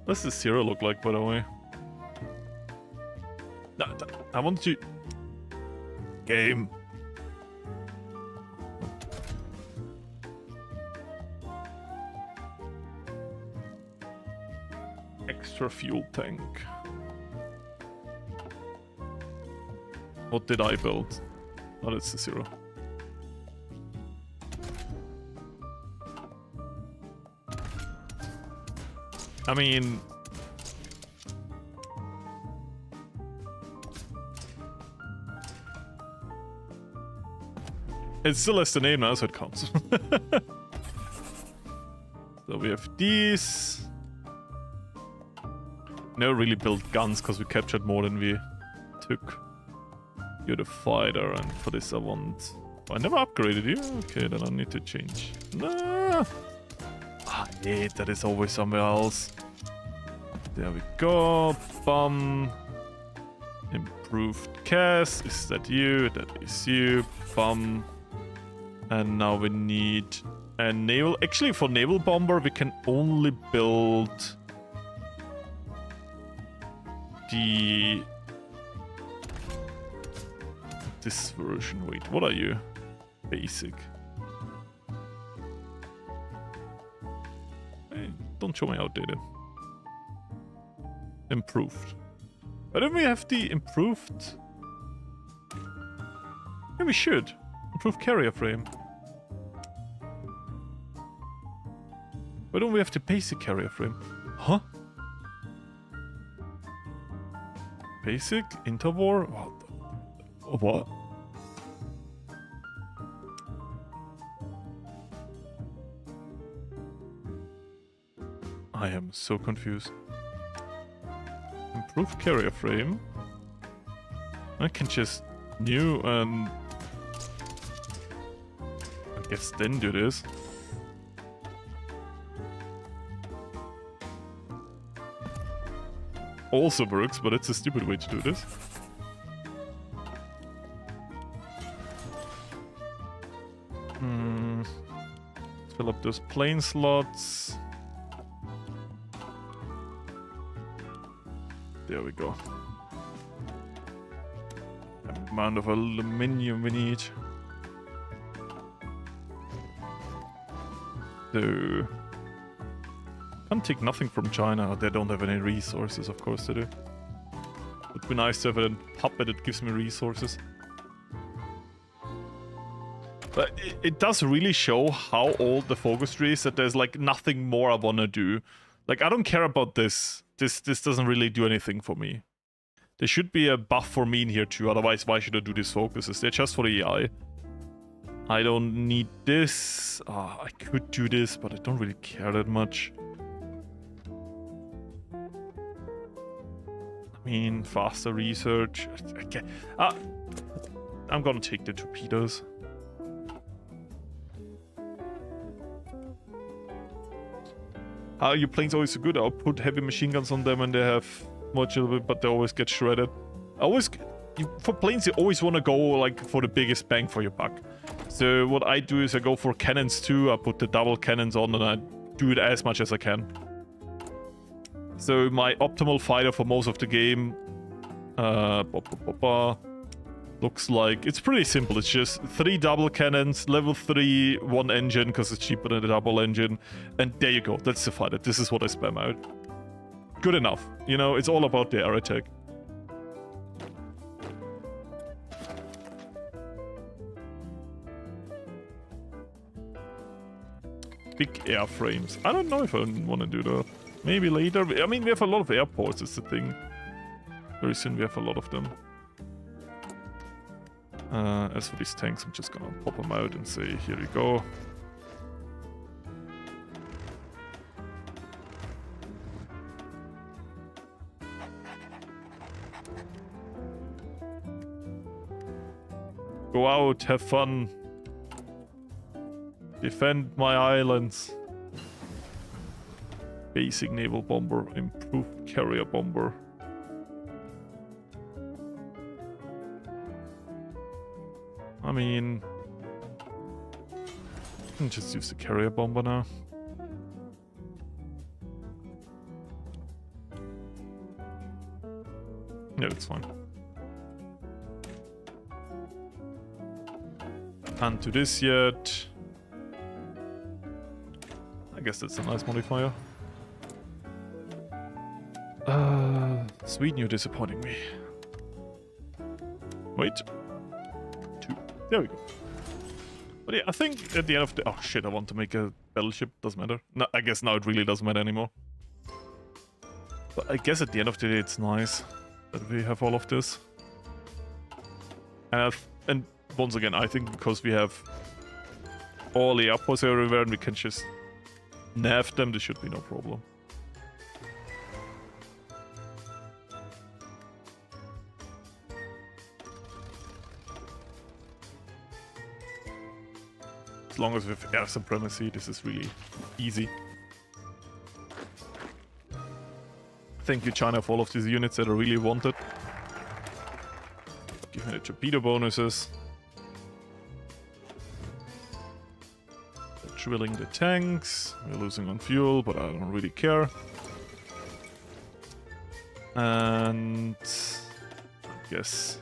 What does the zero look like, by the way? No, I want to... Game. Extra fuel tank. What did I build? Oh, that's the zero. I mean... It still has the name now, so it counts. So we have these. Never really built guns because we captured more than we took. You're the fighter, and for this I want... Oh, I never upgraded you? Okay, then I need to change. Nah. Ah, yeah, that is always somewhere else. There we go. Bum. Improved cast. Is that you? That is you. Bum. And now we need a naval. Actually, for naval bomber, we can only build this version. Wait, what are you? Basic. Hey, don't show me outdated. Improved. Why don't we have the improved? Yeah, we should. Improved carrier frame. Why don't we have the basic carrier frame? Huh? Basic? Interwar? What? I am so confused. Improved carrier frame. I can just new and I guess then do this. Also works, but it's a stupid way to do this. Let's fill up those plane slots. There we go. Amount of aluminium we need. So... Can't take nothing from China. They don't have any resources, of course they do. It'd be nice to have a puppet that gives me resources. But it does really show how old the focus tree is, that there's like nothing more I wanna do. Like, I don't care about this. this doesn't really do anything for me. There should be a buff for me in here too, otherwise why should I do these focuses? They're just for the AI. I don't need this. I could do this, but I don't really care that much. I mean, faster research. Okay. I'm gonna take the torpedoes. Your planes always so good. I'll put heavy machine guns on them and they have much of it, but they always get shredded. For planes, you always want to go like for the biggest bang for your buck. So what I do is I go for cannons too. I put the double cannons on and I do it as much as I can. So my optimal fighter for most of the game looks like it's pretty simple. It's just 3 double cannons, level 3, 1 engine because it's cheaper than a double engine, and there you go. That's the fighter. This is what I spam out. Good enough. You know, it's all about the air attack. Big airframes. I don't know if I want to do that. Maybe later. I mean, we have a lot of airports, is the thing. Very soon we have a lot of them. As for these tanks, I'm just gonna pop them out and say, here you go. Go out, have fun. Defend my islands. Basic naval bomber, improved carrier bomber. I mean, I can just use the carrier bomber now. Yeah, that's fine. Can't do this yet. I guess that's a nice modifier. Sweden, you're disappointing me. Wait. 2. There we go. But yeah, I think at the end of the... Oh shit, I want to make a battleship. Doesn't matter. No, I guess now it really doesn't matter anymore. But I guess at the end of the day, it's nice that we have all of this. And once again, I think because we have all the outposts everywhere and we can just nav them, there should be no problem. As long as we have air supremacy, this is really easy. Thank you, China, for all of these units that I really wanted. Give me the torpedo bonuses. They're drilling the tanks. We're losing on fuel, but I don't really care. And I guess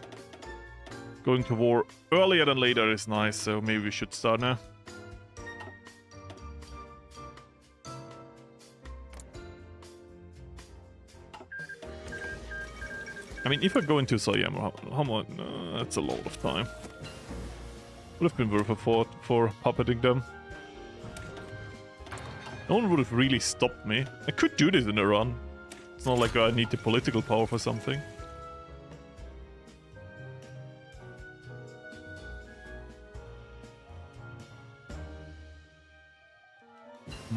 going to war earlier than later is nice, so maybe we should start now. I mean, if I go into Siam, how much? That's a lot of time. Would have been worth a thought for puppeting them. No one would have really stopped me. I could do this in a run. It's not like I need the political power for something.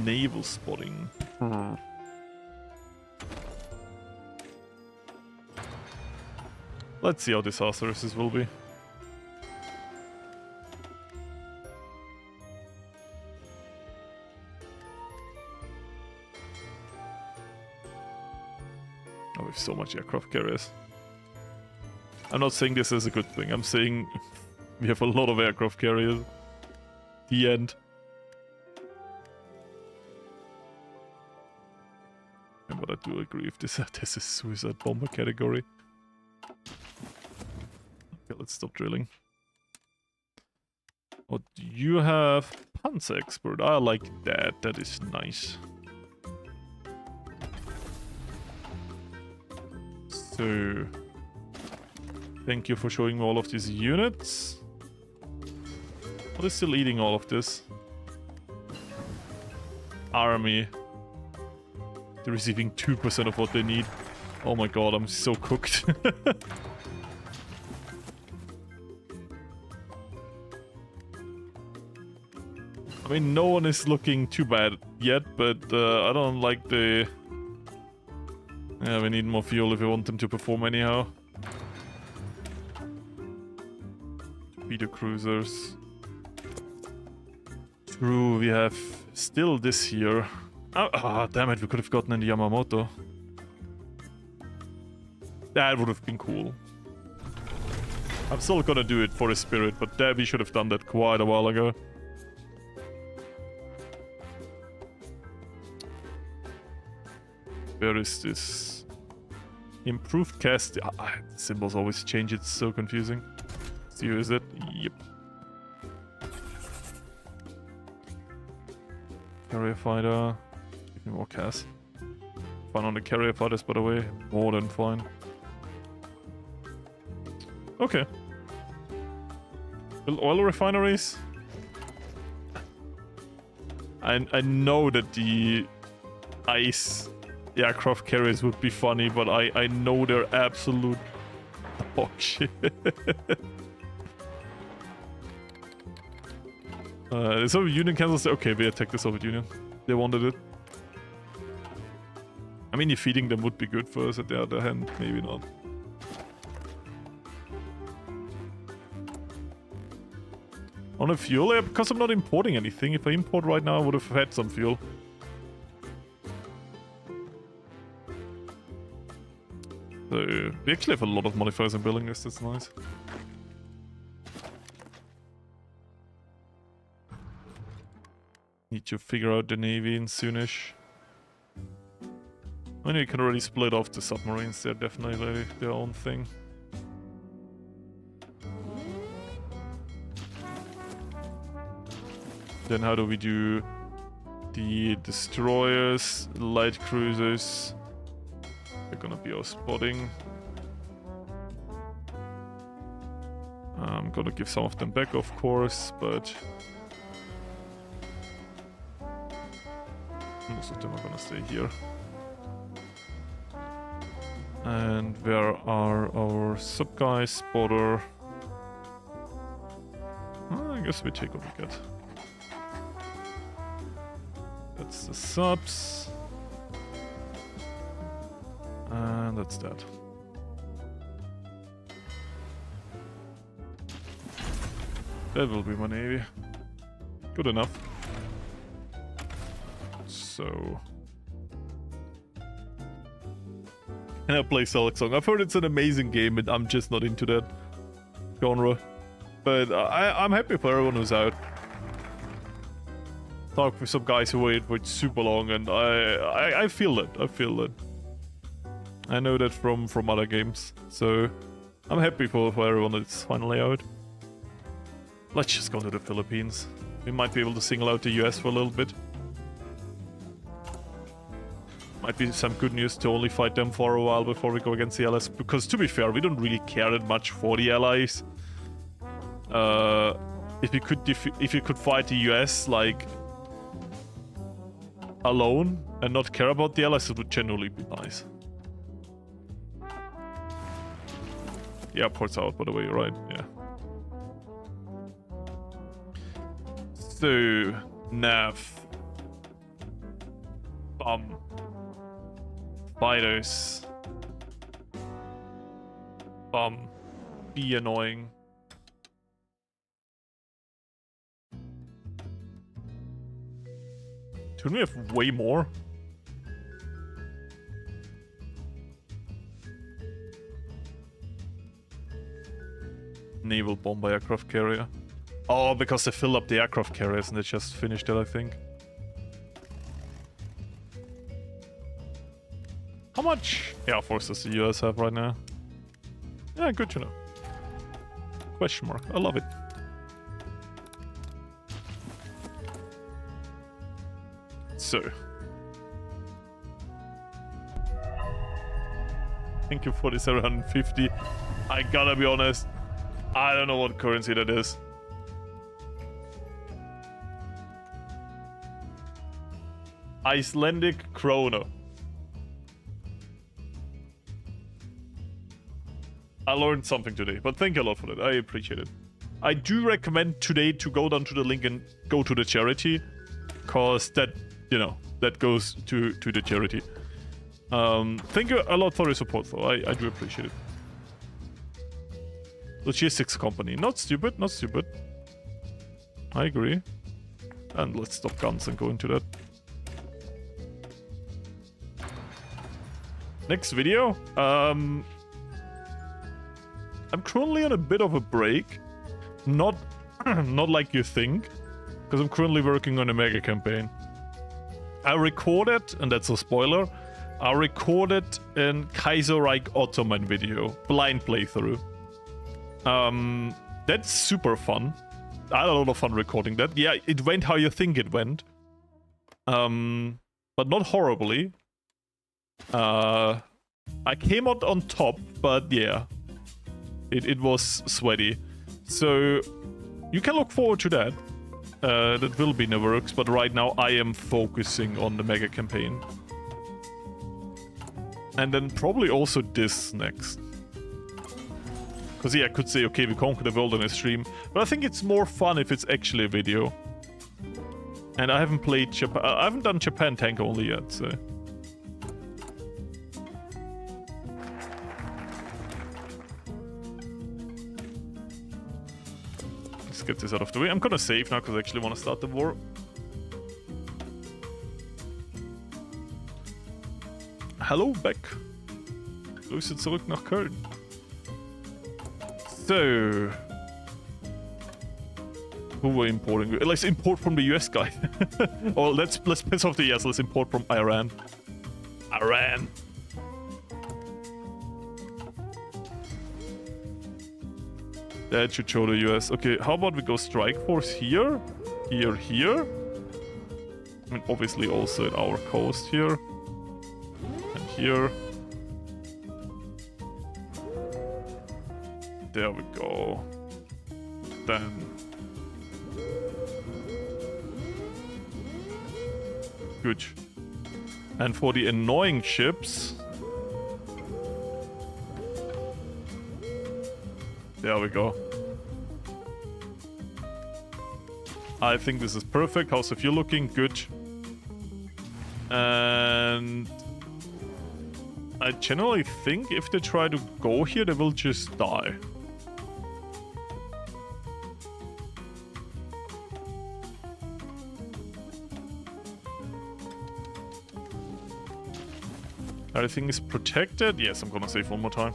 Naval spotting. Let's see how disastrous this will be. Oh, we have so much aircraft carriers. I'm not saying this is a good thing. I'm saying we have a lot of aircraft carriers. The end. But I do agree if this is suicide bomber category. Okay, let's stop drilling. What do you have? Panzer expert. I like that. That is nice. So, thank you for showing me all of these units. What is still eating all of this? Army. They're receiving 2% of what they need. Oh my god, I'm so cooked. I mean, no one is looking too bad yet, but I don't like the... Yeah, we need more fuel if we want them to perform anyhow. Torpedo cruisers. True, we have still this here. Oh, damn it, we could have gotten in the Yamamoto. That would have been cool. I'm still gonna do it for the spirit, but we should have done that quite a while ago. Where is this? Improved cast. Symbols always change, it's so confusing. See, who is it? Yep. Carrier fighter. Give me more cast. Fun on the carrier fighters, by the way. More than fine. Okay. Build oil refineries. I know that the ice aircraft carriers would be funny, but I know they're absolute dog shit. The Soviet Union cancels. Okay, we attacked the Soviet Union. They wanted it. I mean, defeating them would be good for us. At the other hand, maybe not. On a fuel? Yeah, because I'm not importing anything. If I import right now, I would have had some fuel. So, we actually have a lot of modifiers in building this, that's nice. Need to figure out the navy in soonish. I mean, you can already split off the submarines, they're definitely their own thing. Then how do we do the destroyers, light cruisers? They're gonna be our spotting. I'm gonna give some of them back, of course, but most of them are gonna stay here. And where are our sub guys? Spotter. I guess we take what we get. That's the subs. And that's that. That will be my navy. Good enough. So... And I play Song. I've heard it's an amazing game and I'm just not into that genre. But I'm happy for everyone who's out. Talk with some guys who wait super long and I feel it. I feel it. I know that from other games. So I'm happy for everyone that's finally out. Let's just go to the Philippines. We might be able to single out the US for a little bit. Might be some good news to only fight them for a while before we go against the Allies. Because to be fair, we don't really care that much for the Allies. If you could fight the US like alone and not care about the Allies, it would genuinely be nice. The airport's out, by the way, you're right, yeah. So, Nav. Fighters. Be annoying. Don't we have way more? Naval bomber aircraft carrier. Oh, because they fill up the aircraft carriers and they just finished it, I think. How much air force does the US have right now? Yeah, good to know. Question mark. I love it. So. Thank you for the 750. I gotta be honest. I don't know what currency that is. Icelandic kroner. I learned something today, but thank you a lot for that. I appreciate it. I do recommend today to go down to the link and go to the charity, cause that, you know, that goes to the charity. Thank you a lot for your support, though. I do appreciate it. Logistics company. Not stupid, not stupid. I agree. And let's stop guns and go into that. Next video. I'm currently on a bit of a break. Not like you think. Because I'm currently working on a mega campaign. I recorded, and that's a spoiler, I recorded an Kaiserreich Ottoman video. Blind playthrough. That's super fun. I had a lot of fun recording that. Yeah, it went how you think it went. But not horribly. I came out on top, but yeah. It was sweaty. So, you can look forward to that. That will be in the works, but right now I am focusing on the mega campaign. And then probably also this next. Because yeah, I could say, okay, we conquer the world on a stream, but I think it's more fun if it's actually a video. And I haven't played Japan. I haven't done Japan tank only yet, so. Let's get this out of the way. I'm gonna save now because I actually want to start the war. Hallo, back. Grüße zurück nach Köln. So, who we're importing? Let's import from the US guy. Or let's piss off the US. Let's import from Iran. Iran. That should show the US. Okay, how about we go strike force here, here, here, and obviously also at our coast here, and here. There we go. Then. Good. And for the annoying ships. There we go. I think this is perfect. How's the fuel looking? Good. And I generally think if they try to go here, they will just die. Everything is protected. Yes, I'm gonna save one more time.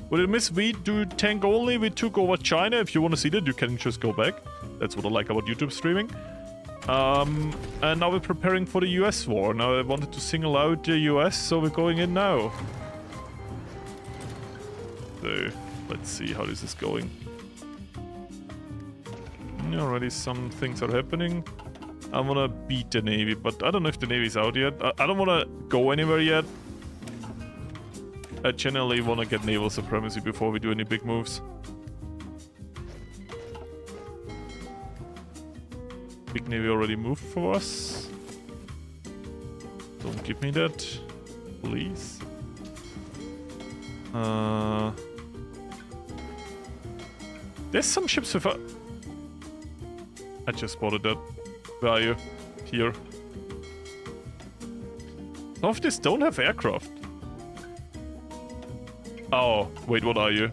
Would it miss we do tank only? We took over China. If you want to see that, you can just go back. That's what I like about YouTube streaming. And now we're preparing for the US war. Now I wanted to single out the US, so we're going in now. So, let's see how this is going. Already some things are happening. I want to beat the Navy, but I don't know if the Navy's out yet. I don't want to go anywhere yet. I generally want to get naval supremacy before we do any big moves. Big Navy already moved for us. Don't give me that, please. There's some ships with I just spotted that. Where are you? Here. Some of these don't have aircraft. Oh, wait, what are you?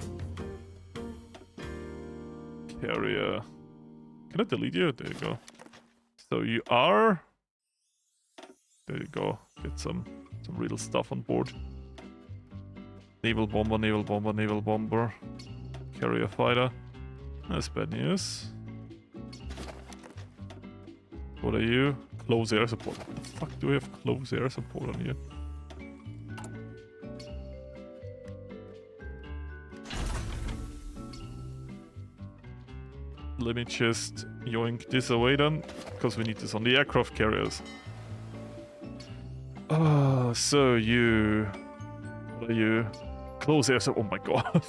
Carrier. Can I delete you? There you go. So you are... There you go. Get some real stuff on board. Naval bomber, naval bomber, naval bomber. Carrier fighter. That's bad news. What are you? Close air support. What the fuck do we have close air support on here? Let me just yoink this away then, because we need this on the aircraft carriers. Oh, so you... What are you? Close air support. Oh my god.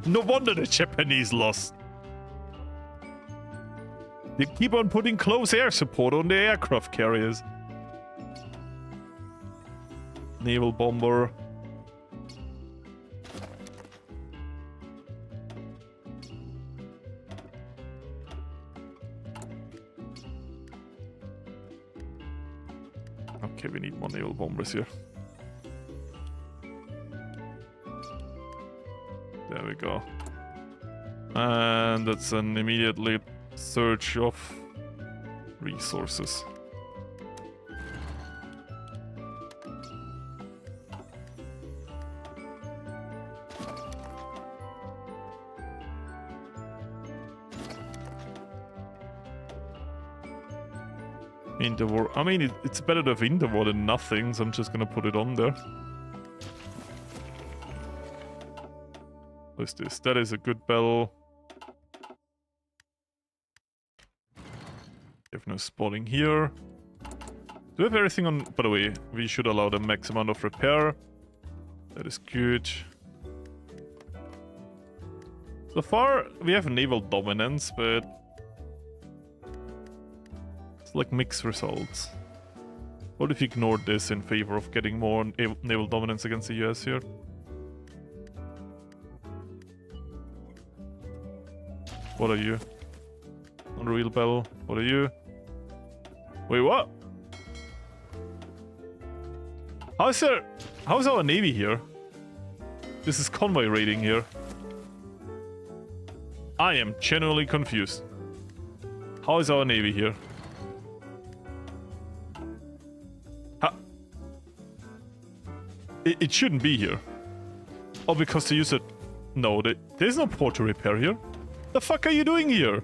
No wonder the Japanese lost. They keep on putting close air support on the aircraft carriers. Naval bomber. Okay, we need more naval bombers here. There we go. And that's an immediately search of resources. In the war, I mean, it's better to have in the war than nothing, so I'm just gonna put it on there. What's this? That is a good bell. Have no spotting here. Do we have everything on? By the way, we should allow the max amount of repair. That is good. So far, we have naval dominance, but it's like mixed results. What if you ignored this in favor of getting more naval dominance against the US here? What are you? Unreal Bell. What are you? Wait, what? How's our navy here? This is convoy raiding here. I am genuinely confused. How is our navy here? It shouldn't be here. Oh, because they use it. No, there's no port to repair here. The fuck are you doing here?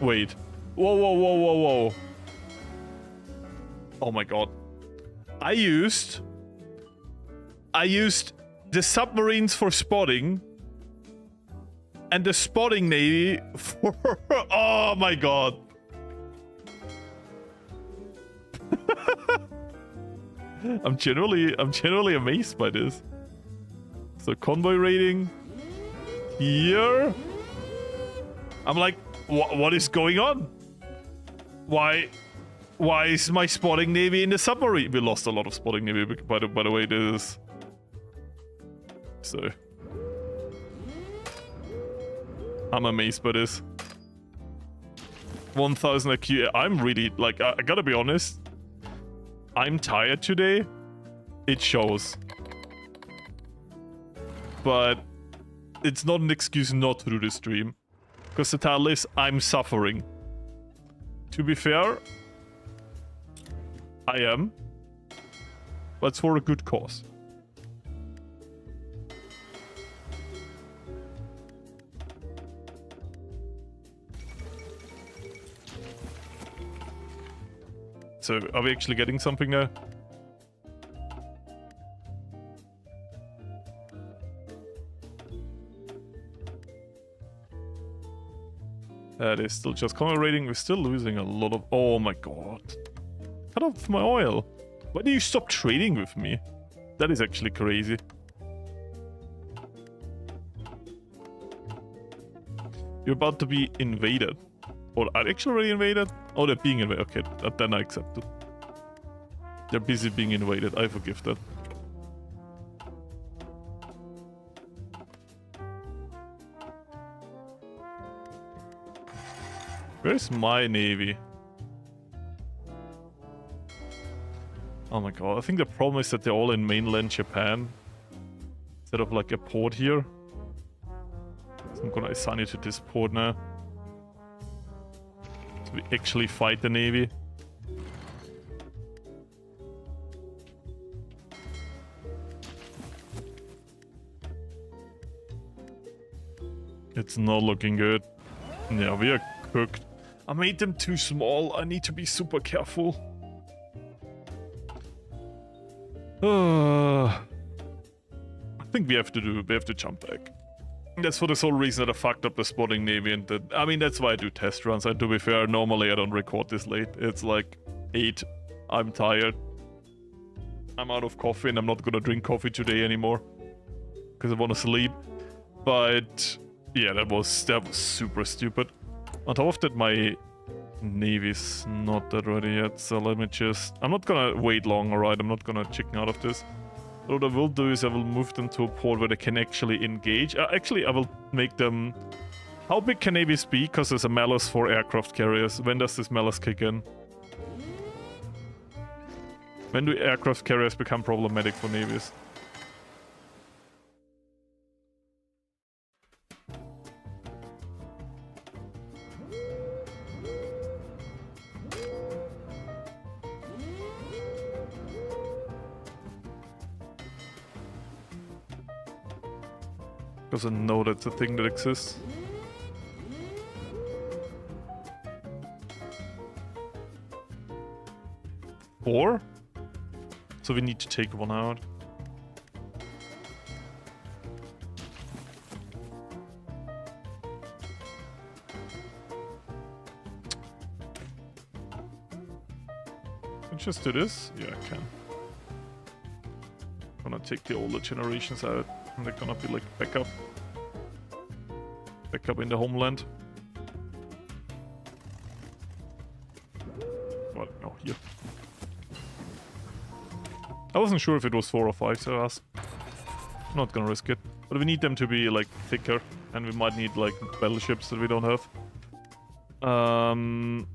Wait. Whoa, whoa, whoa, whoa, whoa. Oh my god. I used the submarines for spotting and the spotting navy for... Oh my god. I'm generally amazed by this. So convoy raiding here. I'm like, what is going on? Why is my spotting navy in the submarine? We lost a lot of spotting navy, by the way. This is so. I'm amazed by this. 1000 IQ. I'm really like, I gotta be honest. I'm tired today. It shows. But it's not an excuse not to do this stream. Because the title is I'm suffering. To be fair, I am. But it's for a good cause. So, are we actually getting something now? That is still just commemorating. We're still losing a lot of... Oh my god. Cut off my oil. Why do you stop trading with me? That is actually crazy. You're about to be invaded. Or are they actually already invaded? Oh, they're being invaded. Okay, then I accept it. They're busy being invaded. I forgive that. Where's my navy? Oh my god, I think the problem is that they're all in mainland Japan. Instead of like a port here. So I'm gonna assign it to this port now. So we actually fight the navy. It's not looking good. Yeah, we are cooked. I made them too small. I need to be super careful. I think we have to jump back. That's for the sole reason that I fucked up the spotting navy, and I mean, that's why I do test runs. And to be fair, normally I don't record this late. It's like 8. I'm tired. I'm out of coffee, and I'm not gonna drink coffee today anymore because I want to sleep. But yeah, that was super stupid. On top of that, my navy's not that ready yet, so let me just... I'm not gonna wait long, alright? I'm not gonna chicken out of this. What I will do is I will move them to a port where they can actually engage. Actually, I will make them... How big can navies be? Because there's a malice for aircraft carriers. When does this malice kick in? When do aircraft carriers become problematic for navies? Because I know that's a thing that exists. Four? So we need to take one out. Can I just do this? Yeah, I can. Gonna take the older generations out, and they're gonna be like backup in the homeland. What? No, here. I wasn't sure if it was 4 or 5, so I was not gonna risk it. But we need them to be like thicker, and we might need like battleships that we don't have. I'm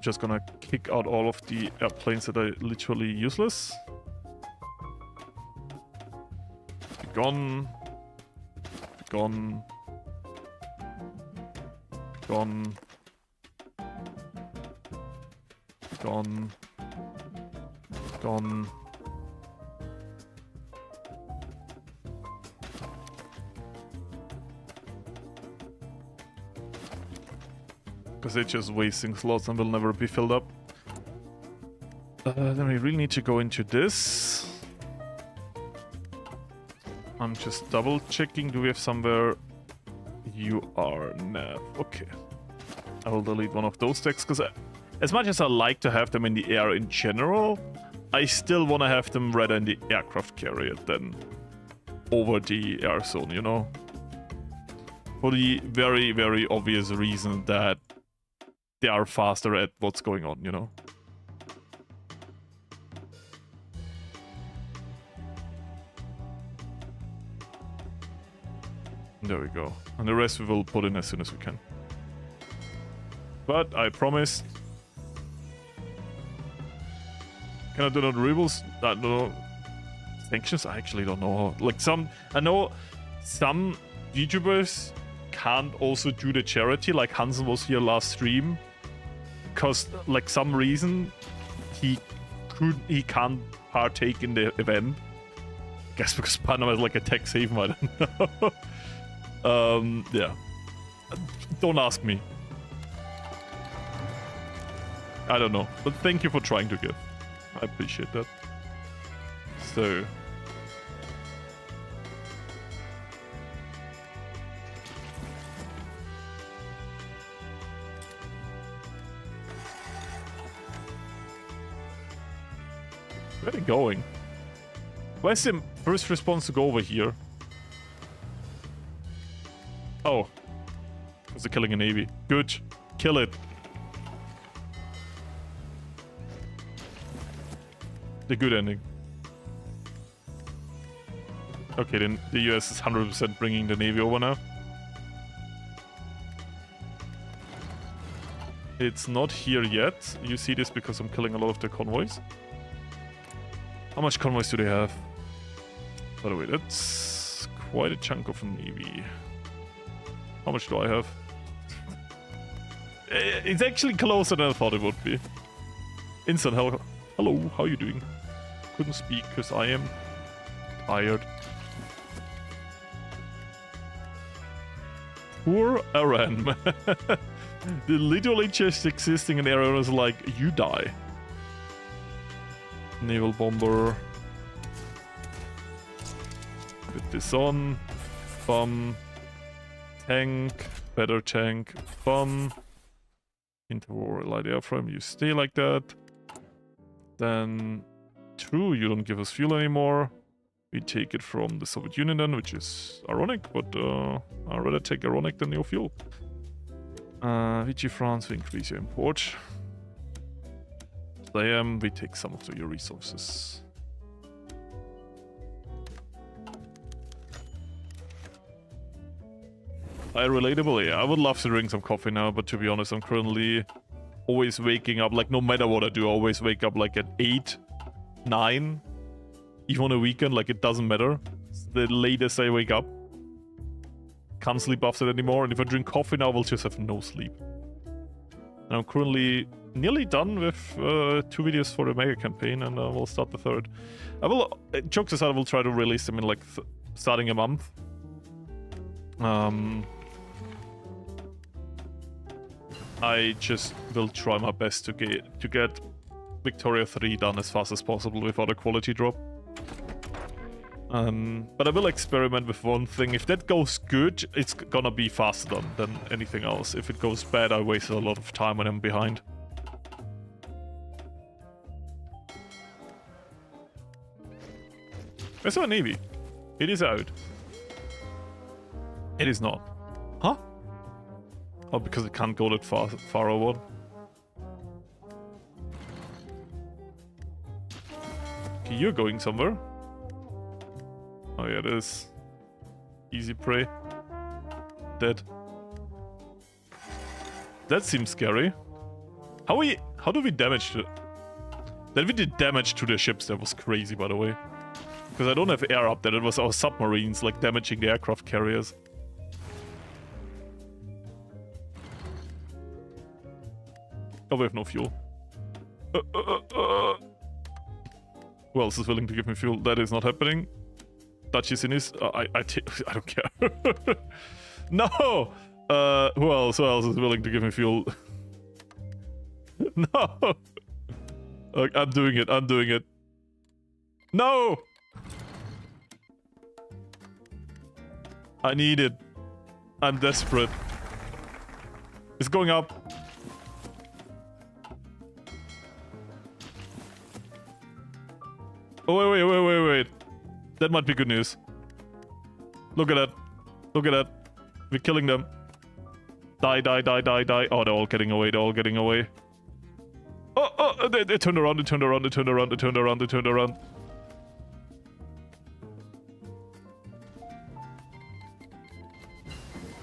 just gonna kick out all of the airplanes that are literally useless. Be gone. Be gone. Be gone. Be gone. Gone. Because they're just wasting slots and will never be filled up. Then we really need to go into this. I'm just double checking. Do we have somewhere? You are nav. Okay. I will delete one of those decks because as much as I like to have them in the air in general, I still want to have them rather in the aircraft carrier than over the air zone, you know? For the very, very obvious reason that they are faster at what's going on, you know? There we go. And the rest we will put in as soon as we can. But I promised. Can I do the rebels? No. Sanctions? I actually don't know. Like I know some YouTubers can't also do the charity. Like Hansen was here last stream. Because like some reason he can't partake in the event. I guess because Panama is like a tax haven, I don't know. Yeah. Don't ask me. I don't know. But thank you for trying to give. I appreciate that. So. Where are they going? Where's the first response to go over here? Oh. Because they're killing a navy. Good. Kill it. The good ending. Okay, then the US is 100% bringing the navy over now. It's not here yet. You see this because I'm killing a lot of the convoys. How much convoys do they have? By the way, that's quite a chunk of a navy. How much do I have? It's actually closer than I thought it would be. Instant hell. Hello, how are you doing? Couldn't speak because I am tired. Poor Iran. The literally just existing in area is like, you die. Naval bomber. Put this on. Bum. Tank. Better tank. Bum. Interwar light airframe. You stay like that. Then, true, you don't give us fuel anymore. We take it from the Soviet Union then, which is ironic, but I'd rather take ironic than your fuel. Vichy France, we increase your import. Slam, we take some of your resources. Relatable, yeah, I would love to drink some coffee now, but to be honest, I'm currently always waking up, like no matter what I do, I always wake up like at 8, 9, even on a weekend, like it doesn't matter. It's the latest I wake up. Can't sleep after that anymore, and if I drink coffee now, I will just have no sleep. And I'm currently nearly done with 2 videos for the mega campaign, and we'll start the 3rd. I will, jokes aside, I will try to release them in like starting a month. I just will try my best to get Victoria 3 done as fast as possible without a quality drop. But I will experiment with one thing. If that goes good, it's gonna be faster done than anything else. If it goes bad, I waste a lot of time when I'm behind. Where's our navy? It is out. It is not. Huh? Oh, because it can't go that far over. Okay, you're going somewhere. Oh yeah, it is. Easy prey. Dead. That seems scary. How do we damage the... That we did damage to the ships, that was crazy, by the way. Because I don't have air up there, it was our submarines, like, damaging the aircraft carriers. Oh, we have no fuel. Who else is willing to give me fuel? That is not happening. Dutch is in his... I don't care. No! Who else is willing to give me fuel? No! Look, I'm doing it. No! I need it. I'm desperate. It's going up. Oh, wait. That might be good news. Look at that. We're killing them. Die. Oh, they're all getting away. Oh, they turned around.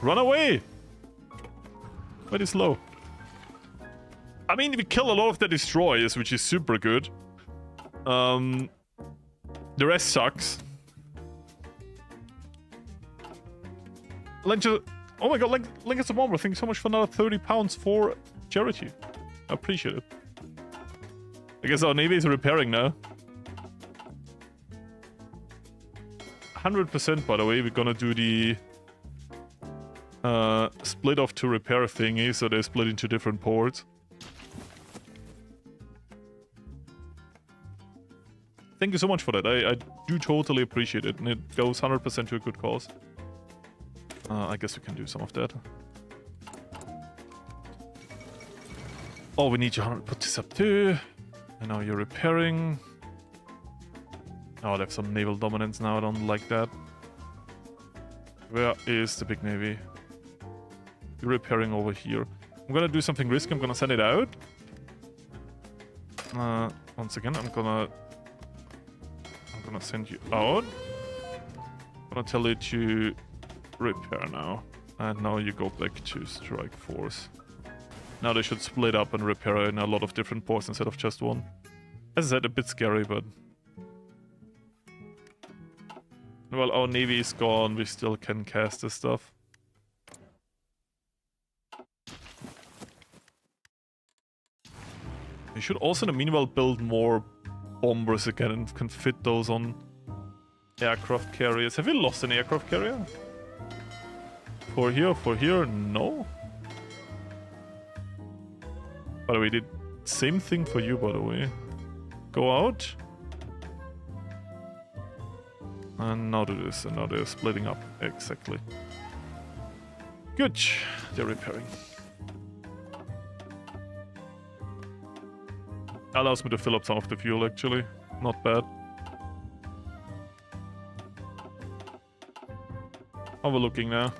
Run away! Very slow. I mean, we kill a lot of the destroyers, which is super good. The rest sucks. Oh my god, Lancaster Bomber, thank you so much for another £30 for charity. I appreciate it. I guess our navy is repairing now. 100% by the way, we're gonna do the split off to repair thingy, so they're split into different ports. Thank you so much for that. I do totally appreciate it, and it goes 100% to a good cause. I guess we can do some of that. Oh, we need you 100. Put this up too. And now you're repairing. Oh, they have some naval dominance now. I don't like that. Where is the big navy? You're repairing over here. I'm gonna do something risky. I'm gonna send it out. Once again, I'm gonna send you out. I'm gonna tell you to repair now. And now you go back to strike force. Now they should split up and repair in a lot of different ports instead of just one. As I said, a bit scary, but... Well, our navy is gone, we still can cast this stuff. We should also in the meanwhile build more bombers again and can fit those on aircraft carriers. Have we lost an aircraft carrier? For here, no. By the way, did same thing for you, by the way. Go out. And now do this, and now they're splitting up. Exactly. Good. They're repairing. Allows me to fill up some of the fuel, actually. Not bad. Overlooking now.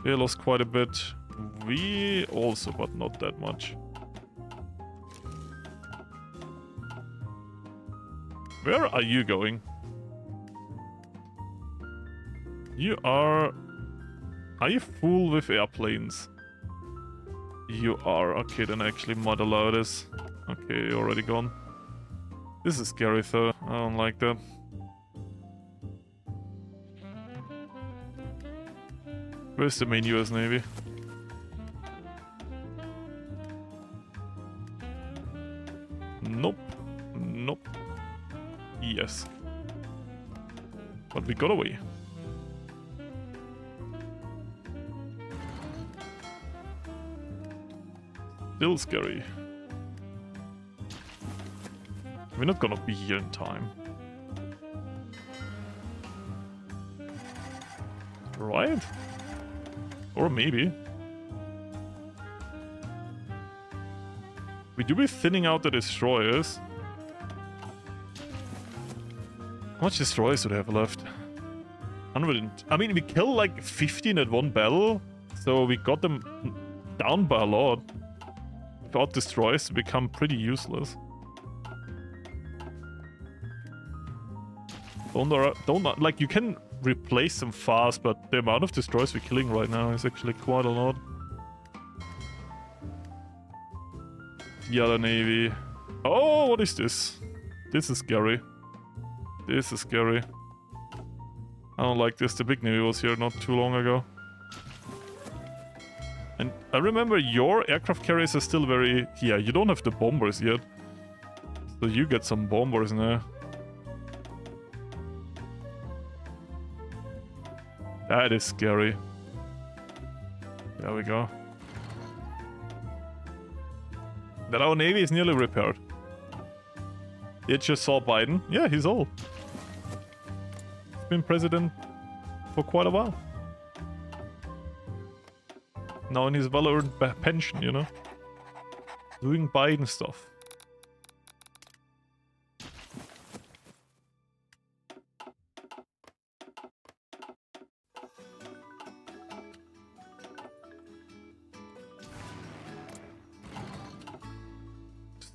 They lost quite a bit. We also, but not that much. Where are you going? You are... Are you full with airplanes? You are. Okay, then I actually might allow this. Okay, you're already gone. This is scary though. I don't like that. Where's the main US Navy? Nope. Nope. Yes. But we got away. Still scary. We're not gonna be here in time. Right? Or maybe. We do be thinning out the destroyers. How much destroyers do they have left? 100. I mean, we killed like 15 at one battle, so we got them down by a lot. Without destroyers to become pretty useless. Don't like, you can replace them fast, but the amount of destroyers we're killing right now is actually quite a lot. The other navy. Oh, what is this? This is scary. This is scary. I don't like this. The big navy was here not too long ago. And I remember your aircraft carriers are still very... Yeah, you don't have the bombers yet. So you get some bombers now. That is scary. There we go. That our navy is nearly repaired. You just saw Biden. Yeah, he's old. He's been president for quite a while. Now in his well-earned pension, you know? Doing Biden stuff.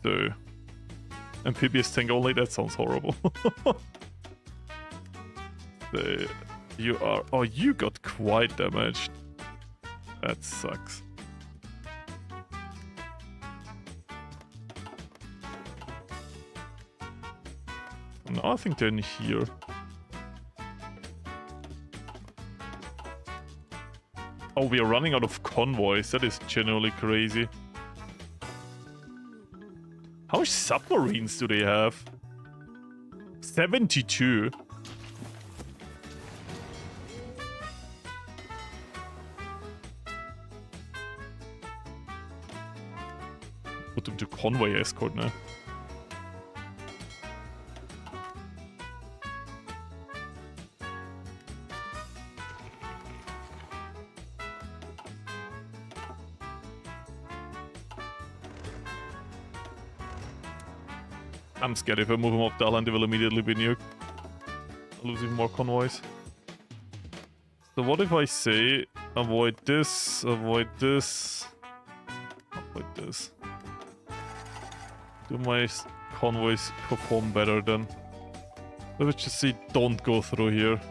So... amphibious tank only? That sounds horrible. So, you are... Oh, you got quite damaged. That sucks. No, I think they're in here. Oh, we are running out of convoys. That is genuinely crazy. How much submarines do they have? 72. Put them to convoy escort now. I'm scared if I move him up the island, they will immediately be nuked. Losing more convoys. So what if I say, avoid this, avoid this, avoid this. Do my convoys perform better then? Let's just say don't go through here.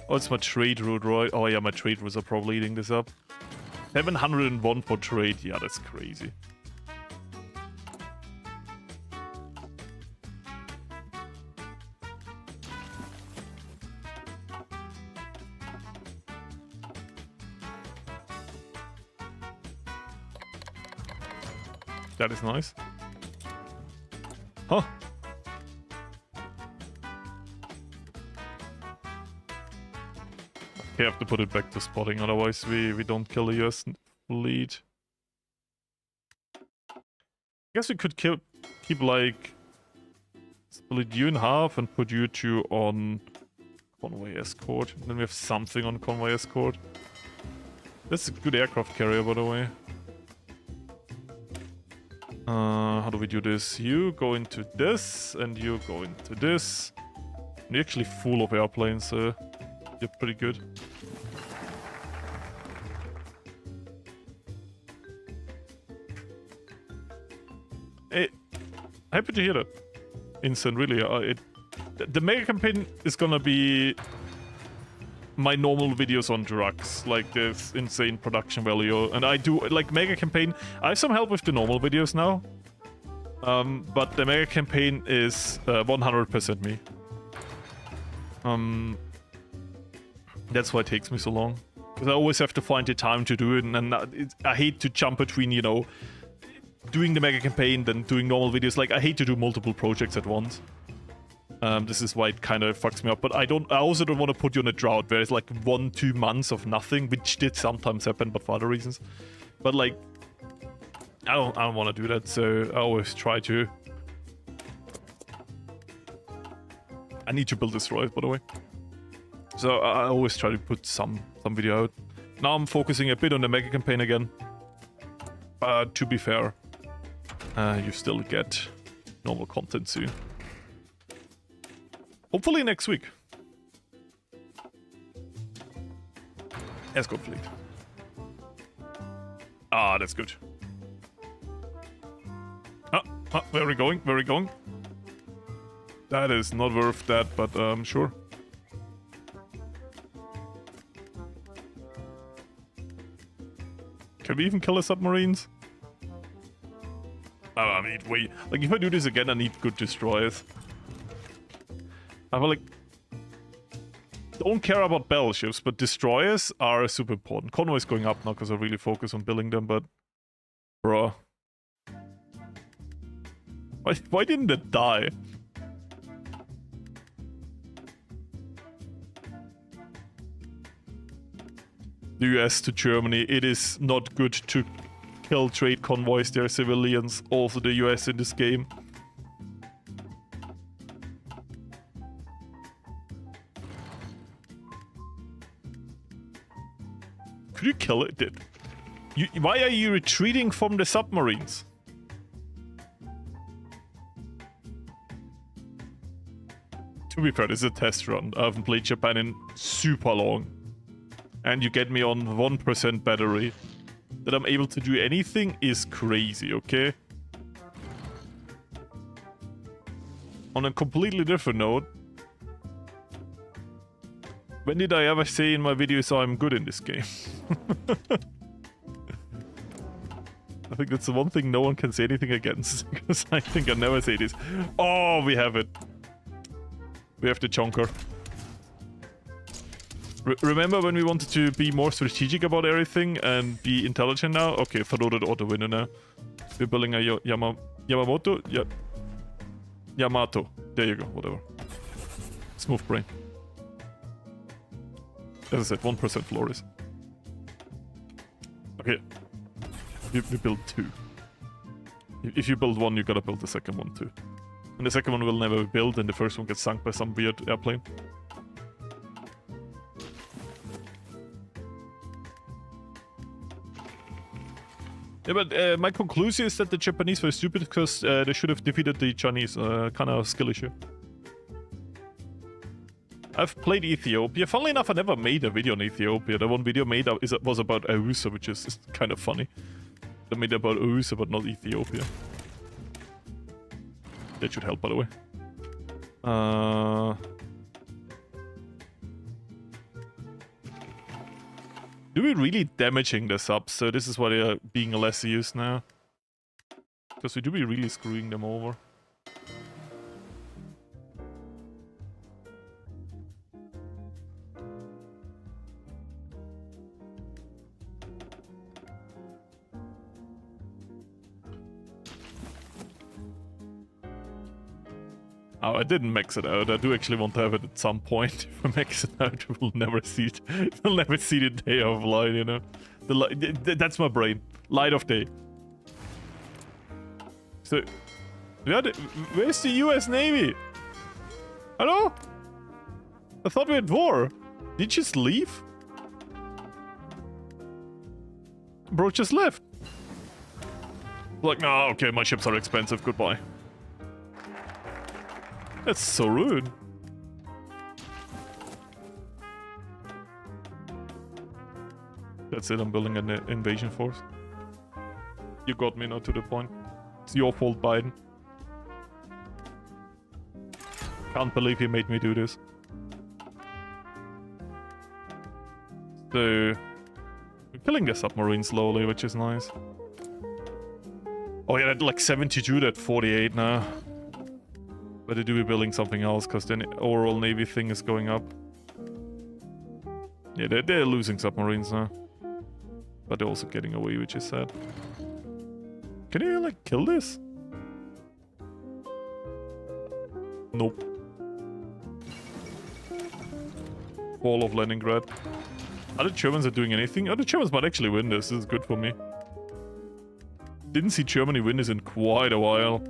Oh, it's my trade route, right? Oh yeah, my trade routes are probably eating this up. 701 for trade, yeah, that's crazy. That is nice. Huh. We have to put it back to spotting, otherwise we don't kill the US fleet. I guess we could keep like... split you in half and put you two on convoy escort. And then we have something on convoy escort. That's a good aircraft carrier, by the way. How do we do this? You go into this, and you go into this. And you're actually full of airplanes, so you're pretty good. Hey, happy to hear that. Instant, really. The mega campaign is gonna be my normal videos on drugs, like this insane production value, and I do like mega campaign. I have some help with the normal videos now, but the mega campaign is 100% me. That's why it takes me so long, because I always have to find the time to do it, and I hate to jump between, you know, doing the mega campaign then doing normal videos. Like I hate to do multiple projects at once. This is why it kind of fucks me up. But I also don't want to put you on a drought where it's like 1-2 months of nothing, which did sometimes happen, but for other reasons. But like, I don't want to do that. So I always try to. I need to build destroyers, by the way. So I always try to put some video out. Now I'm focusing a bit on the mega campaign again. But to be fair, you still get normal content soon. Hopefully next week. Escort fleet. Ah, that's good. Where are we going? Where are we going? That is not worth that, but sure. Can we even kill the submarines? Oh, I mean, wait. Like, if I do this again, I need good destroyers. I feel like... Don't care about battleships, but destroyers are super important. Convoy is going up now because I really focus on building them, but... Bruh. Why didn't it die? The US to Germany, it is not good to kill trade convoys. They're civilians, also the US in this game. Could you kill it? Why are you retreating from the submarines? To be fair, this is a test run. I haven't played Japan in super long. And you get me on 1% battery. That I'm able to do anything is crazy, okay? On a completely different note, when did I ever say in my videos I'm good in this game? I think that's the one thing no one can say anything against, because I think I never say this. Oh, we have it. We have the chunker. Remember when we wanted to be more strategic about everything and be intelligent now? Okay, Florius auto winner now. We're building a Yamamoto? Yeah. Yamato. There you go, whatever. Smooth brain. As I said, 1% Florius. Okay. We build 2. If you build 1, you gotta build the second one too. And the second one will never be built, and the first one gets sunk by some weird airplane. Yeah, but my conclusion is that the Japanese were stupid because they should have defeated the Chinese. Kind of skill issue. I've played Ethiopia. Funnily enough, I never made a video on Ethiopia. The one video made was about Ausa, which is kind of funny. I made about Ausa, but not Ethiopia. That should help, by the way. Do we really damaging the subs? So this is why they are being less used now. Because we do be really screwing them over. Oh, I didn't max it out. I do actually want to have it at some point. If I max it out, we'll never see it. We'll never see the day of light, you know? That's my brain. Light of day. So, where's the US Navy? Hello? I thought we had war. Did you just leave? Bro just left. Like, no, okay, my ships are expensive. Goodbye. That's so rude. That's it, I'm building an invasion force. You got me, not to the point. It's your fault, Biden. Can't believe he made me do this. So, we're killing the submarine slowly, which is nice. Oh yeah, at like 72, that 48 now. Better do be building something else, because then overall navy thing is going up. Yeah, they're losing submarines now. But they're also getting away, which is sad. Can you, like, kill this? Nope. Fall of Leningrad. Are the Germans doing anything? Oh, the Germans might actually win this. This is good for me. Didn't see Germany win this in quite a while.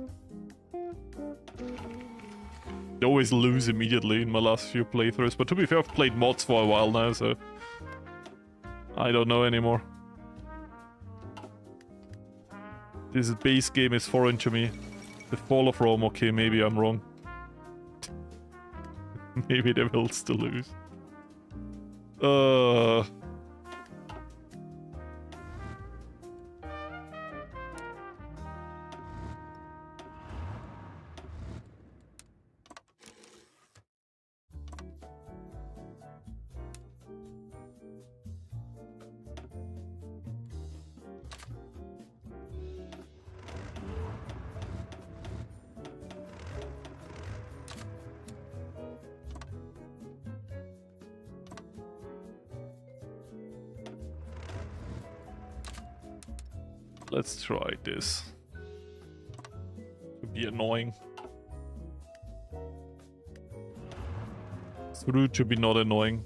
They always lose immediately in my last few playthroughs. But to be fair, I've played mods for a while now, so... I don't know anymore. This base game is foreign to me. The fall of Rome, okay, maybe I'm wrong. Maybe they will still lose. Let's try this. To be annoying. Through to be not annoying.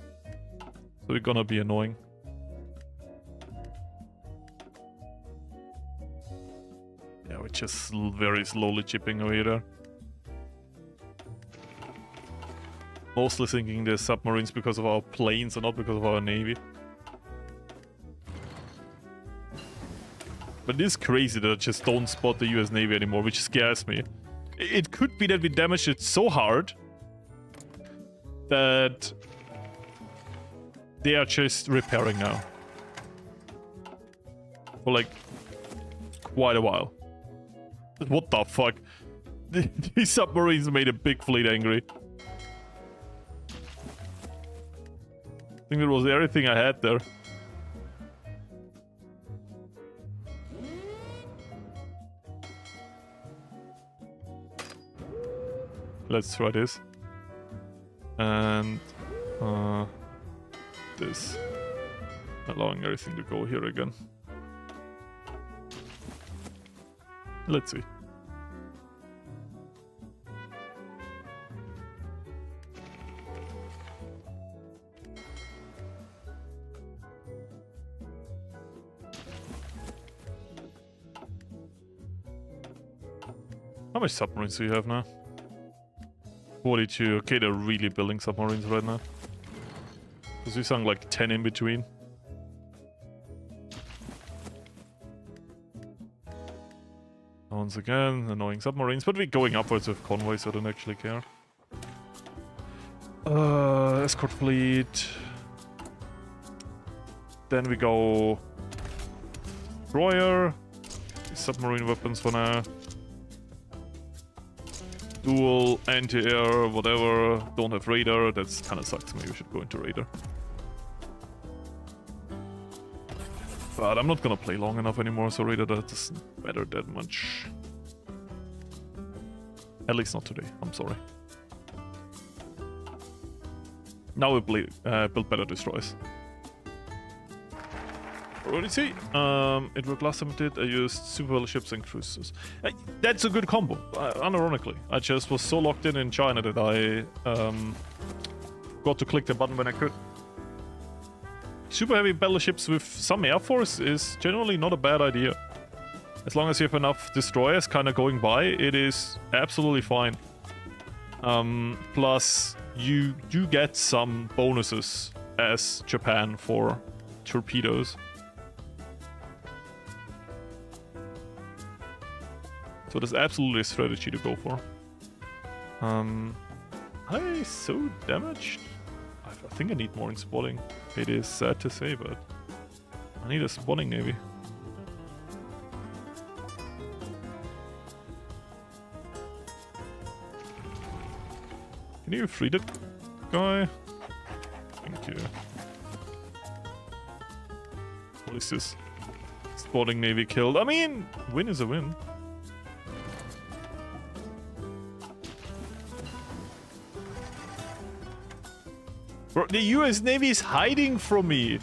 So we're gonna be annoying. Yeah, we're just very slowly chipping away there. Mostly thinking they're submarines because of our planes and not because of our navy. But it is crazy that I just don't spot the US Navy anymore, which scares me. It could be that we damaged it so hard that they are just repairing now. For like quite a while. What the fuck? These submarines made a big fleet angry. I think that was everything I had there. Let's try this. And this. Allowing everything to go here again. Let's see. How much submarines do you have now? 42. Okay, they're really building submarines right now. Because we sunk like 10 in between. Once again, annoying submarines, but we're going upwards with convoys, so I don't actually care. Escort fleet. Then we go... Destroyer. Submarine weapons for now. Dual, anti-air, whatever. Don't have radar. That's kind of sucks. Maybe we should go into radar. But I'm not gonna play long enough anymore, so radar doesn't matter that much. At least not today. I'm sorry. Now we build better destroyers. Already see. It was last time I did. I used super ships and cruisers. That's a good combo. Unironically, I just was so locked in China that I got to click the button when I could. Super heavy battleships with some air force is generally not a bad idea. As long as you have enough destroyers kind of going by, it is absolutely fine. Plus, you do get some bonuses as Japan for torpedoes. So there's absolutely a strategy to go for. I so damaged? I think I need more in spotting. It is sad to say, but I need a spotting navy. Can you free that guy? Thank you. is this? Sporting Navy killed. I mean, win is a win. Bro, the US Navy is hiding from me.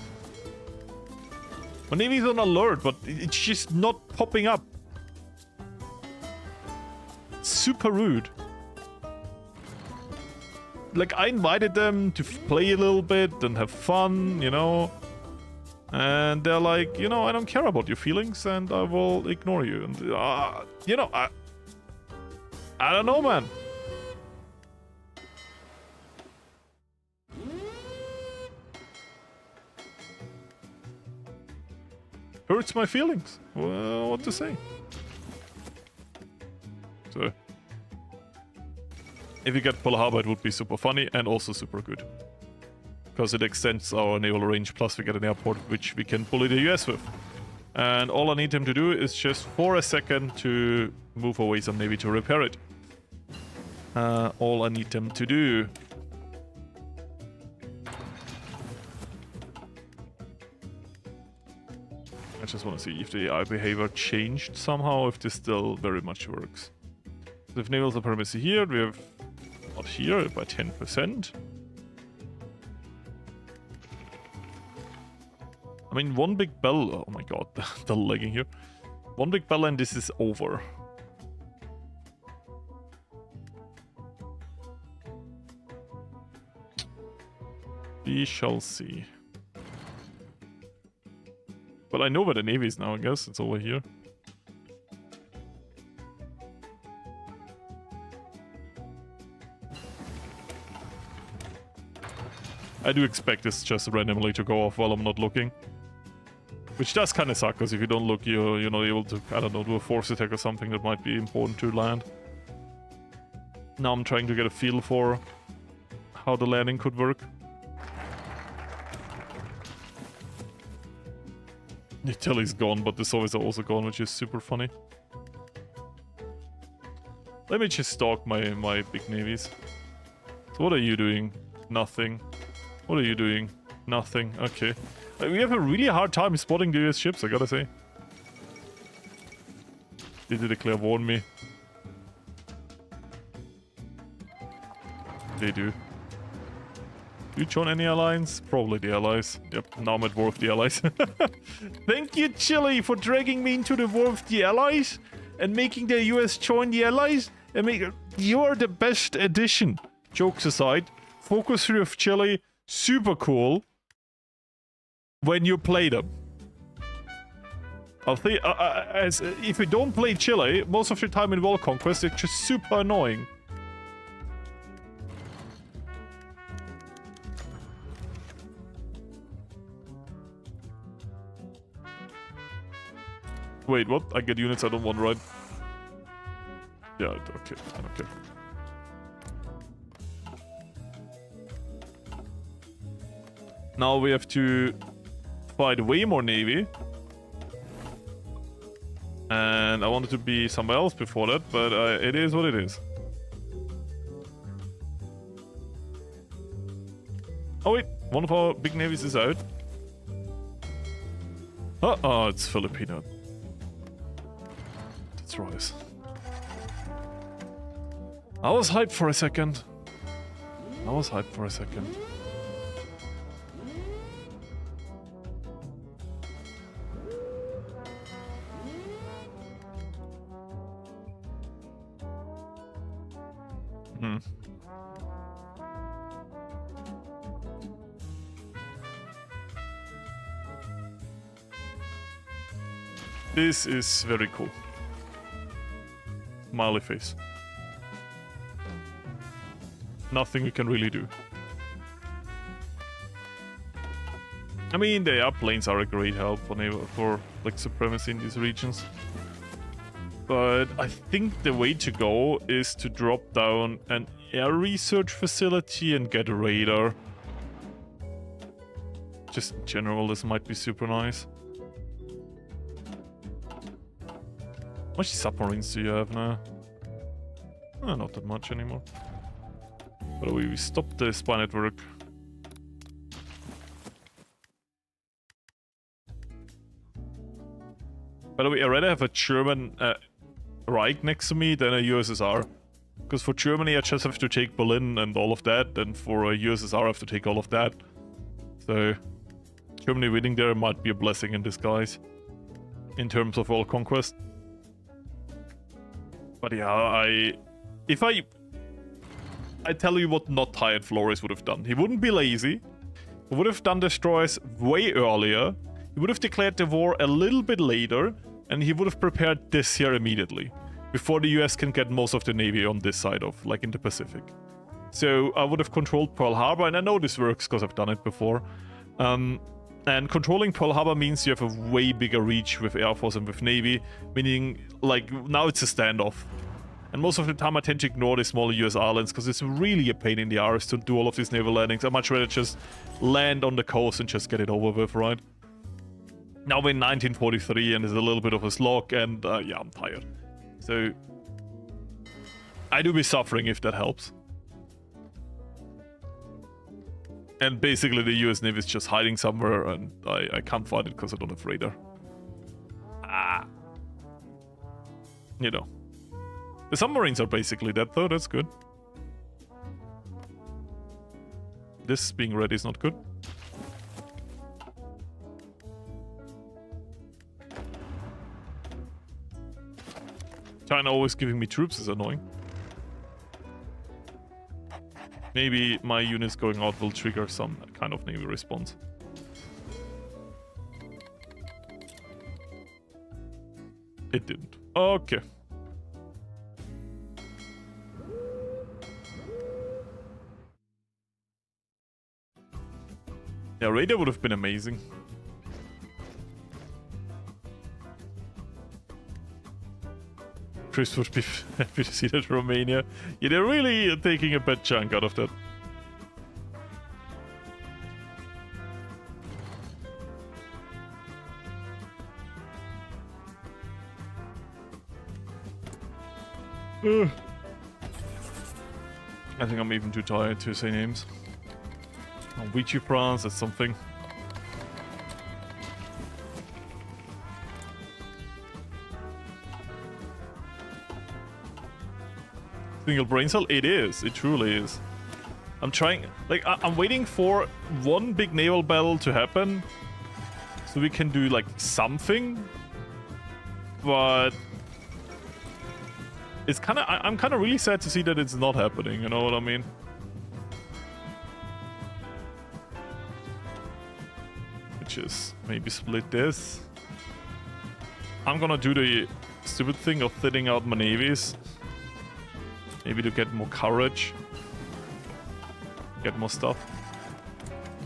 My Navy's on alert, but it's just not popping up. Super rude. Like, I invited them to play a little bit and have fun, you know. And they're like, you know, I don't care about your feelings and I will ignore you. And, you know, I don't know, man. Hurts my feelings. Well, what to say? So, if you get Pearl Harbor, it would be super funny and also super good. Because it extends our naval range, plus we get an airport which we can bully the US with. And all I need him to do is just for a second to move away some navy to repair it. All I need them to do. I just want to see if the AI behavior changed somehow, if this still very much works. So if naval supremacy here, we have not here by 10%. I mean, one big bell. Oh my god, the lagging here. One big bell and this is over. We shall see. But I know where the navy is now, I guess. It's over here. I do expect this just randomly to go off while I'm not looking. Which does kind of suck, because if you don't look, you're not able to, I don't know, do a force attack or something that might be important to land. Now I'm trying to get a feel for how the landing could work. Italy's gone, but the Soviets are also gone, which is super funny. Let me just stalk my big navies. So what are you doing? Nothing. What are you doing? Nothing. Okay. We have a really hard time spotting the US ships, I gotta say. Did they declare war on me? They do. Do you join any alliance? Probably the allies. Yep, now I'm at war with the allies. Thank you, Chile, for dragging me into the war with the allies and making the US join the allies. And you're the best addition. Jokes aside, Focus 3 of Chile, super cool when you play them. I'll think, if you don't play Chile, most of your time in World Conquest, it's just super annoying. Wait, what? I get units I don't want, right? Yeah, okay, okay. Now we have to fight way more navy. And I wanted to be somewhere else before that, but it is what it is. Oh wait, one of our big navies is out. Oh, it's Filipino. That's right. I was hyped for a second. This is very cool. Smiley face. Nothing we can really do. I mean, the airplanes are a great help for like supremacy in these regions. But I think the way to go is to drop down an air research facility and get a radar. Just in general, this might be super nice. How much submarines do you have now? Not that much anymore. But we stopped the spy network. By the way, I'd rather have a German Reich next to me than a USSR. Because for Germany, I just have to take Berlin and all of that, and for a USSR, I have to take all of that. So, Germany winning there might be a blessing in disguise. In terms of world conquest. But yeah, I tell you what not tired Florius would have done. He wouldn't be lazy. He would have done destroyers way earlier. He would have declared the war a little bit later. And he would have prepared this here immediately. Before the US can get most of the navy on this side of, like in the Pacific. So I would have controlled Pearl Harbor. And I know this works because I've done it before. And controlling Pearl Harbor means you have a way bigger reach with Air Force and with Navy. Meaning, like, now it's a standoff. And most of the time I tend to ignore the smaller US islands because it's really a pain in the arse to do all of these naval landings. I'd much rather just land on the coast and just get it over with, right? Now we're in 1943 and it's a little bit of a slog and yeah, I'm tired. So, I do be suffering if that helps. And basically the US Navy is just hiding somewhere and I can't find it because I don't have radar. Ah. You know. The submarines are basically dead though, that's good. This being ready is not good. China always giving me troops is annoying. Maybe my units going out will trigger some kind of Navy response. It didn't. Okay. Yeah, radar would have been amazing. Chris would be happy to see that Romania. Yeah, they're really taking a bad chunk out of that. I think I'm even too tired to say names. WWII France, that's something. Single brain cell? It is. It truly is. I'm trying... Like, I'm waiting for one big naval battle to happen. So we can do, like, something. But... It's kind of... I'm kind of really sad to see that it's not happening. You know what I mean? Which is... Maybe split this. I'm gonna do the stupid thing of thinning out my navies. Maybe to get more courage. Get more stuff.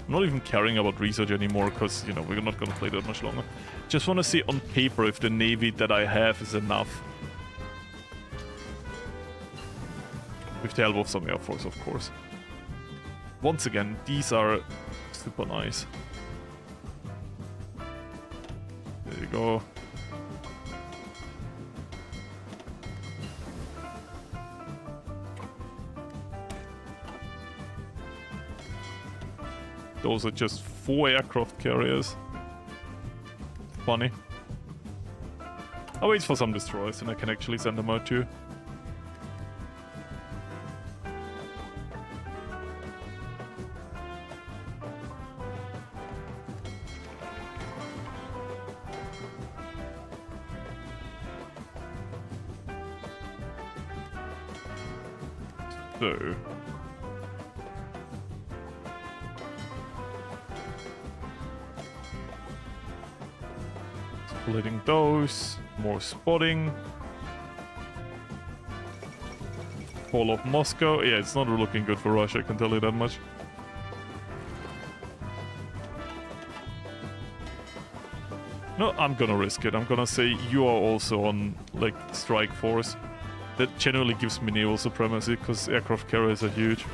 I'm not even caring about research anymore because, you know, we're not going to play that much longer. Just want to see on paper if the navy that I have is enough. With the help of some Air Force, of course. Once again, these are super nice. There you go. Those are just 4 aircraft carriers. Funny. I'll wait for some destroyers and I can actually send them out too. So... Splitting those, more spotting. Fall of Moscow. Yeah, it's not looking good for Russia, I can tell you that much. No, I'm gonna risk it. I'm gonna say you are also on, like, strike force. That generally gives me naval supremacy, because aircraft carriers are huge.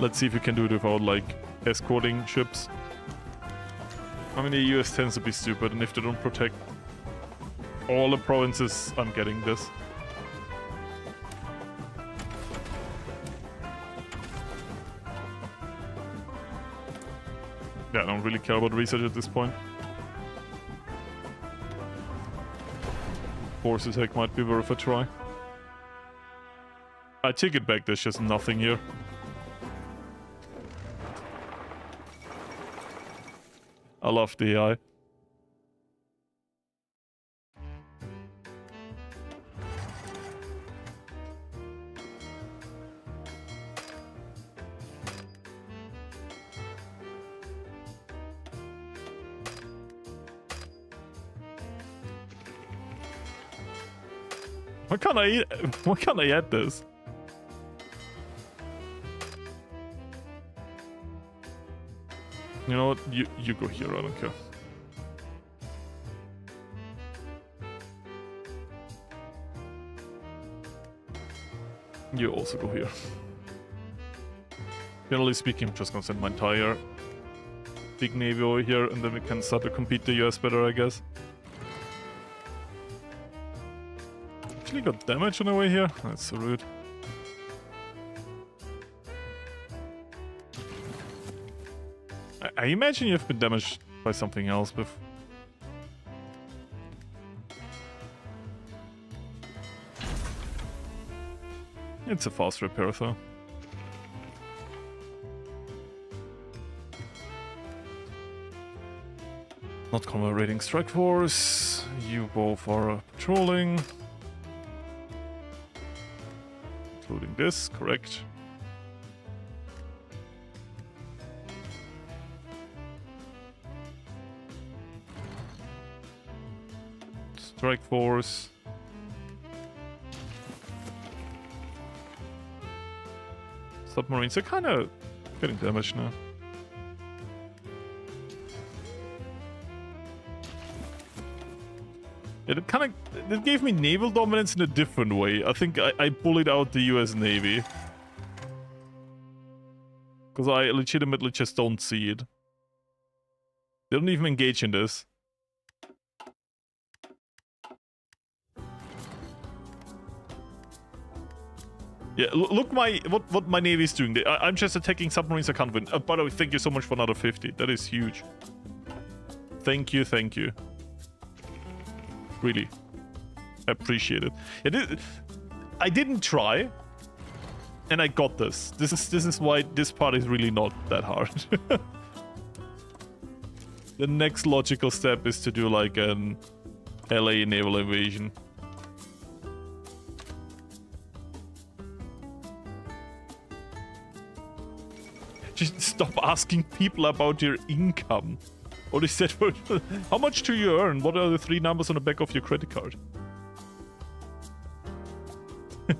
Let's see if we can do it without, like, escorting ships. I mean, the US tends to be stupid, and if they don't protect all the provinces, I'm getting this. Yeah, I don't really care about research at this point. Forces heck might be worth a try. I take it back, there's just nothing here. I love the AI. Why can't I add this? You know what? You go here, I don't care. You also go here. Generally speaking, I'm just gonna send my entire big navy over here, and then we can start to compete the US better, I guess. Actually got damage on the way here? That's so rude. I imagine you've been damaged by something else before. It's a fast repair though. Not convoy raiding strike force. You go for patrolling. Including this, correct. Strike force. Submarines are kind of getting damaged now. Yeah, it gave me naval dominance in a different way. I think I bullied out the US Navy. Because I legitimately just don't see it. They don't even engage in this. Yeah, look what my Navy is doing. I'm just attacking submarines I can't win. By the way, thank you so much for another 50. That is huge. Thank you, thank you. Really. I appreciate it. I didn't try. And I got this. This is why this part is really not that hard. The next logical step is to do like an LA naval invasion. Just stop asking people about your income. Or they said, how much do you earn? What are the 3 numbers on the back of your credit card?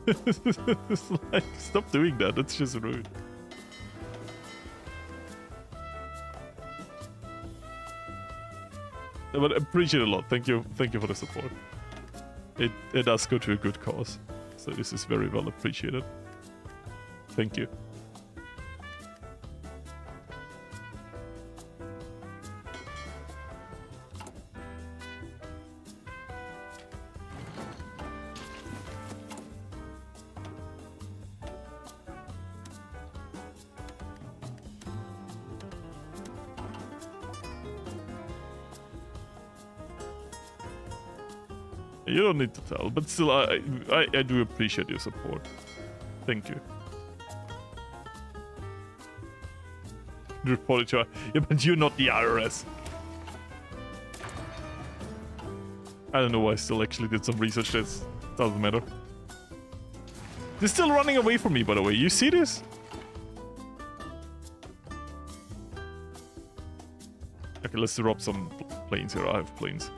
It's like, stop doing that. That's just rude. But I appreciate it a lot. Thank you for the support. It does go to a good cause. So this is very well appreciated. Thank you. You don't need to tell, but still, I do appreciate your support. Thank you. Report it to her. Yeah, but you're not the IRS. I don't know why I still actually did some research. That doesn't matter. They're still running away from me, by the way. You see this? Okay, let's drop some planes here. I have planes.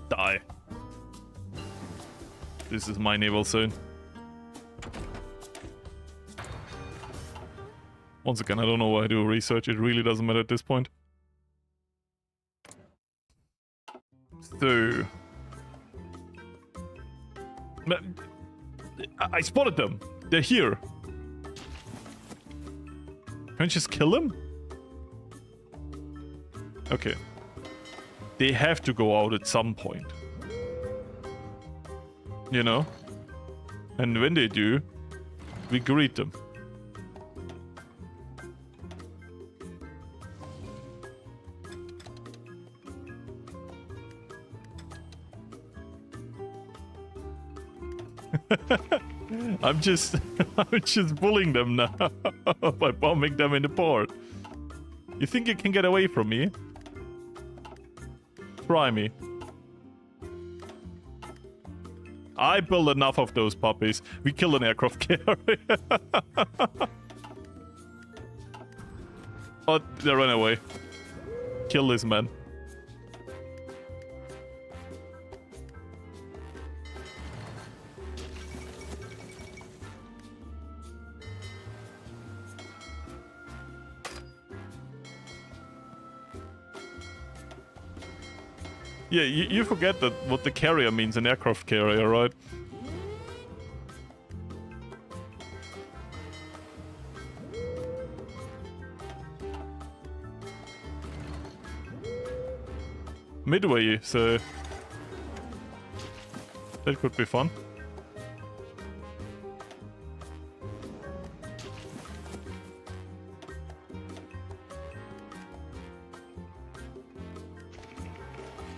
Die. This is my naval zone. Once again, I don't know why I do research. It really doesn't matter at this point. So... I spotted them. They're here. Can I just kill them? Okay. They have to go out at some point. You know? And when they do, we greet them. I'm just bullying them now by bombing them in the port. You think you can get away from me? Try me. I build enough of those puppies. We kill an aircraft carrier. Oh, they ran away. Kill this man. Yeah, you forget that what the carrier means, an aircraft carrier, right? Midway, so that could be fun.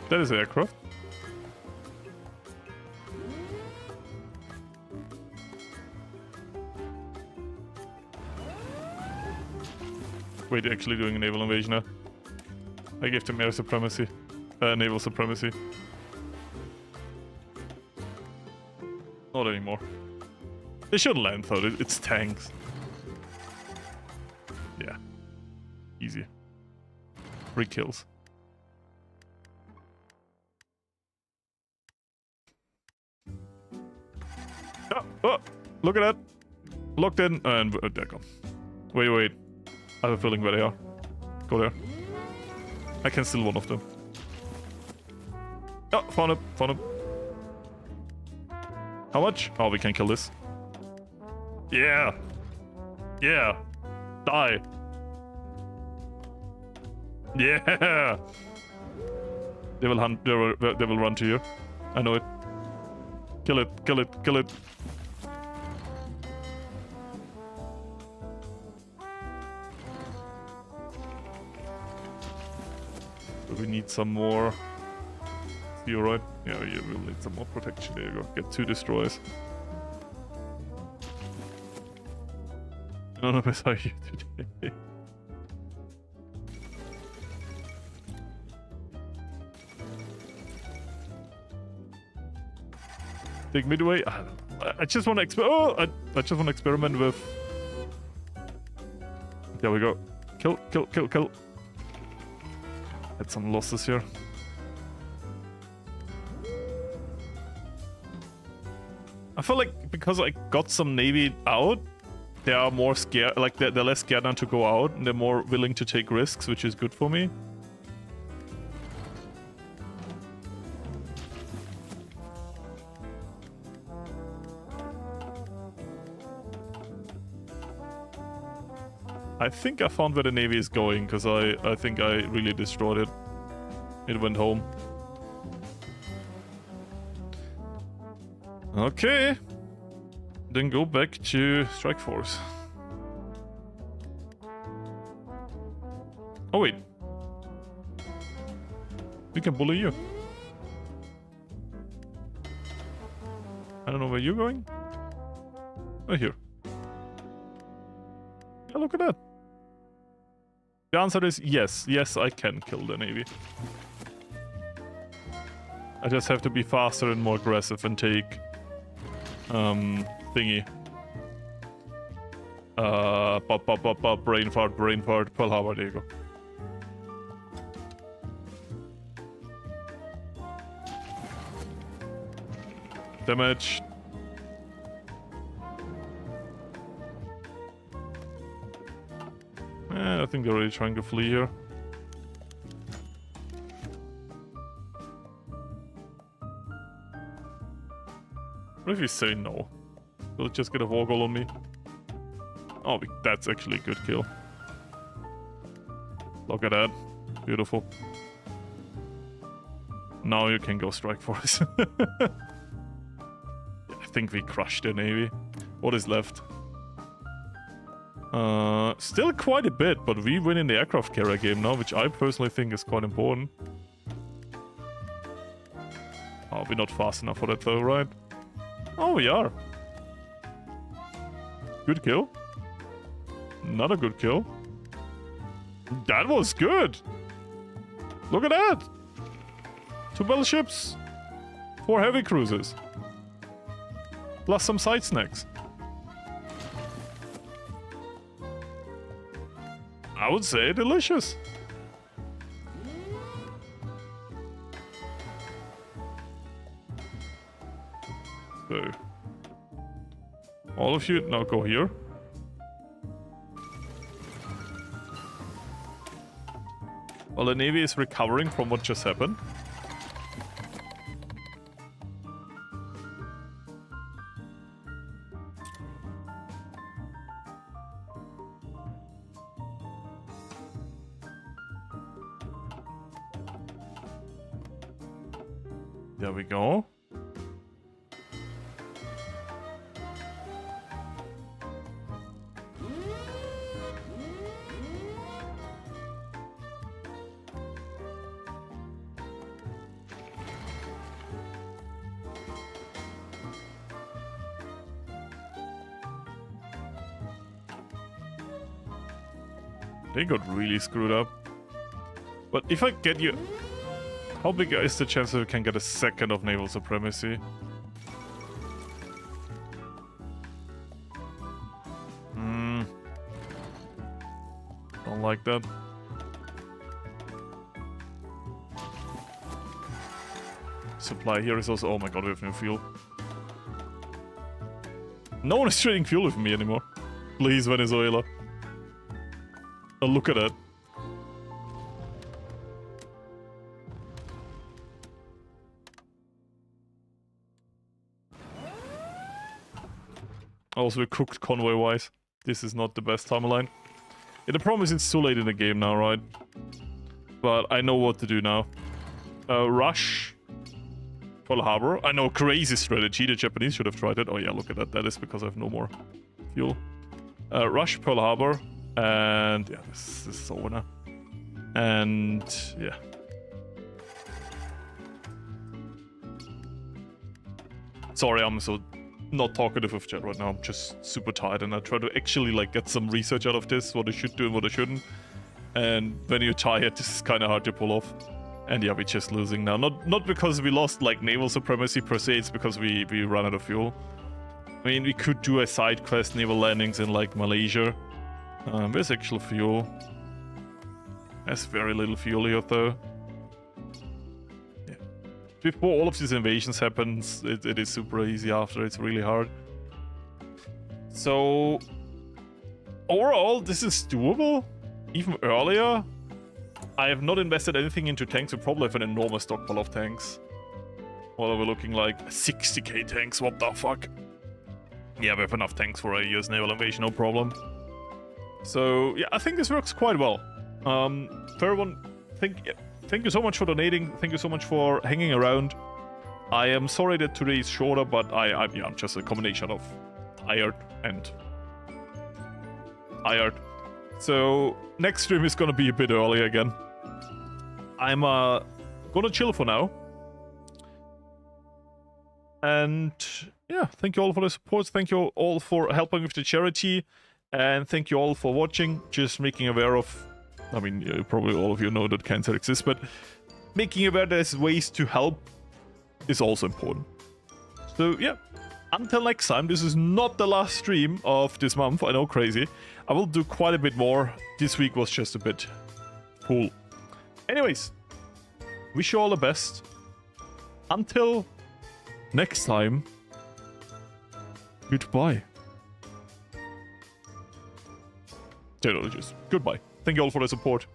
That is aircraft. Wait, they're actually doing a naval invasion now. I gave them air supremacy. Naval supremacy. Not anymore. They shouldn't land though, it's tanks. Yeah. Easy. 3 kills. Oh, look at that. Locked in and they're gone. Wait. I have a feeling where they are. Go there. I can steal one of them. Oh, found him. How much? Oh, we can kill this. Yeah. Die. Yeah. They will hunt. They will run to you. I know it. Kill it. We need some more. You're right. Yeah, we'll need some more protection. There you go. Get 2 destroyers. None of us are here today. Take midway. I just want to I just want to experiment with. There we go. Kill. Had some losses here. I feel like because I got some navy out, they are more scared. Like they're less scared now to go out, and they're more willing to take risks, which is good for me. I think I found where the navy is going, because I think I really destroyed it. It went home. Okay. Then go back to strike force. Oh wait. We can bully you. I don't know where you're going. Oh, here. Yeah, look at that. The answer is yes. Yes, I can kill the navy. I just have to be faster and more aggressive and take thingy. Brain fart, Pearl Harbor, there you go. Damage. I think they're already trying to flee here. What if you say no? Will it just get a war goal on me? Oh, that's actually a good kill. Look at that. Beautiful. Now you can go strike force. Yeah, think we crushed their navy. What is left? Still quite a bit, but we win in the aircraft carrier game now, which I personally think is quite important. Oh, we're not fast enough for that though, right? Oh, we are. Good kill. Not a good kill. That was good. Look at that. 2 battleships. 4 heavy cruisers. Plus some side snacks. I would say delicious. So, all of you now go here. While the Navy is recovering from what just happened. There we go. They got really screwed up. But if I get you... How big is the chance that we can get a second of naval supremacy? Don't like that. Supply here is also... Oh my god, we have no fuel. No one is trading fuel with me anymore. Please, Venezuela. Oh, look at that. Also, we're cooked convoy-wise. This is not the best timeline. Yeah, the problem is it's too late in the game now, right? But I know what to do now. Rush Pearl Harbor. I know, crazy strategy. The Japanese should have tried it. Oh yeah, look at that. That is because I have no more fuel. Rush Pearl Harbor. And yeah, this is over now. And yeah. Sorry, I'm so not talkative with chat right now. I'm just super tired and I try to actually like get some research out of this, what I should do and what I shouldn't. And when you're tired, this is kind of hard to pull off. And yeah, we're just losing now. Not because we lost like naval supremacy per se, it's because we ran out of fuel. I mean, we could do a side quest, naval landings in like Malaysia. Where's actual fuel? There's very little fuel here though. Yeah. Before all of these invasions happens, it is super easy. After, it's really hard. So overall, this is doable. Even earlier, I have not invested anything into tanks. We probably have an enormous stockpile of tanks. What are we looking like? 60k tanks, what the fuck? Yeah, we have enough tanks for a US naval invasion, no problem. So yeah, I think this works quite well. For everyone, thank you so much for donating. Thank you so much for hanging around. I am sorry that today is shorter, but I'm just a combination of tired and tired. So next stream is gonna be a bit early again. I'm gonna chill for now. And yeah, thank you all for the support. Thank you all for helping with the charity. And thank you all for watching. Just making aware of... I mean, probably all of you know that cancer exists, but making aware there's ways to help is also important. So yeah, until next time, this is not the last stream of this month. I know, crazy. I will do quite a bit more. This week was just a bit full. Anyways, wish you all the best. Until next time, goodbye. Technologies. Goodbye. Thank you all for the support.